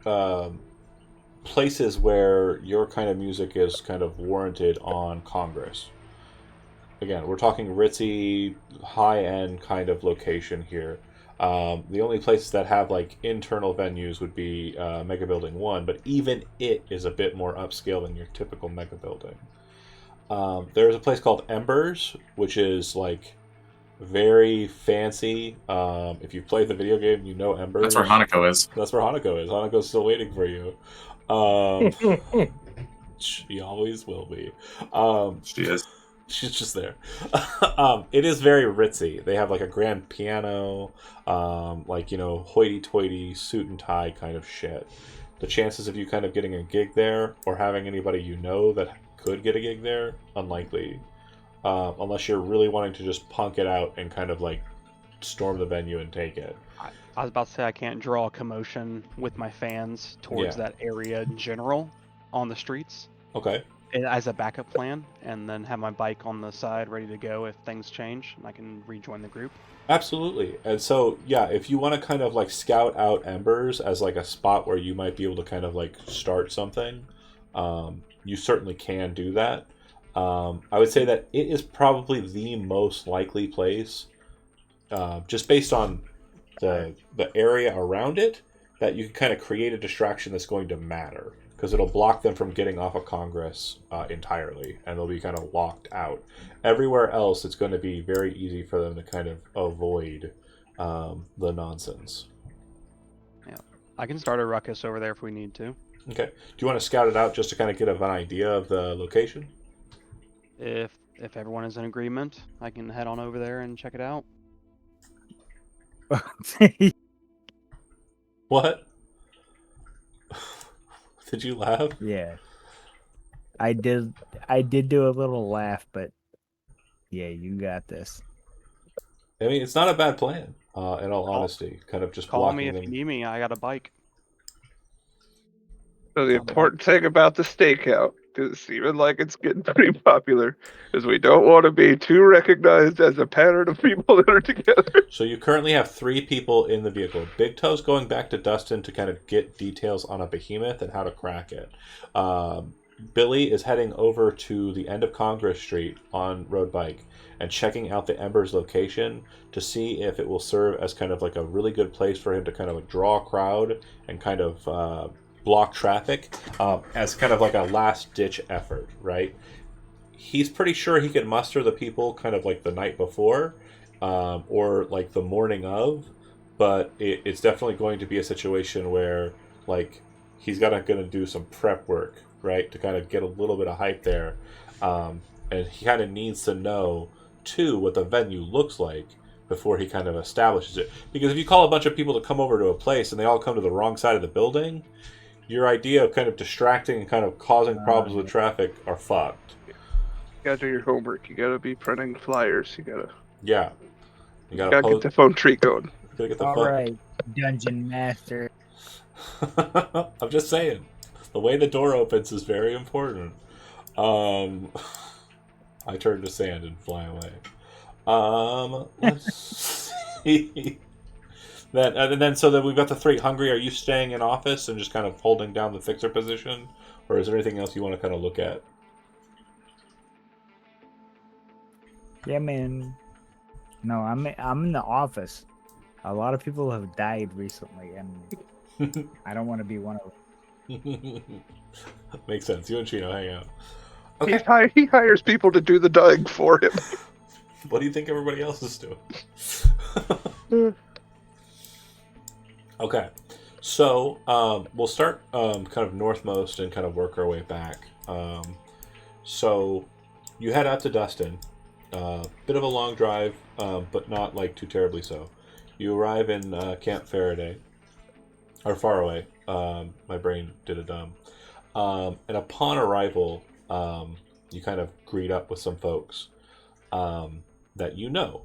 places where your kind of music is kind of warranted on Congress. Again, we're talking ritzy, high end kind of location here. The only places that have like internal venues would be Mega Building 1, but even it is a bit more upscale than your typical Mega Building. There's a place called Embers, which is like very fancy. If you've played the video game, you know that's where Embers. Hanako is. That's where Hanako is. Hanako's still waiting for you. Um, she always will be. She is. She's just there. It is very ritzy. They have like a grand piano, hoity-toity suit and tie kind of shit. The chances of you kind of getting a gig there or having anybody you know that could get a gig there, unlikely. Unless you're really wanting to just punk it out and kind of like storm the venue and take it. I was about to say I can't draw a commotion with my fans towards Yeah. that area in general on the streets Okay. as a backup plan, and then have my bike on the side ready to go if things change, and I can rejoin the group. Absolutely. And so, yeah, if you want to kind of like scout out Embers as like a spot where you might be able to kind of like start something, you certainly can do that. I would say that it is probably the most likely place, just based on the area around it, that you can kind of create a distraction that's going to matter because it'll block them from getting off of Congress entirely, and they'll be kind of locked out. Everywhere else, it's going to be very easy for them to kind of avoid the nonsense. Yeah, I can start a ruckus over there if we need to. Okay. Do you want to scout it out just to kind of get an idea of the location? If everyone is in agreement, I can head on over there and check it out. What? Did you laugh? Yeah. I did do a little laugh, but yeah, you got this. I mean, it's not a bad plan, in all honesty. Kind of just Call blocking me if them. you need me. I got a bike. So the important thing about the stakeout, because it's even like it's getting pretty popular, is we don't want to be too recognized as a pattern of people that are together. So you currently have 3 people in the vehicle. Big Toe's going back to Dustin to kind of get details on a behemoth and how to crack it. Billy is heading over to the end of Congress Street on road bike and checking out the Embers location to see if it will serve as kind of like a really good place for him to kind of like draw a crowd and kind of block traffic as kind of like a last ditch effort, right? He's pretty sure he can muster the people kind of like the night before or like the morning of, but it's definitely going to be a situation where like he's gonna do some prep work, right, to kind of get a little bit of hype there, and he kind of needs to know too what the venue looks like before he kind of establishes it. Because if you call a bunch of people to come over to a place and they all come to the wrong side of the building, your idea of kind of distracting and kind of causing problems with traffic are fucked. You gotta do your homework. You gotta be printing flyers. You gotta Yeah, you gotta gotta get the phone tree going. You gotta get the All phone. right, Dungeon Master. I'm just saying, the way the door opens is very important. I turn to sand and fly away. Let's see. Then so that we've got the three. Hungry, are you staying in office and just kind of holding down the fixer position, or is there anything else you want to kind of look at? Yeah, man. No, I'm in the office. A lot of people have died recently, and I don't want to be one of them. Makes sense. You and Chino hang out. Okay. He hires people to do the dying for him. What do you think everybody else is doing? Okay, so we'll start kind of northmost and kind of work our way back. So you head out to Dustin. Bit of a long drive, but not like too terribly so. You arrive in Camp Faraday, or far away. My brain did a dumb. And upon arrival, you kind of greet up with some folks that you know.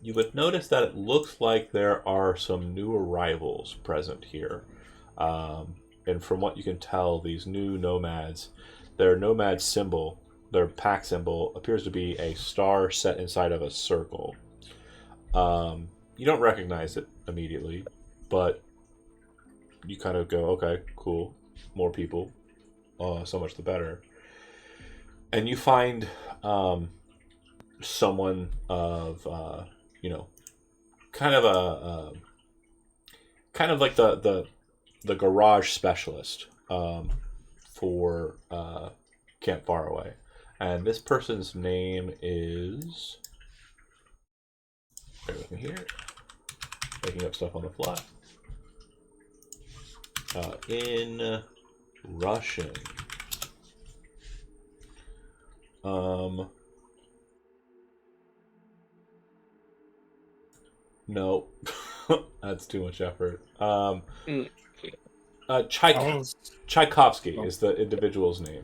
You would notice that it looks like there are some new arrivals present here. And from what you can tell, these new nomads, their nomad symbol, their pack symbol, appears to be a star set inside of a circle. You don't recognize it immediately, but you kind of go, okay, cool, more people, so much the better. And you find someone of kind of like the garage specialist for Camp Faraway, and this person's name is, bear with me here, making up stuff on the fly, in Russian. No, that's too much effort. Tchaikovsky is the individual's name.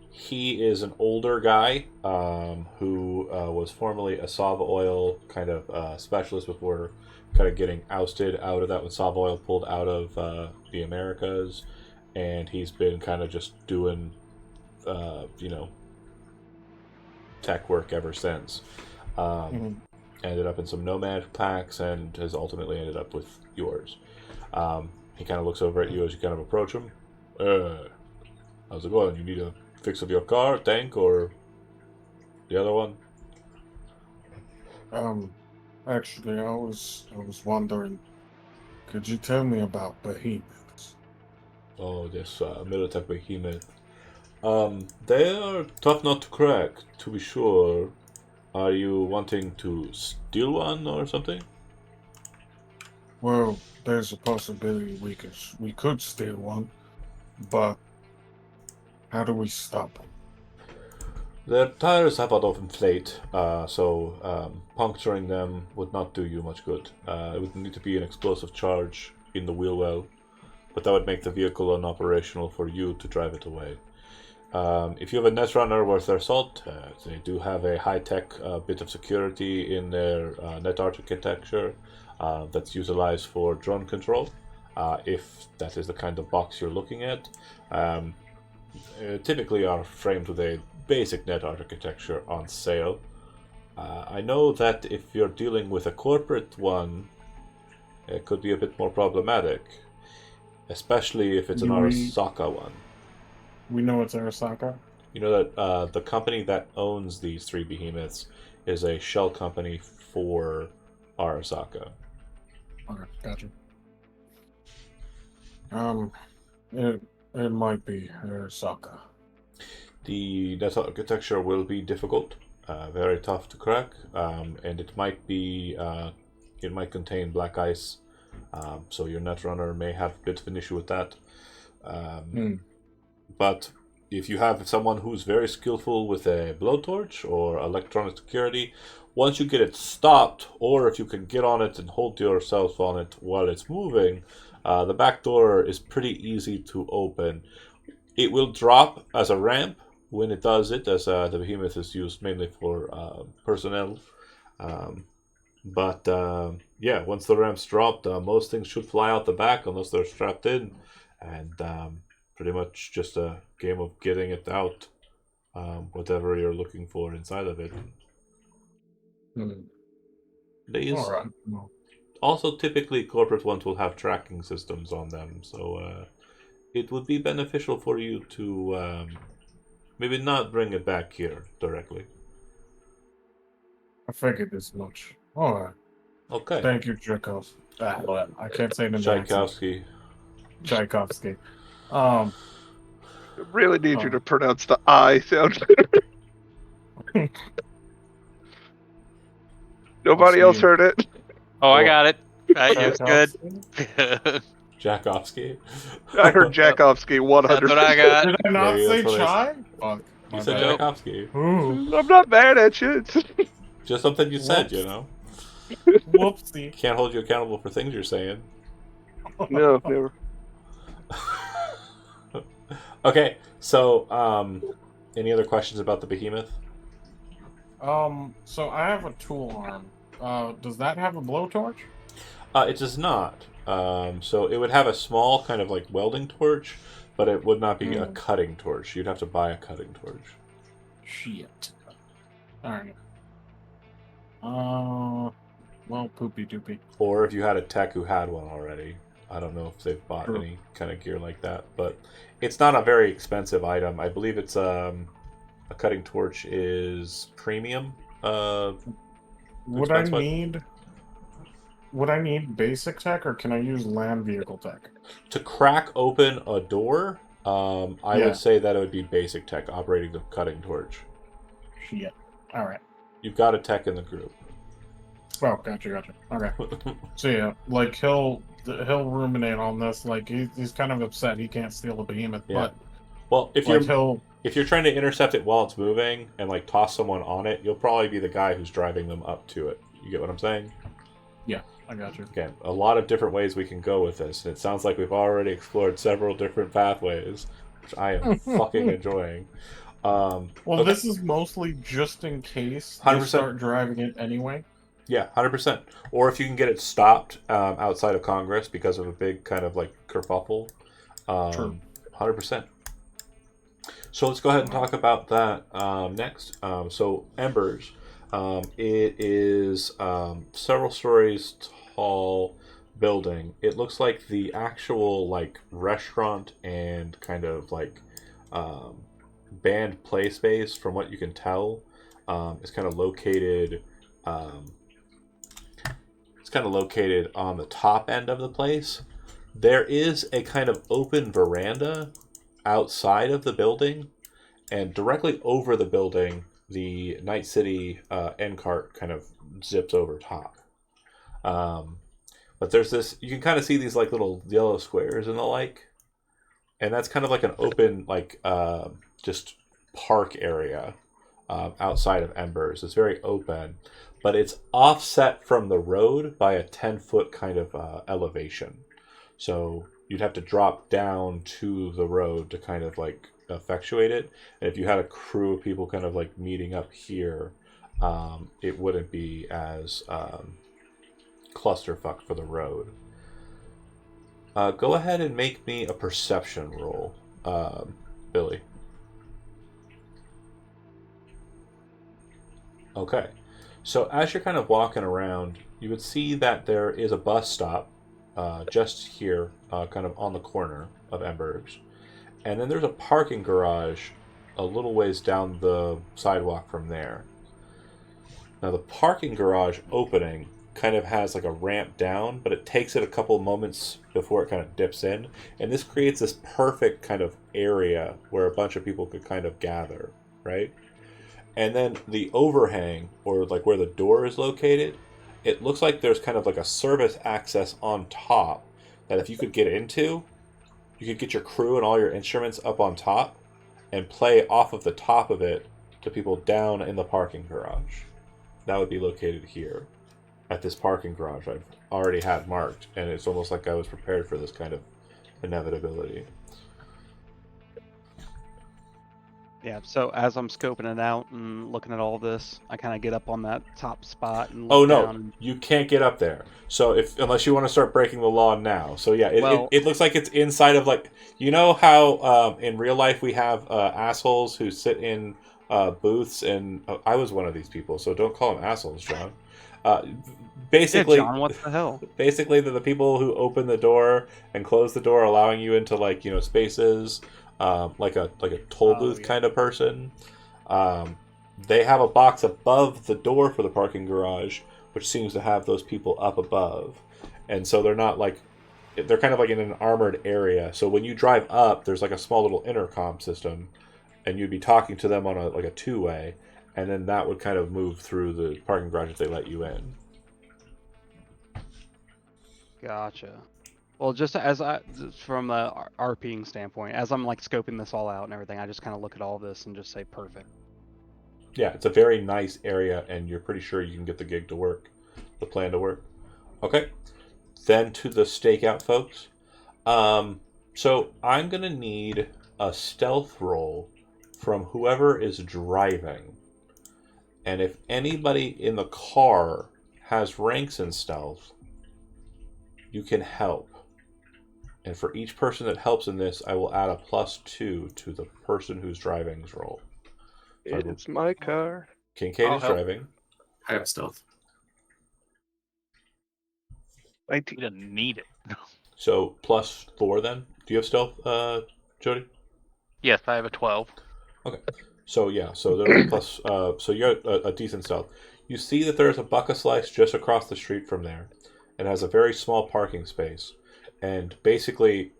He is an older guy who was formerly a Sava Oil kind of specialist before kind of getting ousted out of that when Sava Oil pulled out of the Americas, and he's been kind of just doing tech work ever since. Ended up in some nomad packs and has ultimately ended up with yours. He kind of looks over at you as you kind of approach him. How's it going? You need a fix of your car, tank, or the other one? Actually, I was wondering, could you tell me about behemoths? Oh, this Militech behemoth. They are tough not to crack, to be sure. Are you wanting to steal one or something? Well, there's a possibility we could steal one, but how do we stop them? Their tires have a lot of inflate, so puncturing them would not do you much good. It would need to be an explosive charge in the wheel well, but that would make the vehicle unoperational for you to drive it away. If you have a netrunner worth their salt, they do have a high-tech bit of security in their net architecture that's utilized for drone control, if that is the kind of box you're looking at. Typically are framed with a basic net architecture on sale. I know that if you're dealing with a corporate one, it could be a bit more problematic, especially if it's an Arasaka one. We know it's Arasaka. You know that the company that owns these three behemoths is a shell company for Arasaka. Okay, gotcha. It might be Arasaka. The net architecture will be difficult. very tough to crack, and it might contain black ice, so your netrunner may have a bit of an issue with that. But if you have someone who's very skillful with a blowtorch or electronic security, once you get it stopped, or if you can get on it and hold yourself on it while it's moving, the back door is pretty easy to open. It will drop as a ramp when it does it, as the behemoth is used mainly for personnel. But once the ramp's dropped, most things should fly out the back unless they're strapped in, and pretty much just a game of getting it out, whatever you're looking for inside of it. These All right. also typically corporate ones will have tracking systems on them, so it would be beneficial for you to maybe not bring it back here directly. I figured as much. All right. Okay. Thank you, Chekhov. I can't say the name. Tchaikovsky. Um, I really need you Oh. to pronounce the I sound. Nobody else heard it. Oh, I got it. It was good. Tchaikovsky. I heard Jakovsky 100%. That's what I got. Did I not Maybe say that's what I chai? Fuck. You said Nope. Tchaikovsky. Ooh, I'm not mad at you. Just something you said, you know. whoopsie. Can't hold you accountable for things you're saying. No, never. Okay, so any other questions about the behemoth? So I have a tool arm. Does that have a blowtorch? It does not. So it would have a small kind of like welding torch, but it would not be a cutting torch. You'd have to buy a cutting torch. Shit. Alright. Well, poopy doopy. Or if you had a tech who had one already. I don't know if they've bought True. any kind of gear like that, but it's not a very expensive item. I believe it's a cutting torch is premium. Would I need basic tech, or can I use land vehicle tech? To crack open a door, I Yeah. would say that it would be basic tech operating the cutting torch. Shit. Alright. You've got a tech in the group. Oh, gotcha. Okay. So yeah, like he'll ruminate on this. Like he's kind of upset he can't steal the behemoth, Yeah. Well, if but you're if you're trying to intercept it while it's moving and like toss someone on it, you'll probably be the guy who's driving them up to it. You get what I'm saying? yeah, I got you. Again, a lot of different ways we can go with this, and it sounds like we've already explored several different pathways, which I am fucking enjoying. Well, okay. this is mostly just in case they 100%. start driving it anyway. Yeah, 100%. Or if you can get it stopped outside of Congress because of a big kind of like kerfuffle. True. 100%. So let's go ahead and talk about that next. So Embers, it is several stories tall building. It looks like the actual like restaurant and kind of like band play space, from what you can tell, is kind of located. It's kind of located on the top end of the place. There is a kind of open veranda outside of the building, and directly over the building, the Night City end cart kind of zips over top. But there's this, you can kind of see these like little yellow squares and the like, and that's kind of like an open like just park area outside of Embers. It's very open, but it's offset from the road by a 10-foot kind of elevation. So you'd have to drop down to the road to kind of like effectuate it. And if you had a crew of people kind of like meeting up here, it wouldn't be as clusterfuck for the road. Go ahead and make me a perception roll, Billy. Okay. So as you're kind of walking around, you would see that there is a bus stop just here, kind of on the corner of Embers. And then there's a parking garage a little ways down the sidewalk from there. Now the parking garage opening kind of has like a ramp down, but it takes it a couple moments before it kind of dips in. And this creates this perfect kind of area where a bunch of people could kind of gather, right? And then the overhang, or like where the door is located, it looks like there's kind of like a service access on top that if you could get into, you could get your crew and all your instruments up on top and play off of the top of it to people down in the parking garage. That would be located here at this parking garage I've already had marked, and it's almost like I was prepared for this kind of inevitability. Yeah, so as I'm scoping it out and looking at all this, I kind of get up on that top spot and Oh look no, down. And... you can't get up there. So unless you want to start breaking the law now. So yeah, it looks like it's inside of, like, you know how in real life we have assholes who sit in booths, and I was one of these people, so don't call them assholes, John. Basically, yeah, John, what the hell? Basically, they're the people who open the door and close the door, allowing you into, like, you know, spaces, like a toll booth kind of person. They have a box above the door for the parking garage, which seems to have those people up above, and so they're not like, they're kind of like in an armored area. So when you drive up, there's like a small little intercom system, and you'd be talking to them on a two-way, and then that would kind of move through the parking garage if they let you in. Gotcha. Well, just from a RPing standpoint, as I'm like scoping this all out and everything, I just kind of look at all this and just say perfect. Yeah, it's a very nice area, and you're pretty sure you can get the gig to work, the plan to work. Okay, then to the stakeout, folks. So I'm gonna need a stealth roll from whoever is driving, and if anybody in the car has ranks in stealth, you can help. And for each person that helps in this, I will add a +2 to the person who's driving's roll. It's my car. Kincaid I'll is help. driving. I have stealth. You didn't need it. So +4 then. Do you have stealth, Jody? Yes, I have a 12. Okay. So yeah, so there's a plus. So you got a decent stealth. You see that there's a bucket slice just across the street from there. It has a very small parking space, and basically,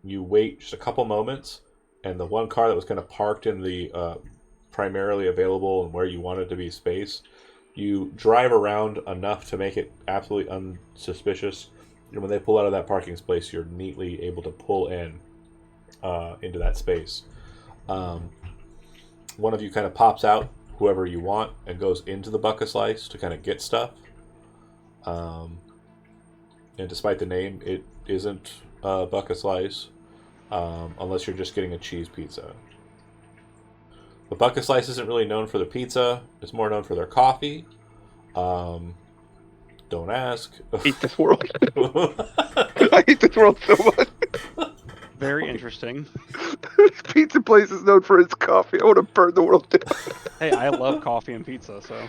you wait just a couple moments, and the one car that was kind of parked in the primarily available and where you wanted to be space, you drive around enough to make it absolutely unsuspicious. And when they pull out of that parking space, you're neatly able to pull in into that space. One of you kind of pops out, whoever you want, and goes into the bucket slice to kind of get stuff. And despite the name, it isn't a bucket slice, unless you're just getting a cheese pizza. The bucket slice isn't really known for their pizza. It's more known for their coffee. Don't ask. I hate this world. I hate this world so much. Very interesting. This pizza place is known for its coffee. I want to burn the world down. Hey, I love coffee and pizza, so.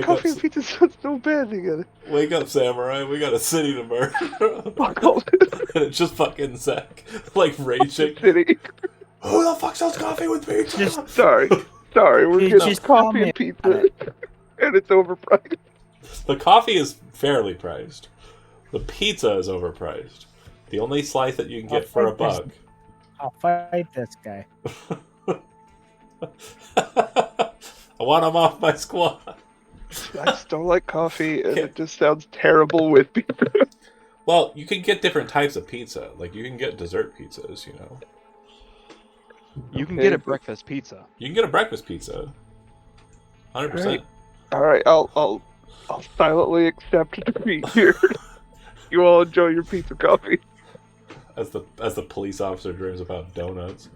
Coffee and pizza sounds so bad together. Wake up, samurai. We got a city to burn. Fuck all this. And it's just fucking Zach, like raging. City. Who the fuck sells coffee with pizza? Sorry, we're You getting just tell coffee me and pizza, and it's overpriced. The coffee is fairly priced. The pizza is overpriced. The only slice that you can get for $1. I'll fight this guy. I want him off my squad. I just don't like coffee, and it just sounds terrible with pizza. Well, you can get different types of pizza. Like, you can get dessert pizzas, you know. You can get a breakfast pizza. You can get a breakfast pizza. 100%. All right, I'll silently accept defeat here. You all enjoy your pizza coffee. As the police officer dreams about donuts.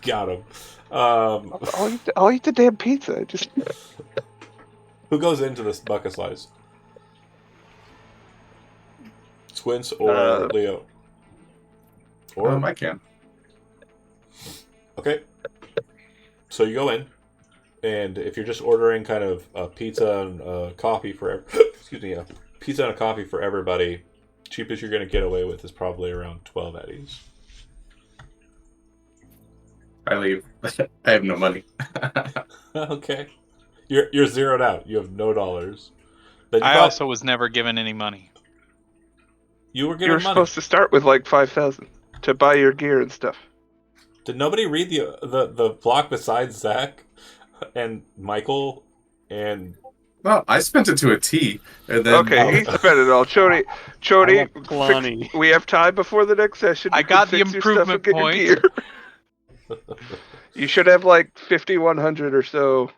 Got him. I'll eat the damn pizza. Just Who goes into this bucket slice? Squints or Leo? Or I can. Okay. So you go in, and if you're just ordering kind of a pizza and coffee for excuse me, a pizza and a coffee for everybody, cheapest you're going to get away with is probably around 12 eddies. I leave. I have no money. Okay. You're zeroed out. You have no dollars. Then I also was never given any money. You were you given were money. supposed to start with like 5,000 to buy your gear and stuff. Did nobody read the block besides Zach? and Michael and Well, I spent it to a T, and then Okay, he spent it all. Chody, I want plenty. we have time before the next session. I You got can the fix your stuff and improvement get your point. gear. You should have like 5,100 or so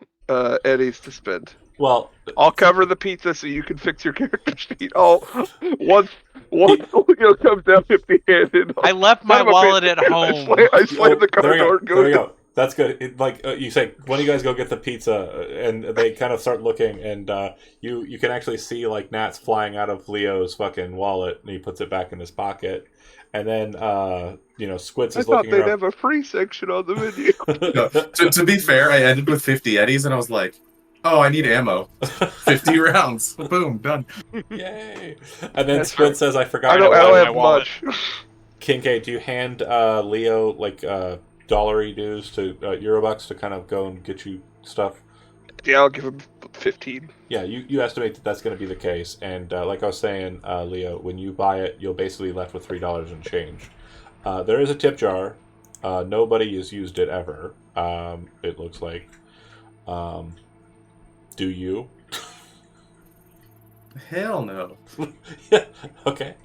eddies to spend. well, I'll cover the pizza so you can fix your character sheet. Oh, once Julio comes down empty-handed. I left my wallet at home. I slammed the car there we door. go. There we go. That's good. You say, when do you guys go get the pizza? And they kind of start looking, and you can actually see like gnats flying out of Leo's fucking wallet, and he puts it back in his pocket. And then Squints I is thought looking they'd around. have a free section on the menu. No, to be fair, I ended with 50 eddies, and I was like, "Oh, I need ammo. 50 rounds. Boom, done." Yay! And then That's Squint says, "I forgot." I don't my have wallet. much. Kincaid, do you hand Leo like dollary dues to Eurobucks to kind of go and get you stuff? Yeah, I'll give him 15. Yeah, you estimate that that's going to be the case, and like I was saying, Leo, when you buy it, you'll basically be left with $3 in change. There is a tip jar. Nobody has used it ever. It looks like. Do you? Hell no. Yeah. Okay.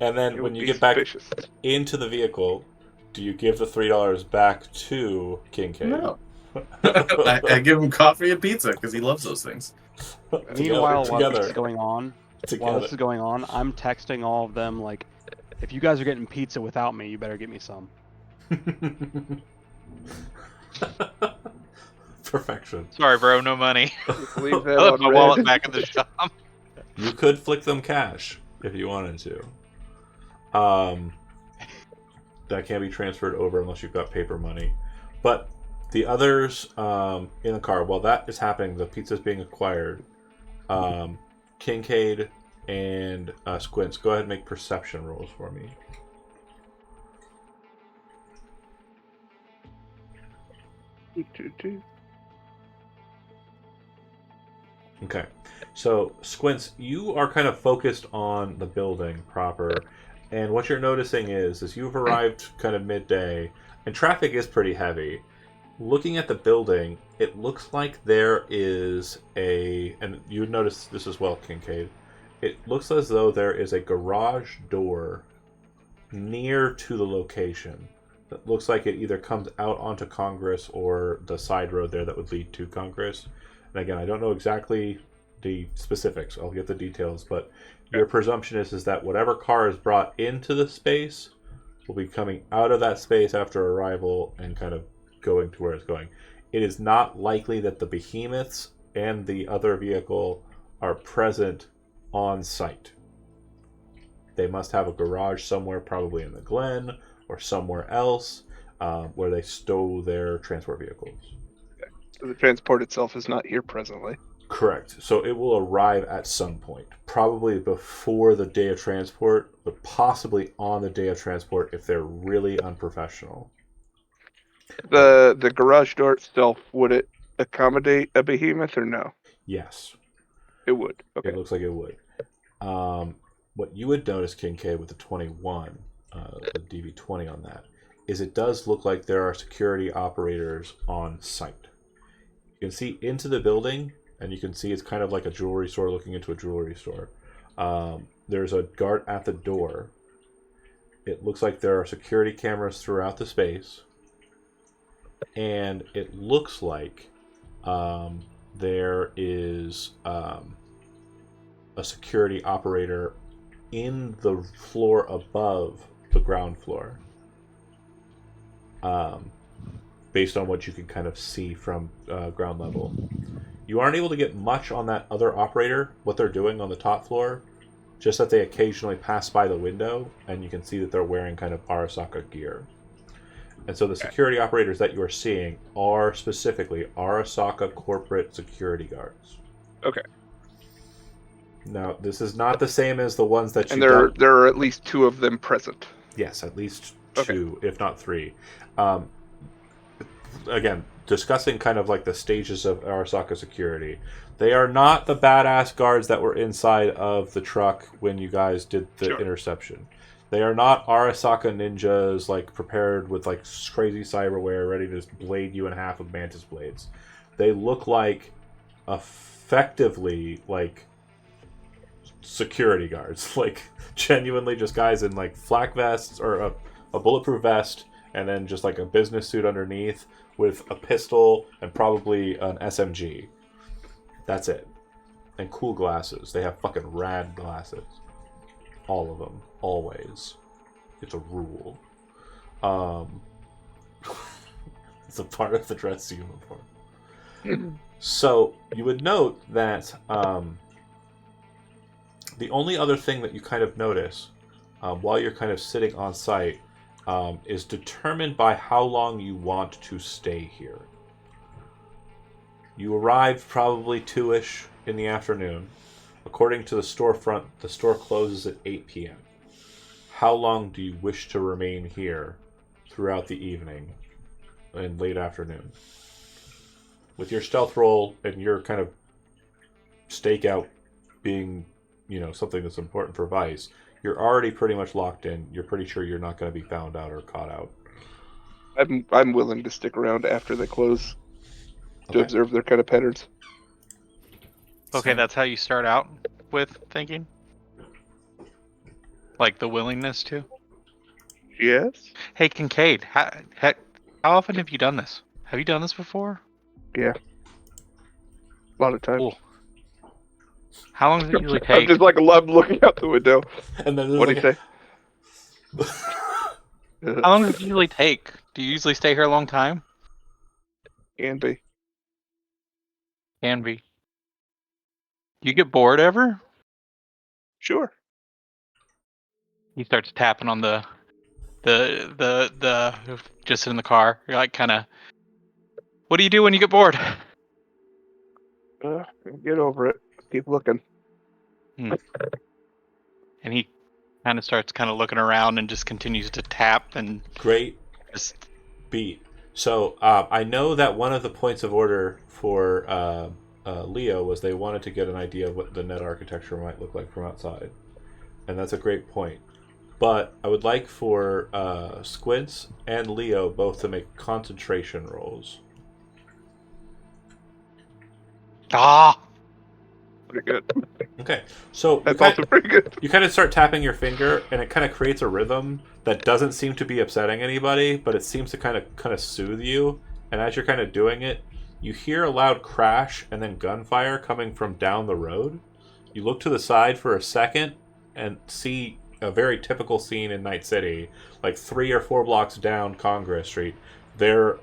And then It when would you be get back suspicious. into the vehicle, do you give the $3 back to Kincaid? No. I give him coffee and pizza because he loves those things. Meanwhile, while this is together. going on, I'm texting all of them like, if you guys are getting pizza without me, you better get me some. Perfection. Sorry, bro, no money. Leave I that left on my red. wallet back in the shop. You could flick them cash if you wanted to. That can't be transferred over unless you've got paper money. But the others in the car, while that is happening, the pizza's being acquired. Kincaid and Squints, go ahead and make perception rolls for me. Okay. So, Squints, you are kind of focused on the building proper, and what you're noticing is you've arrived kind of midday, and traffic is pretty heavy. Looking at the building, it looks like there is and you would notice this as well, Kincaid, it looks as though there is a garage door near to the location. That looks like it either comes out onto Congress or the side road there that would lead to Congress. And again, I don't know exactly the specifics. I'll get the details, but your presumption is that whatever car is brought into the space will be coming out of that space after arrival and kind of going to where it's going. It is not likely that the behemoths and the other vehicle are present on site. They must have a garage somewhere, probably in the Glen or somewhere else, where they stow their transport vehicles. The transport itself is not here presently. Correct. So it will arrive at some point, probably before the day of transport, but possibly on the day of transport if they're really unprofessional. The garage door itself, would it accommodate a behemoth or no? Yes. It would. Okay. It looks like it would. What you would notice, Kincaid, with the 21, the DV20 on that, is it does look like there are security operators on site. You can see into the building, and you can see it's kind of like a jewelry store looking into a jewelry store. There's a guard at the door. It looks like there are security cameras throughout the space. And it looks like there is a security operator in the floor above the ground floor, based on what you can kind of see from ground level. You aren't able to get much on that other operator, what they're doing on the top floor, just that they occasionally pass by the window, and you can see that they're wearing kind of Arasaka gear. And so the security operators that you are seeing are specifically Arasaka corporate security guards. Okay. Now, this is not the same as the ones that And you there are at least two of them present. Yes, at least Okay. two, if not three. Again, discussing kind of like the stages of Arasaka security. They are not the badass guards that were inside of the truck when you guys did the Sure. interception. They are not Arasaka ninjas like prepared with like crazy cyberware ready to blade you in half with mantis blades. They look like effectively like security guards, like genuinely just guys in like flak vests or a bulletproof vest, and then just like a business suit underneath with a pistol and probably an SMG. That's it. And cool glasses. They have fucking rad glasses. All of them. Always. It's a rule. It's a part of the dress uniform. So you would note that the only other thing that you kind of notice while you're kind of sitting on site is determined by how long you want to stay here. You arrived probably 2-ish in the afternoon. According to the storefront, the store closes at 8 p.m. How long do you wish to remain here throughout the evening and late afternoon? With your stealth roll and your kind of stakeout being, something that's important for Vice, you're already pretty much locked in. You're pretty sure you're not going to be found out or caught out. I'm willing to stick around after they close to observe their kind of patterns. Okay, that's how you start out with thinking? Like the willingness to? Yes. Hey, Kincaid, how often have you done this? Have you done this before? Yeah. A lot of times. Cool. How long does it usually I'm take? just like I'm looking out the window. And then What do you say? How long does it usually take? Do you usually stay here a long time? Can be. Can be. Do you get bored ever? Sure. He starts tapping on the just in the car. You're like kind of, what do you do when you get bored? Get over it. Keep looking. And he kind of starts looking around and just continues to tap and Great just beat. So I know that one of the points of order for Leo was they wanted to get an idea of what the net architecture might look like from outside. And that's a great point. But I would like for Squids and Leo both to make concentration rolls. Pretty good. Okay, so That's also pretty good. you kind of start tapping your finger, and it kind of creates a rhythm that doesn't seem to be upsetting anybody, but it seems to kind of soothe you. And as you're kind of doing it, you hear a loud crash and then gunfire coming from down the road. You look to the side for a second and see a very typical scene in Night City, like 3 or 4 blocks down Congress Street. There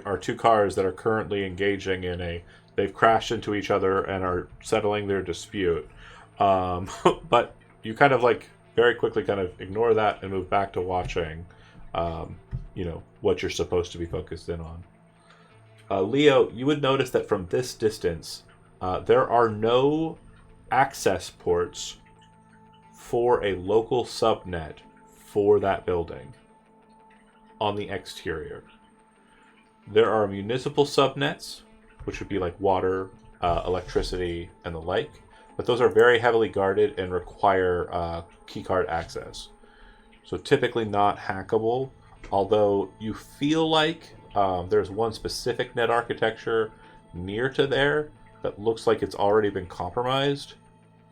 are 2 cars that are currently engaging in they've crashed into each other and are settling their dispute. But you kind of very quickly kind of ignore that and move back to watching, what you're supposed to be focused in on. Leo, you would notice that from this distance, there are no access ports for a local subnet for that building on the exterior. There are municipal subnets, which would be like water, electricity, and the like, but those are very heavily guarded and require keycard access. So typically not hackable, although you feel like there's one specific net architecture near to there that looks like it's already been compromised,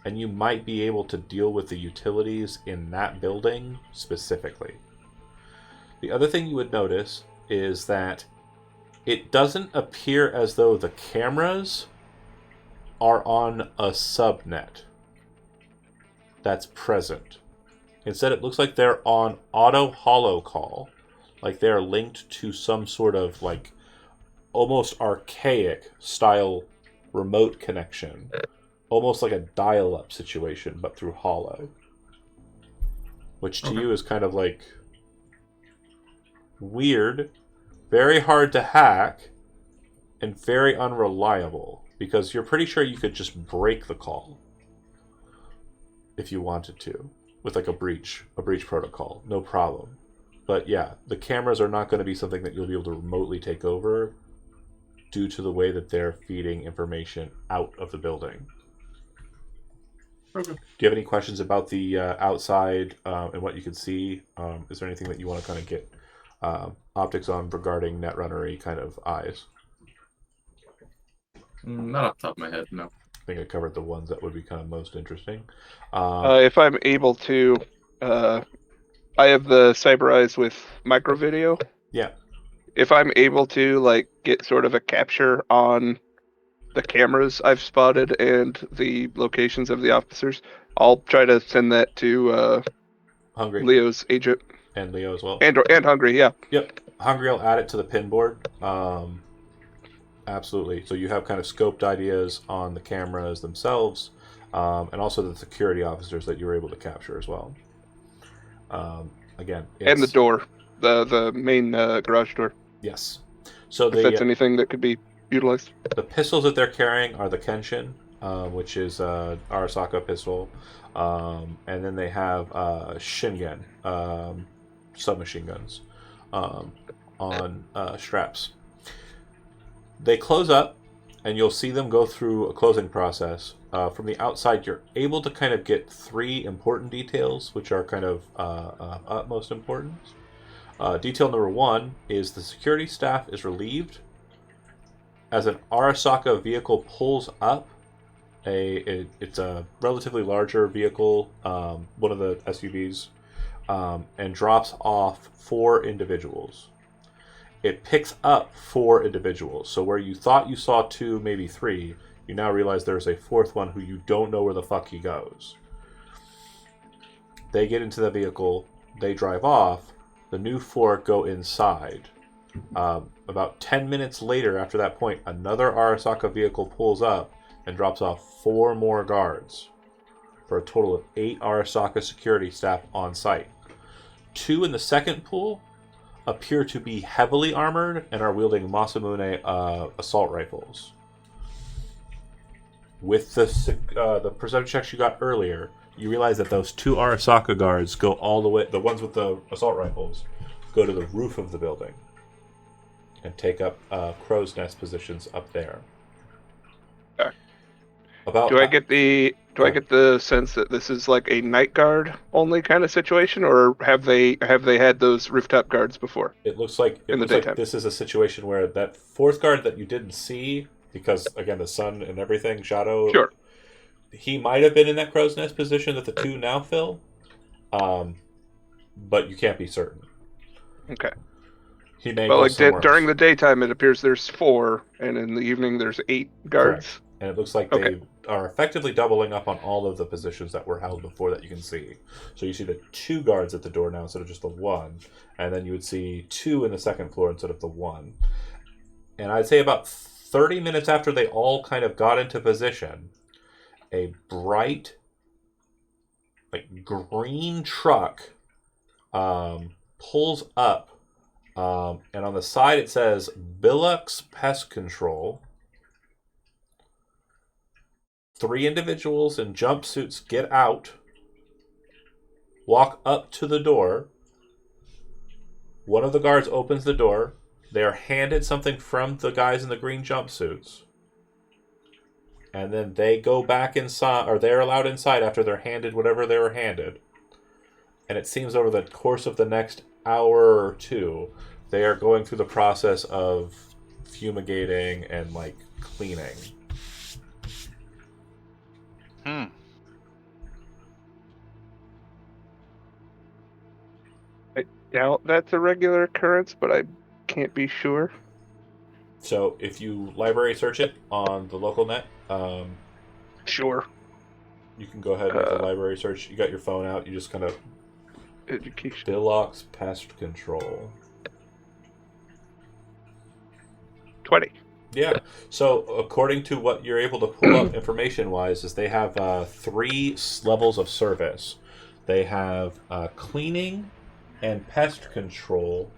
and you might be able to deal with the utilities in that building specifically. The other thing you would notice is that it doesn't appear as though the cameras are on a subnet that's present. Instead, it looks like they're on auto holo call, like they're linked to some sort of almost archaic style remote connection, almost like a dial-up situation, but through holo, which to you is kind of weird, very hard to hack, and very unreliable, because you're pretty sure you could just break the call if you wanted to with a breach protocol, no problem. But yeah, the cameras are not going to be something that you'll be able to remotely take over due to the way that they're feeding information out of the building. Okay. Do you have any questions about the outside and what you can see? Is there anything that you want to kind of get optics on regarding netrunnery kind of eyes? Not off the top of my head, no. I think I covered the ones that would be kind of most interesting. If I'm able to, I have the Cyber Eyes with micro video. Yeah. If I'm able to like get sort of a capture on the cameras I've spotted and the locations of the officers, I'll try to send that to Hungry. Leo's agent And Leo as well. and Hungry. Yeah. Yep. Hungry will add it to the pin board. Absolutely. So you have kind of scoped ideas on the cameras themselves, and also the security officers that you were able to capture as well. Again, And the door, the main garage door. Yes. So If that's anything that could be utilized. the pistols that they're carrying are the Kenshin, which is Arasaka pistol, and then they have Shingen, submachine guns, on straps. They close up, and you'll see them go through a closing process. From the outside, you're able to kind of get 3 important details, which are kind of utmost importance. Detail number 1 is the security staff is relieved as an Arasaka vehicle pulls up. It's a relatively larger vehicle, one of the SUVs, and drops off 4 individuals. It picks up 4 individuals. So where you thought you saw 2, maybe 3, you now realize there's a 4th one who you don't know where the fuck he goes. They get into the vehicle, they drive off, the new 4 go inside. About 10 minutes later, after that point, another Arasaka vehicle pulls up and drops off 4 more guards for a total of 8 Arasaka security staff on site. 2 in the second pool appear to be heavily armored and are wielding Masamune assault rifles. With the perception checks you got earlier, you realize that those 2 Arasaka guards go all the way, the ones with the assault rifles, go to the roof of the building and take up crow's nest positions up there. Okay. About Do I get the sense that this is like a night guard only kind of situation, or have they had those rooftop guards before? It looks like this is a situation where that 4th guard that you didn't see, because again the sun and everything, shadow. Sure. He might have been in that crow's nest position that the 2 now fill, but you can't be certain. Okay. He may But go like somewhere during else. the daytime, it appears there's 4, and in the evening there's 8 guards. Correct. And it looks like Okay. they are effectively doubling up on all of the positions that were held before that you can see. So you see the 2 guards at the door now instead of just the 1, and then you would see 2 in the second floor instead of the 1. And I'd say about 30 minutes after they all kind of got into position, a bright, like green truck pulls up, and on the side it says Billux Pest Control. 3 individuals in jumpsuits get out, walk up to the door. One of the guards opens the door. They are handed something from the guys in the green jumpsuits. And then they go back inside, or they're allowed inside after they're handed whatever they were handed. And it seems over the course of the next hour or 2, they are going through the process of fumigating and like cleaning. I doubt that's a regular occurrence, but I can't be sure. So if you library search it on the local net, Sure. you can go ahead and make a library search. You got your phone out. You just kind of Education. Billux Pest Control. 20. Yeah. So according to what you're able to pull up information-wise, is they have 3 levels of service. They have cleaning and pest control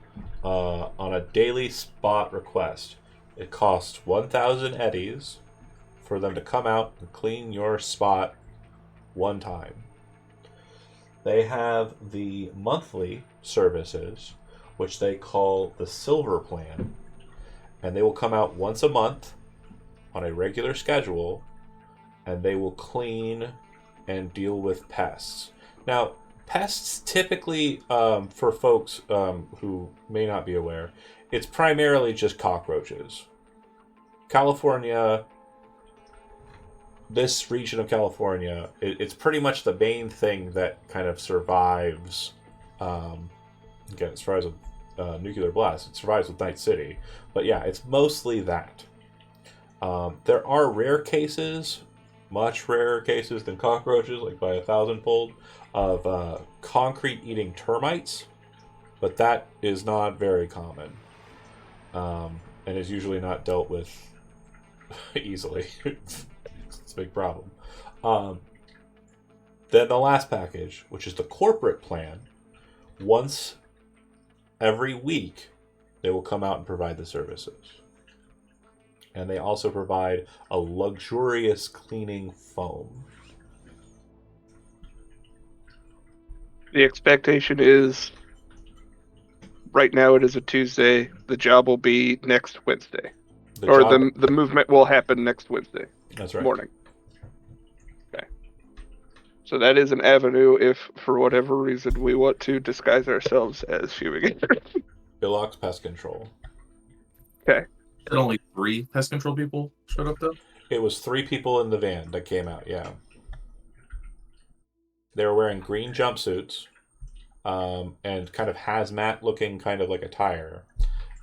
on a daily spot request. It costs 1,000 eddies for them to come out and clean your spot one time. They have the monthly services, which they call the Silver Plan, and they will come out once a month on a regular schedule, and they will clean and deal with pests. Now, pests typically, for folks who may not be aware, it's primarily just cockroaches. California this region of California, it's pretty much the main thing that kind of survives. Again, it survives with nuclear blast. It survives with Night City, but yeah, it's mostly that. There are rare cases, much rarer cases than cockroaches, like by 1,000-fold, of concrete-eating termites, but that is not very common, and is usually not dealt with easily. It's a big problem. Then the last package, which is the corporate plan, once every week they will come out and provide the services. And they also provide a luxurious cleaning foam. The expectation is right now it is a Tuesday. The job will be next Wednesday. The movement will happen next Wednesday That's right. morning. Okay. So that is an avenue if, for whatever reason, we want to disguise ourselves as fumigators. Billox Pest Control. Okay. And only 3 pest control people showed up though? It was 3 people in the van that came out, yeah. They were wearing green jumpsuits, and kind of hazmat looking kind of like attire.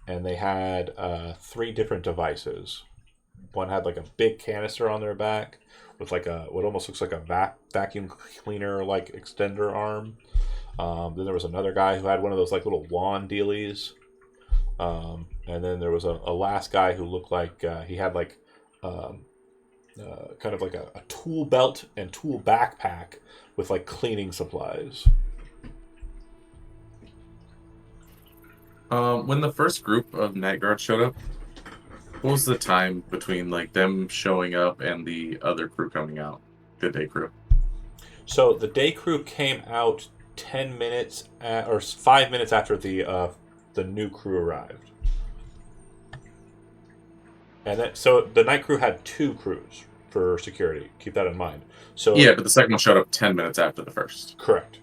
And they had 3 different devices. One had like a big canister on their back with like what almost looks like a vacuum cleaner like extender arm. Then there was another guy who had one of those like little wand dealies. And then there was a last guy who looked like he had like kind of like a tool belt and tool backpack with like cleaning supplies. When the first group of night guards showed up, what was the time between like them showing up and the other crew coming out? The day crew. So the day crew came out 10 minutes or 5 minutes after the new crew arrived. And then, so the night crew had 2 crews for security. Keep that in mind. So yeah, but the second one showed up 10 minutes after the first. Correct.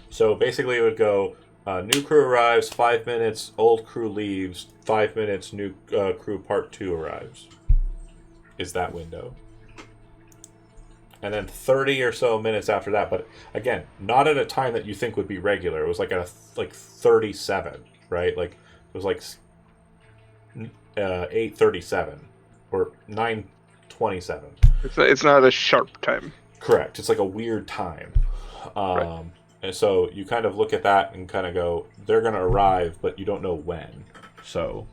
So basically, it would go: new crew arrives, 5 minutes. Old crew leaves, 5 minutes. New crew part 2 arrives. Is that window? And then 30 or so minutes after that, but again, not at a time that you think would be regular. It was like at 37, right? Like it was like 8:37 or 9:27. It's not a sharp time. Correct. It's like a weird time. Right. And so you kind of look at that and kind of go, they're going to arrive, but you don't know when. So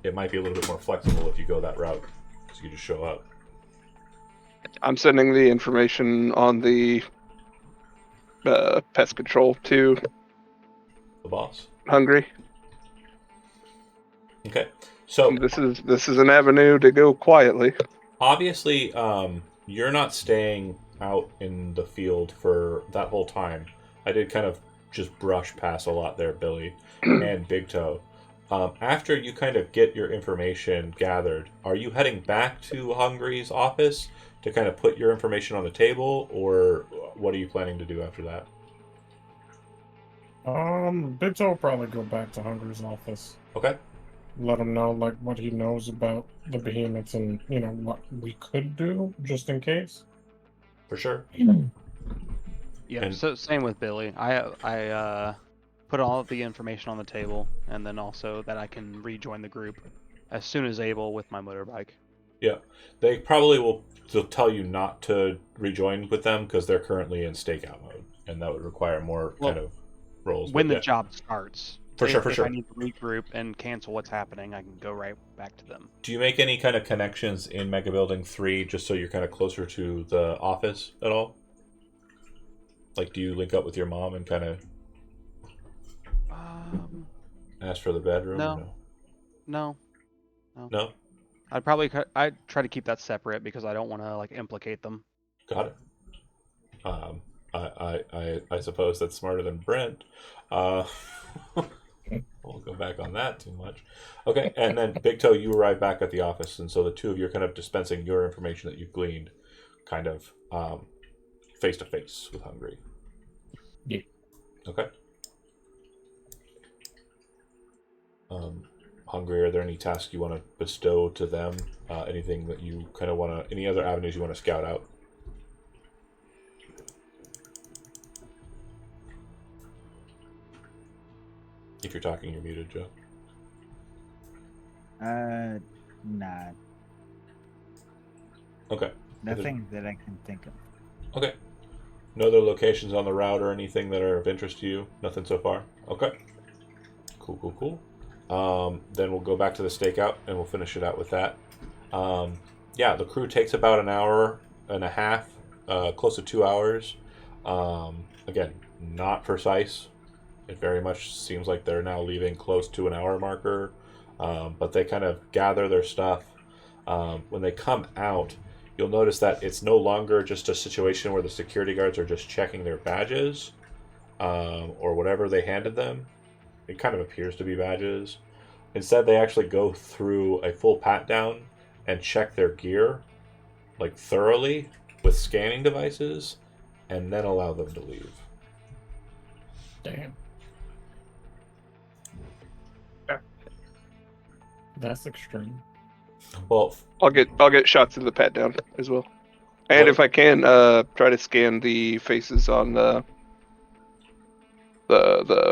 it might be a little bit more flexible if you go that route, because you just show up. I'm sending the information on the pest control to The boss. Hungry. Okay. So This is an avenue to go quietly. obviously, you're not staying out in the field for that whole time. I did kind of just brush past a lot there, Billy and Big Toe. After you kind of get your information gathered, are you heading back to Hungry's office to kind of put your information on the table, or what are you planning to do after that? Big Toe will probably go back to Hungry's office. Okay. Let him know like what he knows about the behemoths and what we could do just in case. For sure. Yeah. And- So same with Billy. I put all of the information on the table, and then also that I can rejoin the group as soon as able with my motorbike. Yeah. They probably will tell you not to rejoin with them because they're currently in stakeout mode, and that would require more kind of roles. When but the yeah. job starts. For sure. If I need to regroup and cancel what's happening, I can go right back to them. Do you make any kind of connections in Mega Building 3 just so you're kind of closer to the office at all? Like, do you link up with your mom and kind of ask for the bedroom? No. Or No. No? I'd try to keep that separate because I don't want to like implicate them. Got it. I suppose that's smarter than Brent. We'll go back on that too much. Okay, and then Big Toe, you arrive back at the office, and so the two of you are kind of dispensing your information that you've gleaned, kind of face to face with Hungry. Yeah. Okay. Hungry, are there any tasks you want to bestow to them? Anything that you kind of want to, any other avenues you want to scout out? If you're talking, you're muted, Joe. Nah, Okay. nothing that I can think of. Okay. No other locations on the route or anything that are of interest to you? Nothing so far? Okay. Cool. Then we'll go back to the stakeout and we'll finish it out with that. Yeah, the crew takes about an hour and a half, close to 2 hours. Again, not precise. It very much seems like they're now leaving close to an hour marker, but they kind of gather their stuff. When they come out, you'll notice that it's no longer just a situation where the security guards are just checking their badges or whatever they handed them. It kind of appears to be badges. Instead, they actually go through a full pat down and check their gear, like thoroughly, with scanning devices, and then allow them to leave. Damn. That's extreme. Well, I'll get shots of the pat down as well, and What- if I can, try to scan the faces on the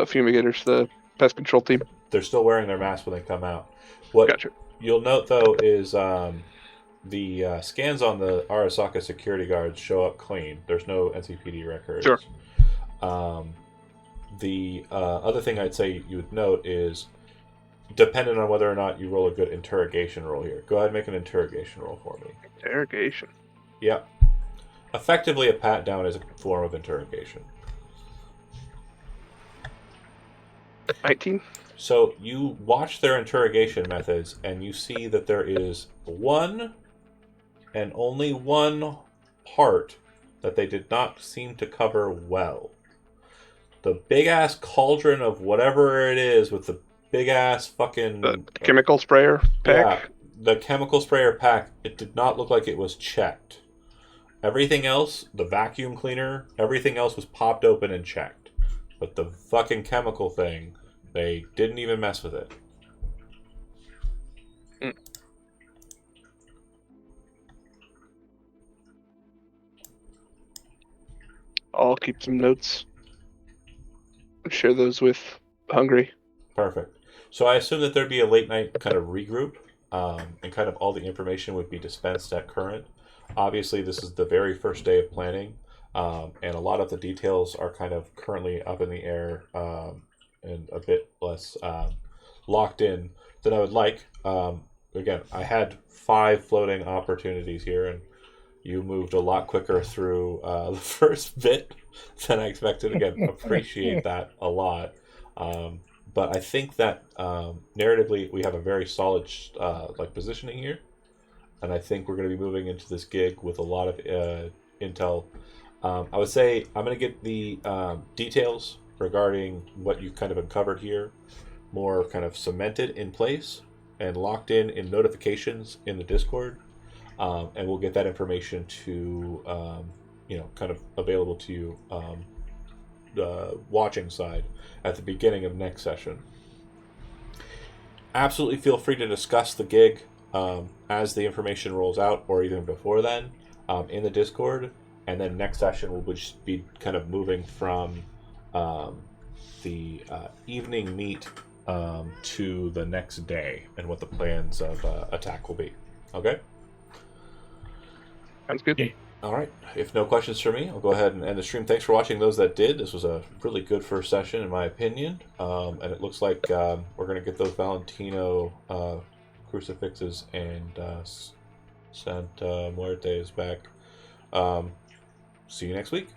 fumigators, the pest control team. they're still wearing their masks when they come out. What Gotcha. you'll note, though, is the scans on the Arasaka security guards show up clean. There's no NCPD records. Sure. The other thing I'd say you would note is, dependent on whether or not you roll a good interrogation roll here. Go ahead and make an interrogation roll for me. Interrogation. Yep. Effectively, a pat down is a form of interrogation. 19. So you watch their interrogation methods, and you see that there is one and only one part that they did not seem to cover well. The big ass cauldron of whatever it is with the big ass fucking The chemical sprayer pack. Yeah, the chemical sprayer pack. It did not look like it was checked. Everything else, the vacuum cleaner, everything else was popped open and checked. But the fucking chemical thing, they didn't even mess with it. I'll keep some notes. Share those with Hungry. Perfect. So I assume that there'd be a late night kind of regroup, and kind of all the information would be dispensed at current. Obviously, this is the very first day of planning, and a lot of the details are kind of currently up in the air, and a bit less locked in than I would like. Again, I had 5 floating opportunities here, and you moved a lot quicker through the first bit than I expected. Again, appreciate that a lot. But I think that narratively we have a very solid positioning here, and I think we're going to be moving into this gig with a lot of intel. I would say I'm going to get the details regarding what you've kind of uncovered here more kind of cemented in place and locked in notifications in the Discord, and we'll get that information to kind of available to you, the watching side, at the beginning of next session. Absolutely feel free to discuss the gig as the information rolls out, or even before then, in the Discord. And then next session will just be kind of moving from the evening meet to the next day and what the plans of attack will be. Okay? Sounds good. Yeah. All right. If no questions for me, I'll go ahead and end the stream. Thanks for watching those that did. This was a really good first session, in my opinion. And it looks like we're going to get those Valentino crucifixes and Santa Muertes back. See you next week.